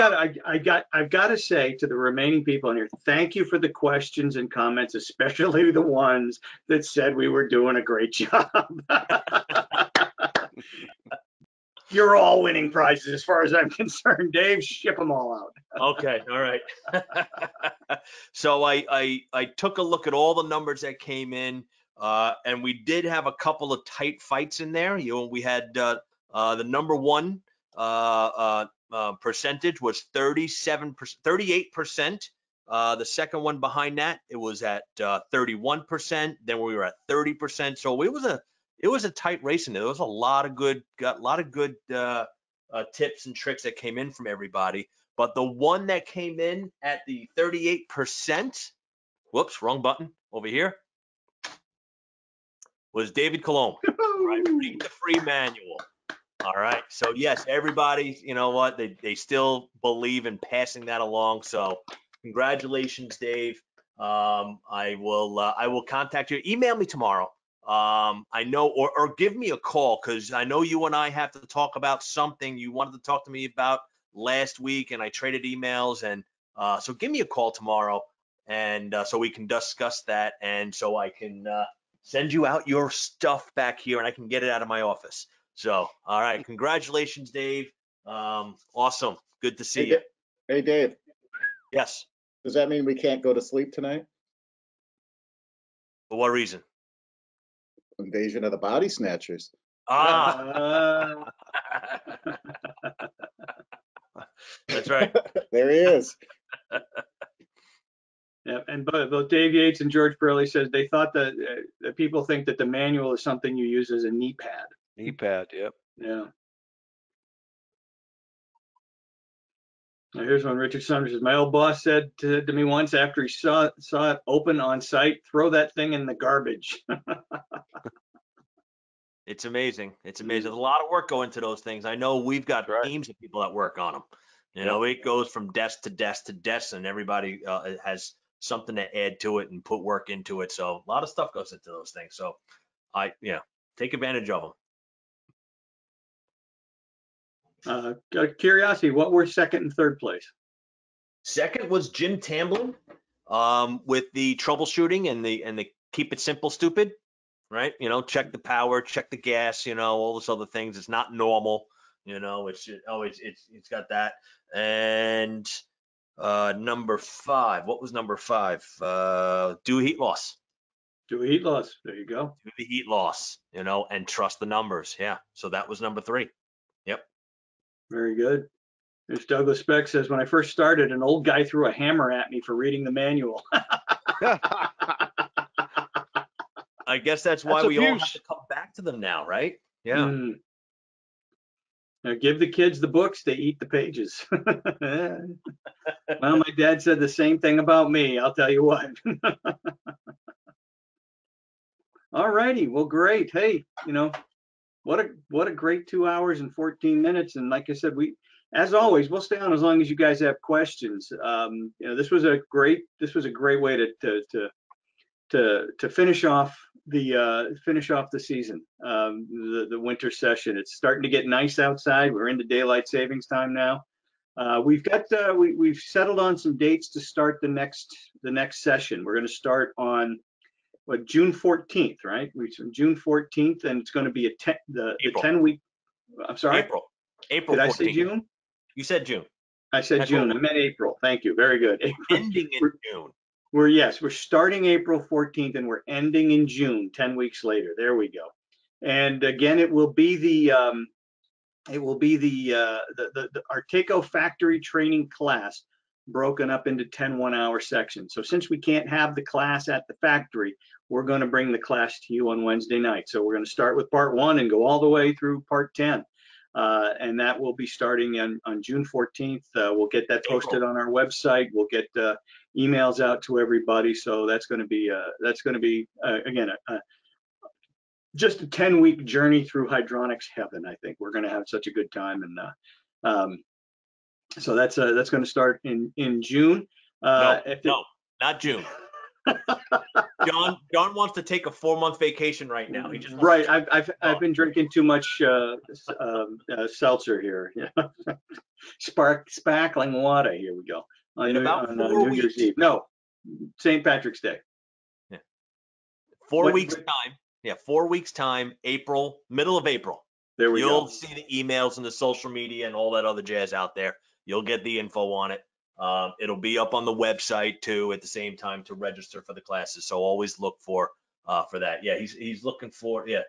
got to say to the remaining people in here, thank you for the questions and comments, especially the ones that said we were doing a great job. You're all winning prizes as far as I'm concerned. Dave, ship them all out. Okay, all right. So I took a look at all the numbers that came in, and we did have a couple of tight fights in there. We had the number one percentage was 38%. The second one behind that, it was at 31%. Then we were at 30%. So it was a tight race in there. There was a lot of good tips and tricks that came in from everybody. But the one that came in at the 38%, whoops, wrong button over here, was David Colomb. Right, read the free manual. All right. So yes, everybody, you know what? They still believe in passing that along. So congratulations, Dave. I will contact you. Email me tomorrow. I know, or give me a call, because I know you and I have to talk about something you wanted to talk to me about last week, and I traded emails, and so give me a call tomorrow, and so we can discuss that, and so I can send you out your stuff back here, and I can get it out of my office. So, all right, congratulations, Dave. Awesome, good to see you. Hey, Dave, Yes. does that mean we can't go to sleep tonight? For what reason? Invasion of the Body Snatchers. Ah, that's right. There he is. Yeah, and both Dave Yates and George Burley says they thought that people think that the manual is something you use as a knee pad. Knee pad, yep. Yeah. Now here's one. Richard Summers says, my old boss said to me once after he saw it open on site, throw that thing in the garbage. It's amazing. It's amazing. There's a lot of work going into those things. I know we've got Right. teams of people that work on them. You know, it goes from desk to desk to desk, and everybody has something to add to it and put work into it. So a lot of stuff goes into those things. So take advantage of them. Curiosity, what were second and third place? Second was Jim Tamblin with the troubleshooting and the keep it simple, stupid. Right? You know, check the power, check the gas, you know, all those other things. It's not normal, you know, it's got that. And number 5, what was number 5? Do heat loss. Do heat loss. There you go. Do the heat loss, you know, and trust the numbers. Yeah. So that was number 3. Yep. Very good. There's Douglas Speck says, when I first started, an old guy threw a hammer at me for reading the manual. I guess that's why That's we all have abuse. to come back to them now, right? Yeah. Now give the kids the books, they eat the pages. Well, my dad said the same thing about me, I'll tell you what. All righty. Well, great. Hey, what a great 2 hours and 14 minutes. And like I said, as always, we'll stay on as long as you guys have questions. This was a great way to finish off the season, the winter session. It's starting to get nice outside. We're into daylight savings time now. We've settled on some dates to start the next session. We're going to start on June 14th, right? June 14th, and it's going to be the 10-week. I'm sorry. April. Did 14th. I say June? You said June. I said June. I meant April. Thank you. Very good. Ending in June. We're starting April 14th and we're ending in June, 10 weeks later. There we go. And again, it will be the Arteco factory training class broken up into 10 one-hour sections. So since we can't have the class at the factory, we're going to bring the class to you on Wednesday night. So we're going to start with part 1 and go all the way through part 10. And that will be starting on June 14th. We'll get that posted on our website. We'll get emails out to everybody. So that's going to be again just a 10-week journey through hydronics heaven. I think we're going to have such a good time, and so that's going to start in June. No, not June. John wants to take a 4-month vacation right now. He just I've been drinking too much seltzer here. Sparkling water. Here we go. On New Year's Eve. No, St. Patrick's Day. Yeah. 4 weeks time. Yeah, 4 weeks time. April, middle of April. There we go. You'll see the emails and the social media and all that other jazz out there. You'll get the info on it. It'll be up on the website too at the same time to register for the classes. So always look for that. Yeah, he's looking for. Yeah,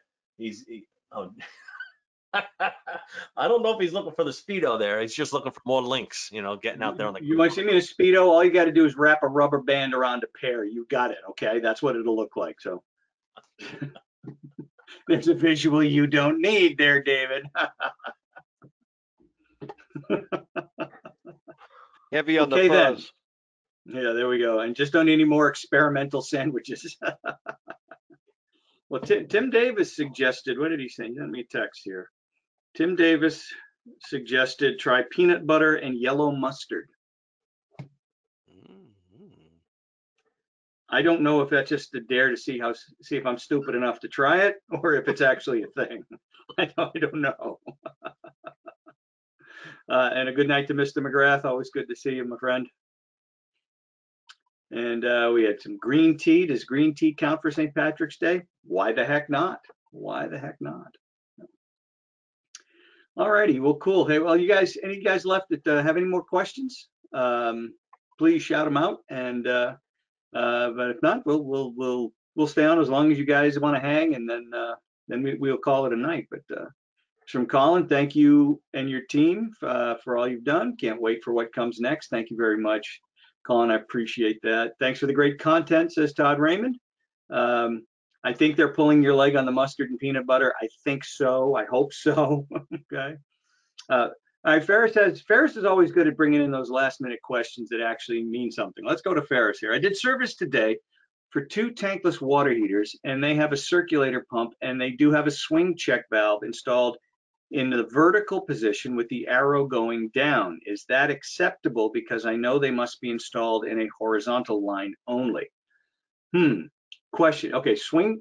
I don't know if he's looking for the Speedo there. He's just looking for more links. Getting out there on the. You want to see me in a Speedo? All you got to do is wrap a rubber band around a pair. You got it. Okay, that's what it'll look like. So. There's a visual you don't need there, David. Heavy on the fuzz. Yeah, there we go. And just don't need any more experimental sandwiches. Well, Tim Davis suggested, what did he say? He sent me a text here. Tim Davis suggested try peanut butter and yellow mustard. I don't know if that's just a dare to see if I'm stupid enough to try it, or if it's actually a thing. I don't know. And a good night to Mr. McGrath. Always good to see you, my friend. And we had some green tea. Does green tea count for St. Patrick's Day? Why the heck not? Why the heck not? All righty. Well, cool. Hey, well, any of you guys left that have any more questions? Please shout them out. And but if not, we'll stay on as long as you guys want to hang, and then we'll call it a night. But from Colin, thank you and your team for all you've done. Can't wait for what comes next. Thank you very much, Colin. I appreciate that. Thanks for the great content, says Todd Raymond. I think they're pulling your leg on the mustard and peanut butter. I think so. I hope so. Okay. All right, Ferris is always good at bringing in those last minute questions that actually mean something. Let's go to Ferris here. I did service today for 2 tankless water heaters, and they have a circulator pump, and they do have a swing check valve installed in the vertical position with the arrow going down. Is that acceptable? Because I know they must be installed in a horizontal line only. Question. Okay, swing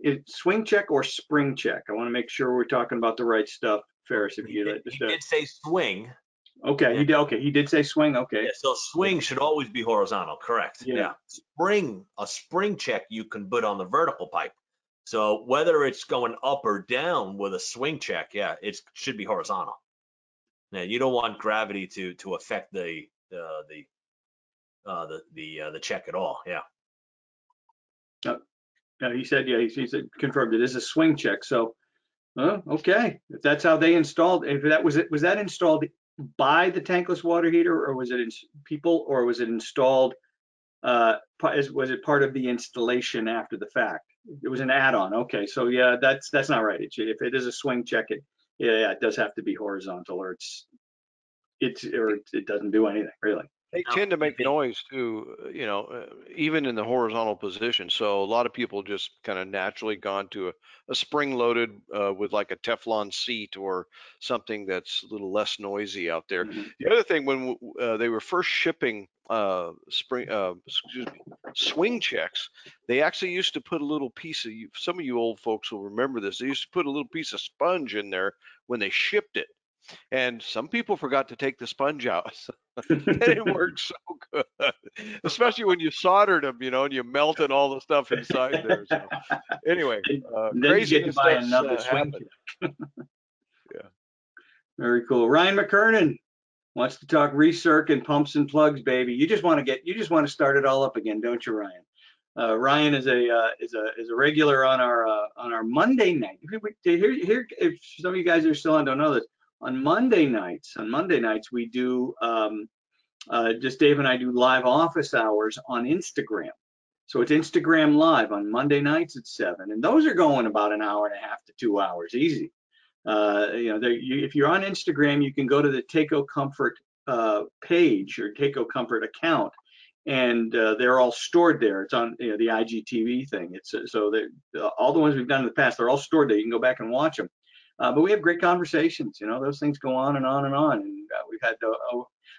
check or spring check? I want to make sure we're talking about the right stuff. Ferris, if you did say swing. Okay, yeah. He did say swing. Okay. Yeah, so swing should always be horizontal, correct? Yeah. A spring check you can put on the vertical pipe. So whether it's going up or down with a swing check, yeah, it should be horizontal. Now you don't want gravity to affect the check at all. Yeah. He said, yeah, he said confirmed it is a swing check. So. Okay, if that's how they installed, if that was that installed by the tankless water heater, or was it was it installed? Was it part of the installation after the fact? It was an add-on. Okay, so yeah, that's not right. If it is a swing check, it does have to be horizontal, or it doesn't do anything really. They tend to make noise too, even in the horizontal position. So a lot of people just kind of naturally gone to a spring-loaded with like a Teflon seat or something that's a little less noisy out there. Mhm. The other thing, when they were first shipping swing checks, they actually used to put a little piece of some of you old folks will remember this. They used to put a little piece of sponge in there when they shipped it. And some people forgot to take the sponge out. It didn't work so good, especially when you soldered them, and you melted all the stuff inside there. So anyway, And then you get to craziness buy does another swing happen. kit. Yeah. Very cool. Ryan McKernan wants to talk recirc and pumps and plugs, baby. You just want to start it all up again, don't you, Ryan? Ryan is a regular on our Monday night. Here, if some of you guys are still on don't know this, on Monday nights we do just Dave and I do live office hours on Instagram. So it's Instagram Live on Monday nights at 7, and those are going about an hour and a half to 2 hours, easy. If you're on Instagram, you can go to the Takeo Comfort page or Takeo Comfort account, and they're all stored there. It's on the IGTV thing. It's so that all the ones we've done in the past, they're all stored there. You can go back and watch them. But we have great conversations. Those things go on and on and on. And we've had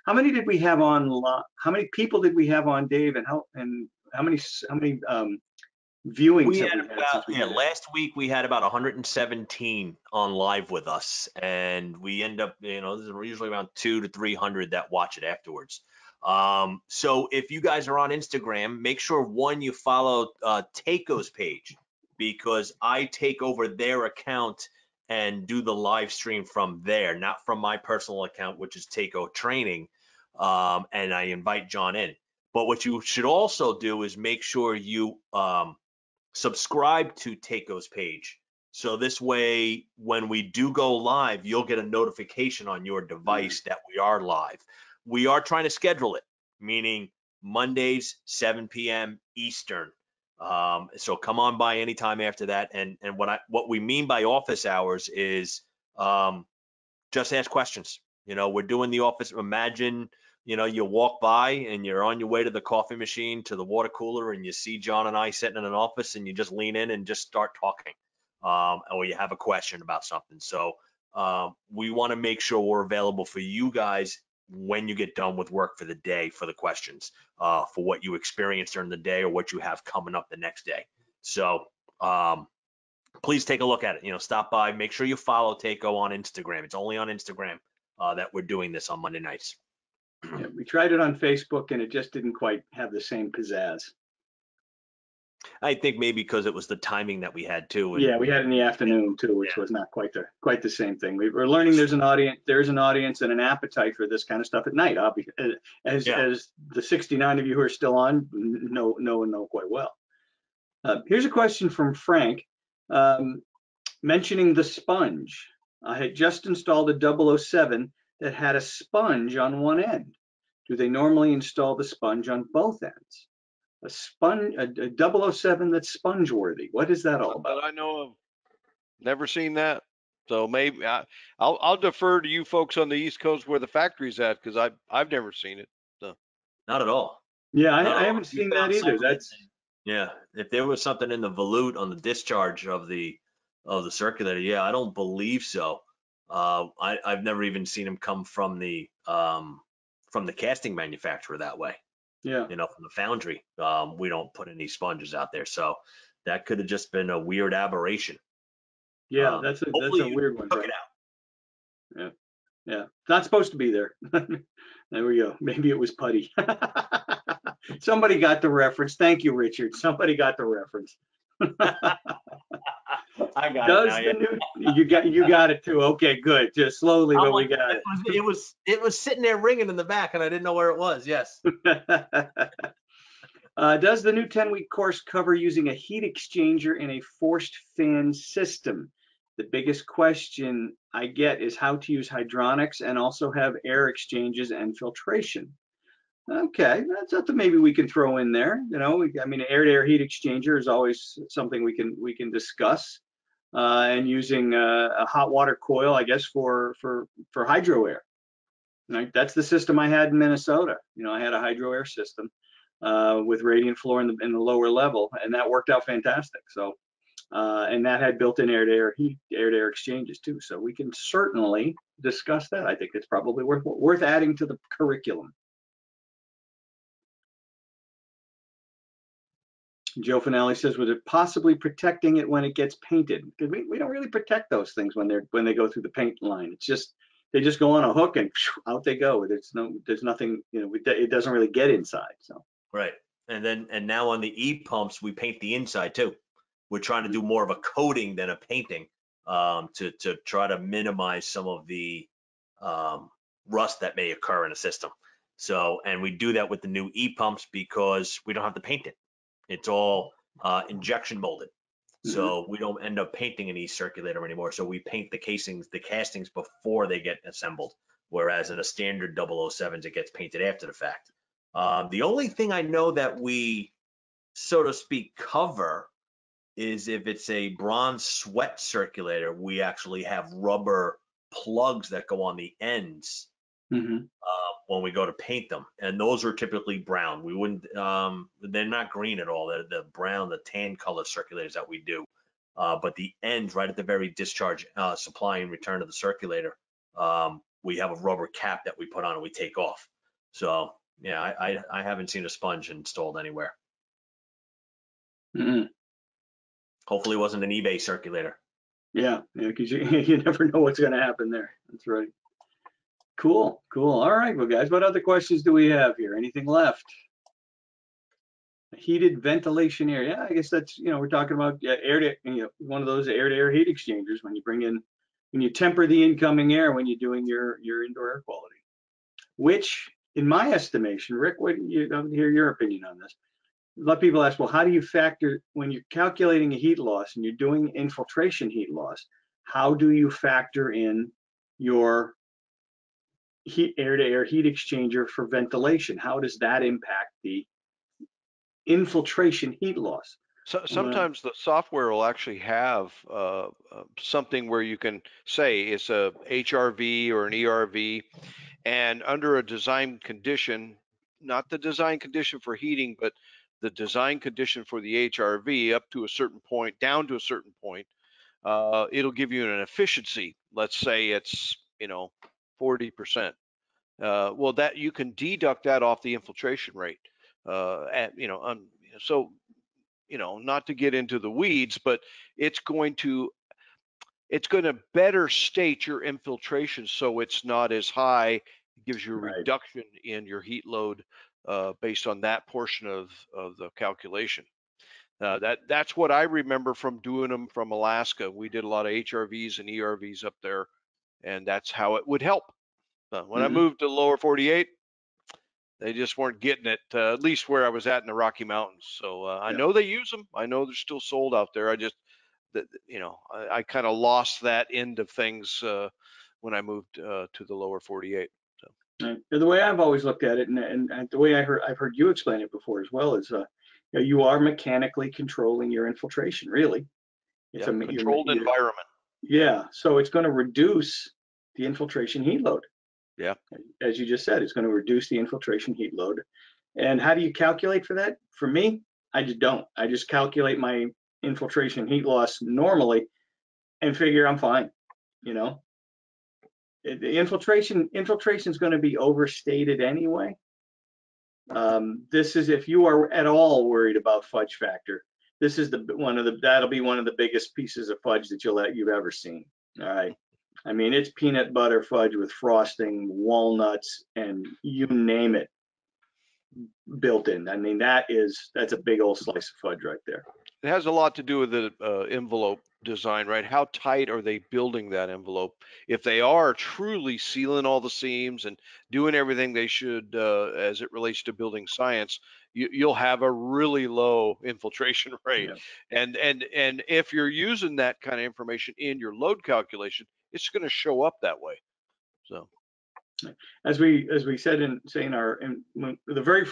how many did we have on? How many people did we have on, Dave? And how many viewings We have had we had since we did it? last week we had about 117 on live with us, and we end up, there's usually around 200 to 300 that watch it afterwards. So if you guys are on Instagram, make sure you follow Takeo's page, because I take over their account and do the live stream from there, not from my personal account, which is Takeo Training, and I invite John in. But what you should also do is make sure you subscribe to Takeo's page. So this way, when we do go live, you'll get a notification on your device that we are live. We are trying to schedule it, meaning Mondays, 7 p.m. Eastern. So come on by anytime after that. And what we mean by office hours is just ask questions. We're doing the office. Imagine, you walk by and you're on your way to the coffee machine, to the water cooler, and you see John and I sitting in an office, and you just lean in and just start talking, or you have a question about something. So we want to make sure we're available for you guys when you get done with work for the day, for the questions, for what you experienced during the day or what you have coming up the next day. So please take a look at it. Stop by, make sure you follow Takeo on Instagram. It's only on Instagram that we're doing this on Monday nights. Yeah, we tried it on Facebook and it just didn't quite have the same pizzazz. I think maybe because it was the timing that we had too. Yeah, we had in the afternoon too, which was not quite the same thing. We're learning there's an audience and an appetite for this kind of stuff at night. Obviously, as the 69 of you who are still on know quite well. Here's a question from Frank, mentioning the sponge. I had just installed a 007 that had a sponge on one end. Do they normally install the sponge on both ends? A 007 that's sponge worthy. What is that all about? That I know of. Never seen that. So maybe I'll defer to you folks on the East Coast where the factory's at, because I've never seen it. So. Not at all. Yeah, I haven't seen that either. If there was something in the volute on the discharge of the circulator, I don't believe so. I've never even seen them come from the casting manufacturer that way. Yeah. From the foundry. We don't put any sponges out there, so that could have just been a weird aberration. Yeah, that's a weird one. Took it out. Yeah, it's not supposed to be there. There we go. Maybe it was putty. Somebody got the reference. Thank you, Richard. Somebody got the reference. I got it now. You got it too. Okay, good. Just slowly, but we got it. It was sitting there ringing in the back, and I didn't know where it was. Yes. Does the new 10-week course cover using a heat exchanger in a forced fan system? The biggest question I get is how to use hydronics and also have air exchanges and filtration. Okay, that's something maybe we can throw in there. Air-to-air heat exchanger is always something we can discuss, and using a hot water coil, I guess, for hydro air. Right? That's the system I had in Minnesota. You know, I had a hydro air system with radiant floor in the lower level, and that worked out fantastic. So, and that had built-in air-to-air heat, air-to-air exchanges too. So we can certainly discuss that. I think it's probably worth adding to the curriculum. Joe Finale says, was it possibly protecting it when it gets painted? Because we don't really protect those things when they go through the paint line. It's just they just go on a hook and out they go. There's nothing, you know, it doesn't really get inside. So Right. And now on the e-pumps, we paint the inside too. We're trying to do more of a coating than a painting, to try to minimize some of the rust that may occur in a system. So, and we do that with the new e-pumps because we don't have to paint it. It's all injection molded. So we don't end up painting an e-circulator anymore. So we paint the casings, the castings before they get assembled. Whereas in a standard 007s, it gets painted after the fact. The only thing I know that we, so to speak, cover is if it's a bronze sweat circulator, we actually have rubber plugs that go on the ends when we go to paint them. And those are typically brown. We wouldn't, they're not green at all. They're the brown, the tan color circulators that we do. But the ends right at the very discharge, supply and return of the circulator, we have a rubber cap that we put on and we take off. So yeah, I haven't seen a sponge installed anywhere. Hopefully it wasn't an eBay circulator. Yeah, because you never know what's going to happen there. That's right. Cool. All right, well, guys, what other questions do we have here? Anything left? A heated ventilation area. Yeah, I guess that's, you know, we're talking about air to, you know, one of those air-to-air heat exchangers when you temper the incoming air when you're doing your indoor air quality. Which, in my estimation, Rick, I would hear your opinion on this. A lot of people ask, well, how do you factor, when you're calculating a heat loss and you're doing infiltration heat loss, how do you factor in your air-to-air heat exchanger for ventilation? How does that impact the infiltration heat loss? So sometimes the software will actually have something where you can say it's a HRV or an ERV, and under a design condition, not the design condition for heating, but the design condition for the HRV up to a certain point, down to a certain point, it'll give you an efficiency. Let's say it's, you know, 40%. Well, that you can deduct that off the infiltration rate. So, you know, not to get into the weeds, but it's going to better state your infiltration so it's not as high. It gives you a reduction in your heat load based on that portion of the calculation. That's what I remember from doing them from Alaska. We did a lot of HRVs and ERVs up there, and that's how it would help. When I moved to the lower 48, they just weren't getting it, at least where I was at in the Rocky Mountains. So I know they use them. I know they're still sold out there. I just, you know, I kind of lost that end of things when I moved to the lower 48. So. The way I've always looked at it, and the way I've heard you explain it before as well, is you know, you are mechanically controlling your infiltration. Really, it's a controlled environment. Yeah, so it's going to reduce the infiltration heat load. Yeah. As you just said, it's going to reduce the infiltration heat load. And how do you calculate for that? For me, I just don't. I just calculate my infiltration heat loss normally and figure I'm fine. You know, the infiltration is going to be overstated anyway. This is, if you are at all worried about fudge factor, this is that'll be one of the biggest pieces of fudge that you've ever seen. All right. I mean, it's peanut butter fudge with frosting, walnuts, and you name it built in. I mean, that's a big old slice of fudge right there. It has a lot to do with the envelope design, right? How tight are they building that envelope? If they are truly sealing all the seams and doing everything they should as it relates to building science, you'll have a really low infiltration rate. Yeah. And if you're using that kind of information in your load calculation, it's going to show up that way. So, as we said in the very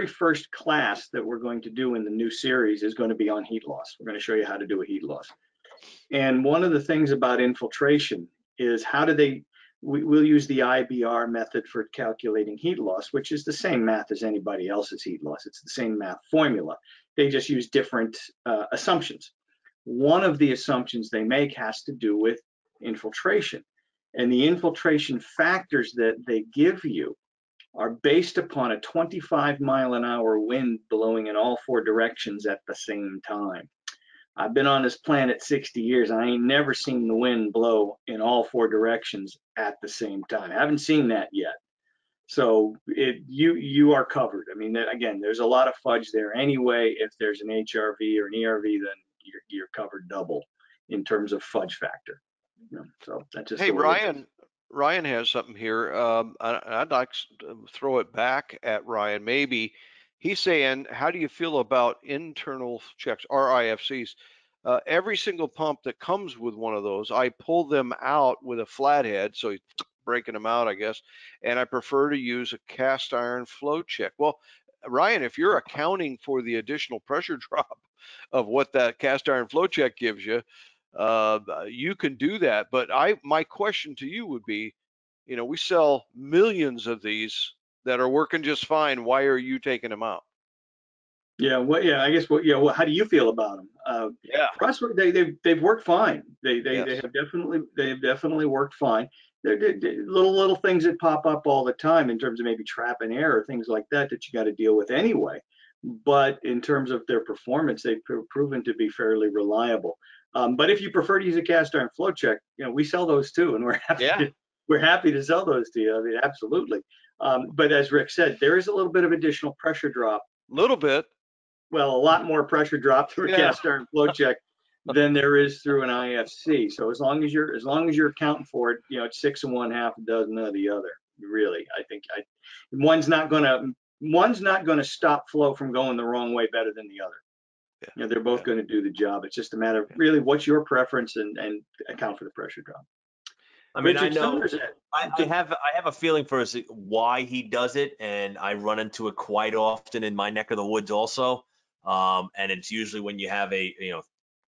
first class that we're going to do in the new series is going to be on heat loss. We're going to show you how to do a heat loss. And one of the things about infiltration is we'll use the IBR method for calculating heat loss, which is the same math as anybody else's heat loss. It's the same math formula. They just use different assumptions. One of the assumptions they make has to do with infiltration. And the infiltration factors that they give you are based upon a 25-mile-an-hour wind blowing in all 4 directions at the same time. I've been on this planet 60 years, and I ain't never seen the wind blow in all 4 directions at the same time. I haven't seen that yet. So you are covered. I mean, again, there's a lot of fudge there anyway. If there's an HRV or an ERV, then you're covered double in terms of fudge factor. So that's just Hey, the way it is. Ryan has something here. I'd like to throw it back at Ryan. Maybe he's saying, how do you feel about internal checks, RIFCs? Every single pump that comes with one of those, I pull them out with a flathead, so he's breaking them out, I guess, and I prefer to use a cast iron flow check. Well, Ryan, if you're accounting for the additional pressure drop of what that cast iron flow check gives you, you can do that. But my question to you would be, we sell millions of these that are working just fine. Why are you taking them out? Yeah, well, yeah, I guess. Well, yeah. Well, how do you feel about them? Yeah. For us, they've worked fine. They Yes. have definitely worked fine. They're little things that pop up all the time in terms of maybe trap and air or things like that you got to deal with anyway. But in terms of their performance, they've proven to be fairly reliable. But if you prefer to use a cast iron flow check, we sell those too, and we're happy to sell those to you. I mean, absolutely. But as Rick said, there is a little bit of additional pressure drop. Little bit. Well, a lot more pressure drop through a cast iron flow check than there is through an IFC. So as long as you're accounting for it, it's 6 and 1/2 a dozen of the other. Really, I think one's not gonna stop flow from going the wrong way better than the other. Yeah. They're both going to do the job. It's just a matter of really what's your preference and account for the pressure drop. I mean, Richard, I know I have a feeling for why he does it, and I run into it quite often in my neck of the woods also. And it's usually when you have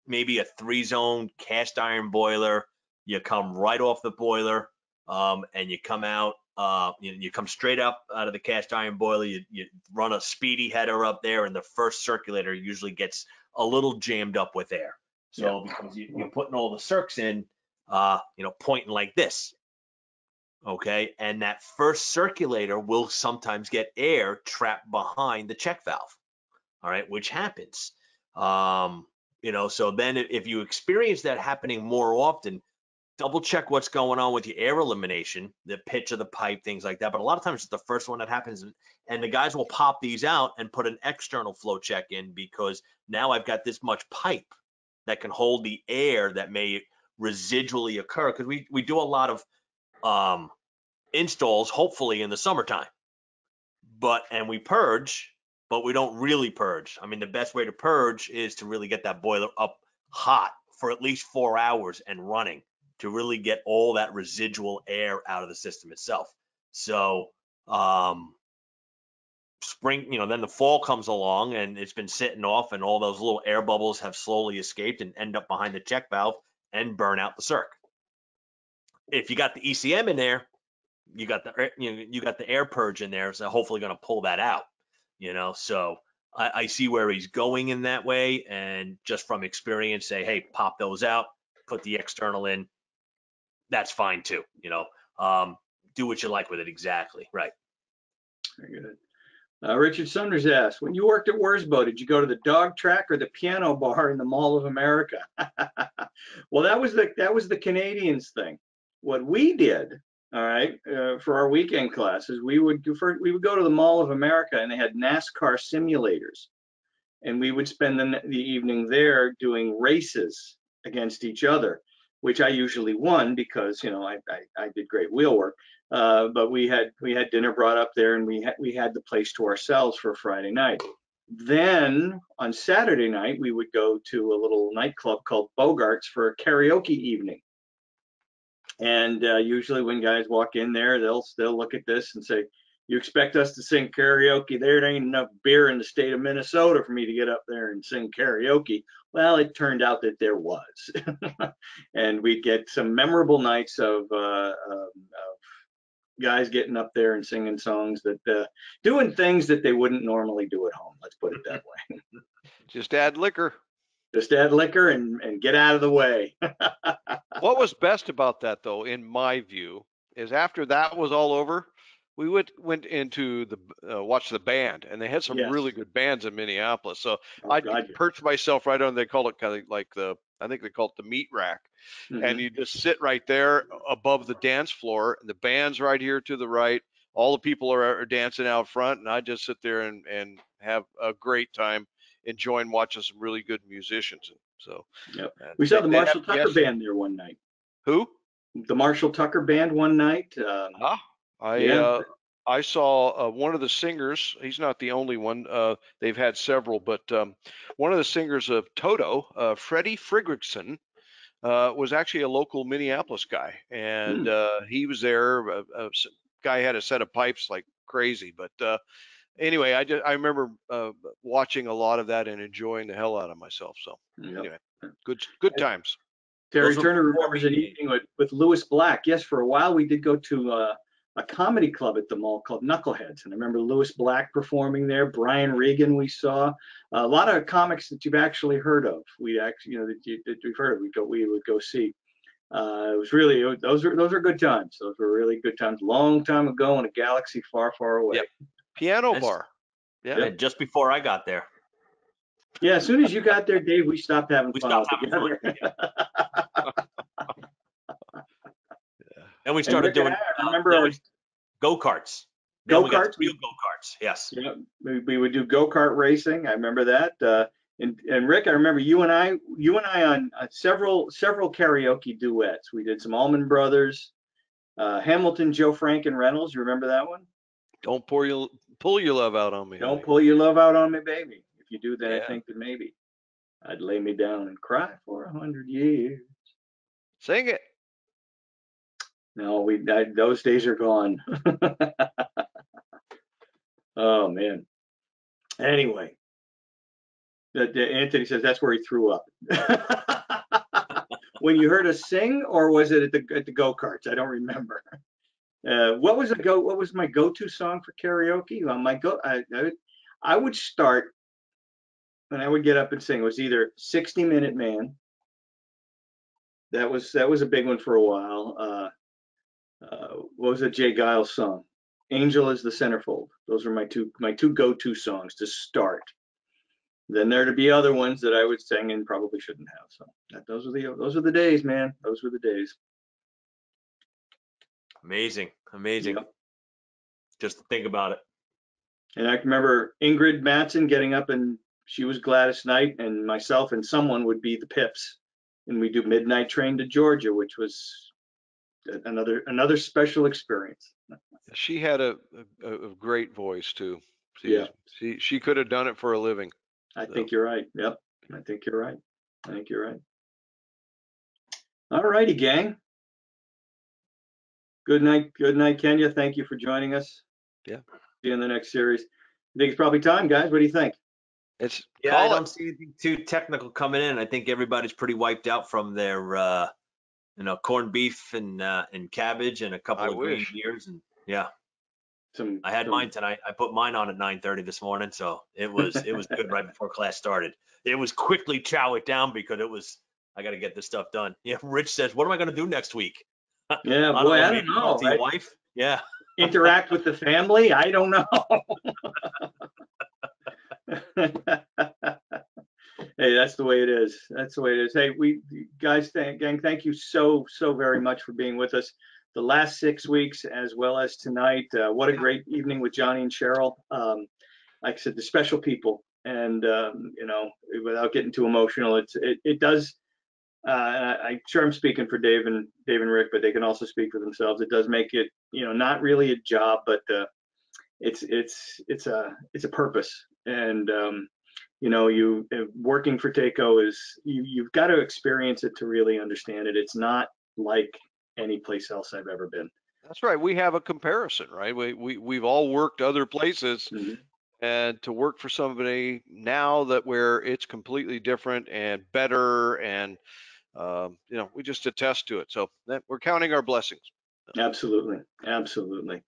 maybe a 3-zone cast iron boiler, you come right off the boiler, and you come out, you come straight up out of the cast iron boiler, you run a speedy header up there, and the first circulator usually gets a little jammed up with air. So because you're putting all the circs in, pointing like this. Okay, and that first circulator will sometimes get air trapped behind the check valve. All right, which happens. So then if you experience that happening more often, double check what's going on with your air elimination, the pitch of the pipe, things like that. But a lot of times it's the first one that happens, and the guys will pop these out and put an external flow check in, because now I've got this much pipe that can hold the air that may residually occur, because we do a lot of installs, hopefully in the summertime, and we purge, but we don't really purge. I mean, the best way to purge is to really get that boiler up hot for at least 4 hours and running, to really get all that residual air out of the system itself. So spring, then the fall comes along and it's been sitting off, and all those little air bubbles have slowly escaped and end up behind the check valve and burn out the circ. If you got the ECM in there, you got the air purge in there, so hopefully going to pull that out. So I see where he's going in that way, and just from experience, say, hey, pop those out, put the external in. That's fine too. Do what you like with it. Exactly right. Very good. Richard Summers asked, when you worked at Wurzbo, did you go to the dog track or the piano bar in the Mall of America? Well, that was the Canadians thing. What we did, all right, for our weekend classes, we would go to the Mall of America, and they had NASCAR simulators, and we would spend the evening there doing races against each other, which I usually won because I did great wheel work. But we had dinner brought up there, and we had the place to ourselves for Friday night. Then on Saturday night, we would go to a little nightclub called Bogart's for a karaoke evening. And usually when guys walk in there, they'll look at this and say, you expect us to sing karaoke there? There ain't enough beer in the state of Minnesota for me to get up there and sing karaoke. Well, it turned out that there was. And we'd get some memorable nights of guys getting up there and singing songs that doing things that they wouldn't normally do at home. Let's put it that way. Just add liquor. Just add liquor and get out of the way. What was best about that, though, in my view, is after that was all over, we went into the watch the band, and they had some Yes. really good bands in Minneapolis. So Oh, I'd God, yeah. perch myself right on. They call it kind of like I think they call it the meat rack, and Mhm. you just sit right there above the dance floor, and the band's right here to the right. All the people are dancing out front, and I just sit there and have a great time enjoying watching some really good musicians. So Yep. We saw the they Marshall have- Tucker yes. Band there one night. Who? The Marshall Tucker Band one night. Yeah. I saw one of the singers. He's not the only one. They've had several, but one of the singers of Toto, Freddie Frederiksen, was actually a local Minneapolis guy, and he was there. Guy had a set of pipes like crazy, but anyway, I remember watching a lot of that and enjoying the hell out of myself. So Yep. anyway, good times. Terry Those were Turner before remembers an me. evening with Louis Black. Yes, for a while we did go to a comedy club at the mall called Knuckleheads, and I remember Louis Black performing there. Brian Regan we saw. A lot of comics that you've actually heard of. We actually, that we've heard of. We would go see. It was really those are good times. Those were really good times. Long time ago in a galaxy far, far away. Yep. Piano That's- bar. Yeah. Yeah, just before I got there. Yeah, as soon as you got there, Dave, we stopped having We fun stopped having altogether. And we And started Rick and doing I remember go-karts. Then we got Go-karts? real go-karts. Yes. yeah, we would do go-kart racing. I remember that. And Rick, I remember you and I on several karaoke duets. We did some Allman Brothers, Hamilton, Joe Frank, and Reynolds. You remember that one? Don't pull your love out on me. Don't honey. pull your love out on me, baby. If you do, then I Yeah. think that maybe I'd lay me down and cry for 100 years. Sing it. No, those days are gone. Oh man. Anyway, Anthony says that's where he threw up. When you heard us sing, or was it at the go-karts? I don't remember. What was my go-to song for karaoke? Well, I would start when I would get up and sing. It was either 60-Minute Man. That was a big one for a while. What was it? Jay Giles song? Angel is the Centerfold. Those were my two go-to songs to start. Then there to be other ones that I would sing and probably shouldn't have. So those are the days, man. Those were the days. Amazing. Yep. Just to think about it. And I can remember Ingrid Mattson getting up, and she was Gladys Knight, and myself and someone would be the Pips, and we do Midnight Train to Georgia, which was another special experience. She had a great voice too. Yeah. She could have done it for a living. I think you're right. Yep. I think you're right. All righty, gang. Good night, Kenya. Thank you for joining us. Yeah. See you in the next series. I think it's probably time, guys. What do you think? Yeah, I don't see anything too technical coming in. I think everybody's pretty wiped out from their corned beef and cabbage and a couple of green beers, and yeah. I had mine tonight. I put mine on at 9:30 this morning, so it was good right before class started. It was quickly chow it down because I got to get this stuff done. Yeah, Rich says, "What am I going to do next week?" Yeah, I don't know. Talk to your wife. Yeah. Interact with the family. I don't know. Hey, that's the way it is. Hey, guys, gang, thank you so very much for being with us the last 6 weeks as well as tonight. What a great evening with Johnny and Cheryl. Like I said, the special people, and without getting too emotional, it does. I'm sure I'm speaking for Dave and Rick, but they can also speak for themselves. It does make it, not really a job, but it's a purpose. And you working for TACO you've got to experience it to really understand it. It's not like any place else I've ever been. That's right. We have a comparison, right? We've all worked other places. Mm-hmm. and to work for somebody now that where it's completely different and better, and you know, we just attest to it. So we're counting our blessings. Absolutely. Absolutely.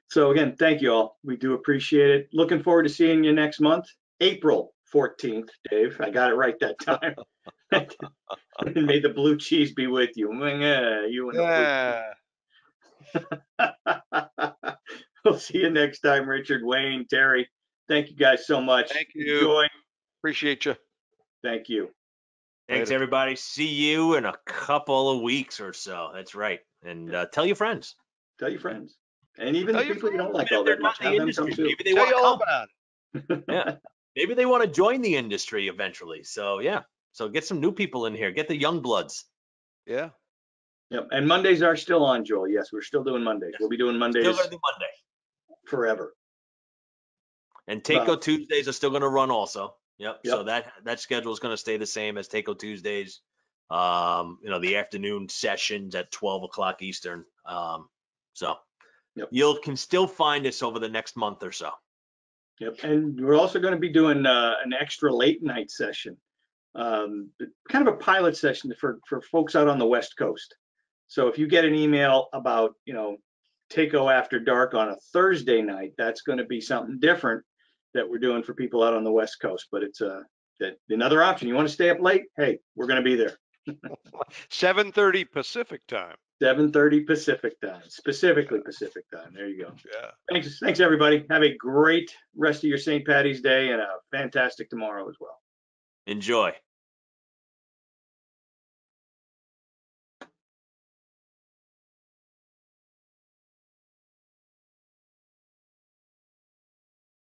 So again, thank you all. We do appreciate it. Looking forward to seeing you next month, April 14th, Dave. I got it right that time. And may the blue cheese be with you. You and the blue. We'll see you next time, Richard, Wayne, Terry. Thank you guys so much. Thank you. Enjoy. Appreciate you. Thank you. Thanks, Later. everybody. See you in a couple of weeks or so. That's right. And tell your friends. Tell your friends. And even Tell the your people you don't Even like if all they're that not much, in the have them come industry, too. maybe they Tell want you to all come. about it. Yeah. Maybe they want to join the industry eventually. So yeah. So get some new people in here. Get the young bloods. Yeah. Yep. And Mondays are still on, Joel. Yes, we're still doing Mondays. We'll be doing Still Mondays gonna do Monday. forever. And Takeout Tuesdays are still gonna run also. Yep. Yep. So that schedule is gonna stay the same as Takeout Tuesdays. You know, the afternoon sessions at 12 o'clock Eastern. So Yep. you can still find us over the next month or so. Yep. And we're also going to be doing an extra late night session, kind of a pilot session for folks out on the West Coast. So if you get an email about, you know, Takeo After Dark on a Thursday night, that's going to be something different that we're doing for people out on the West Coast. But it's another option. You want to stay up late? Hey, we're going to be there. 7:30 Pacific time. 7:30 Pacific time, specifically Pacific time. There you go. Yeah. Thanks everybody. Have a great rest of your St. Patty's Day and a fantastic tomorrow as well. Enjoy.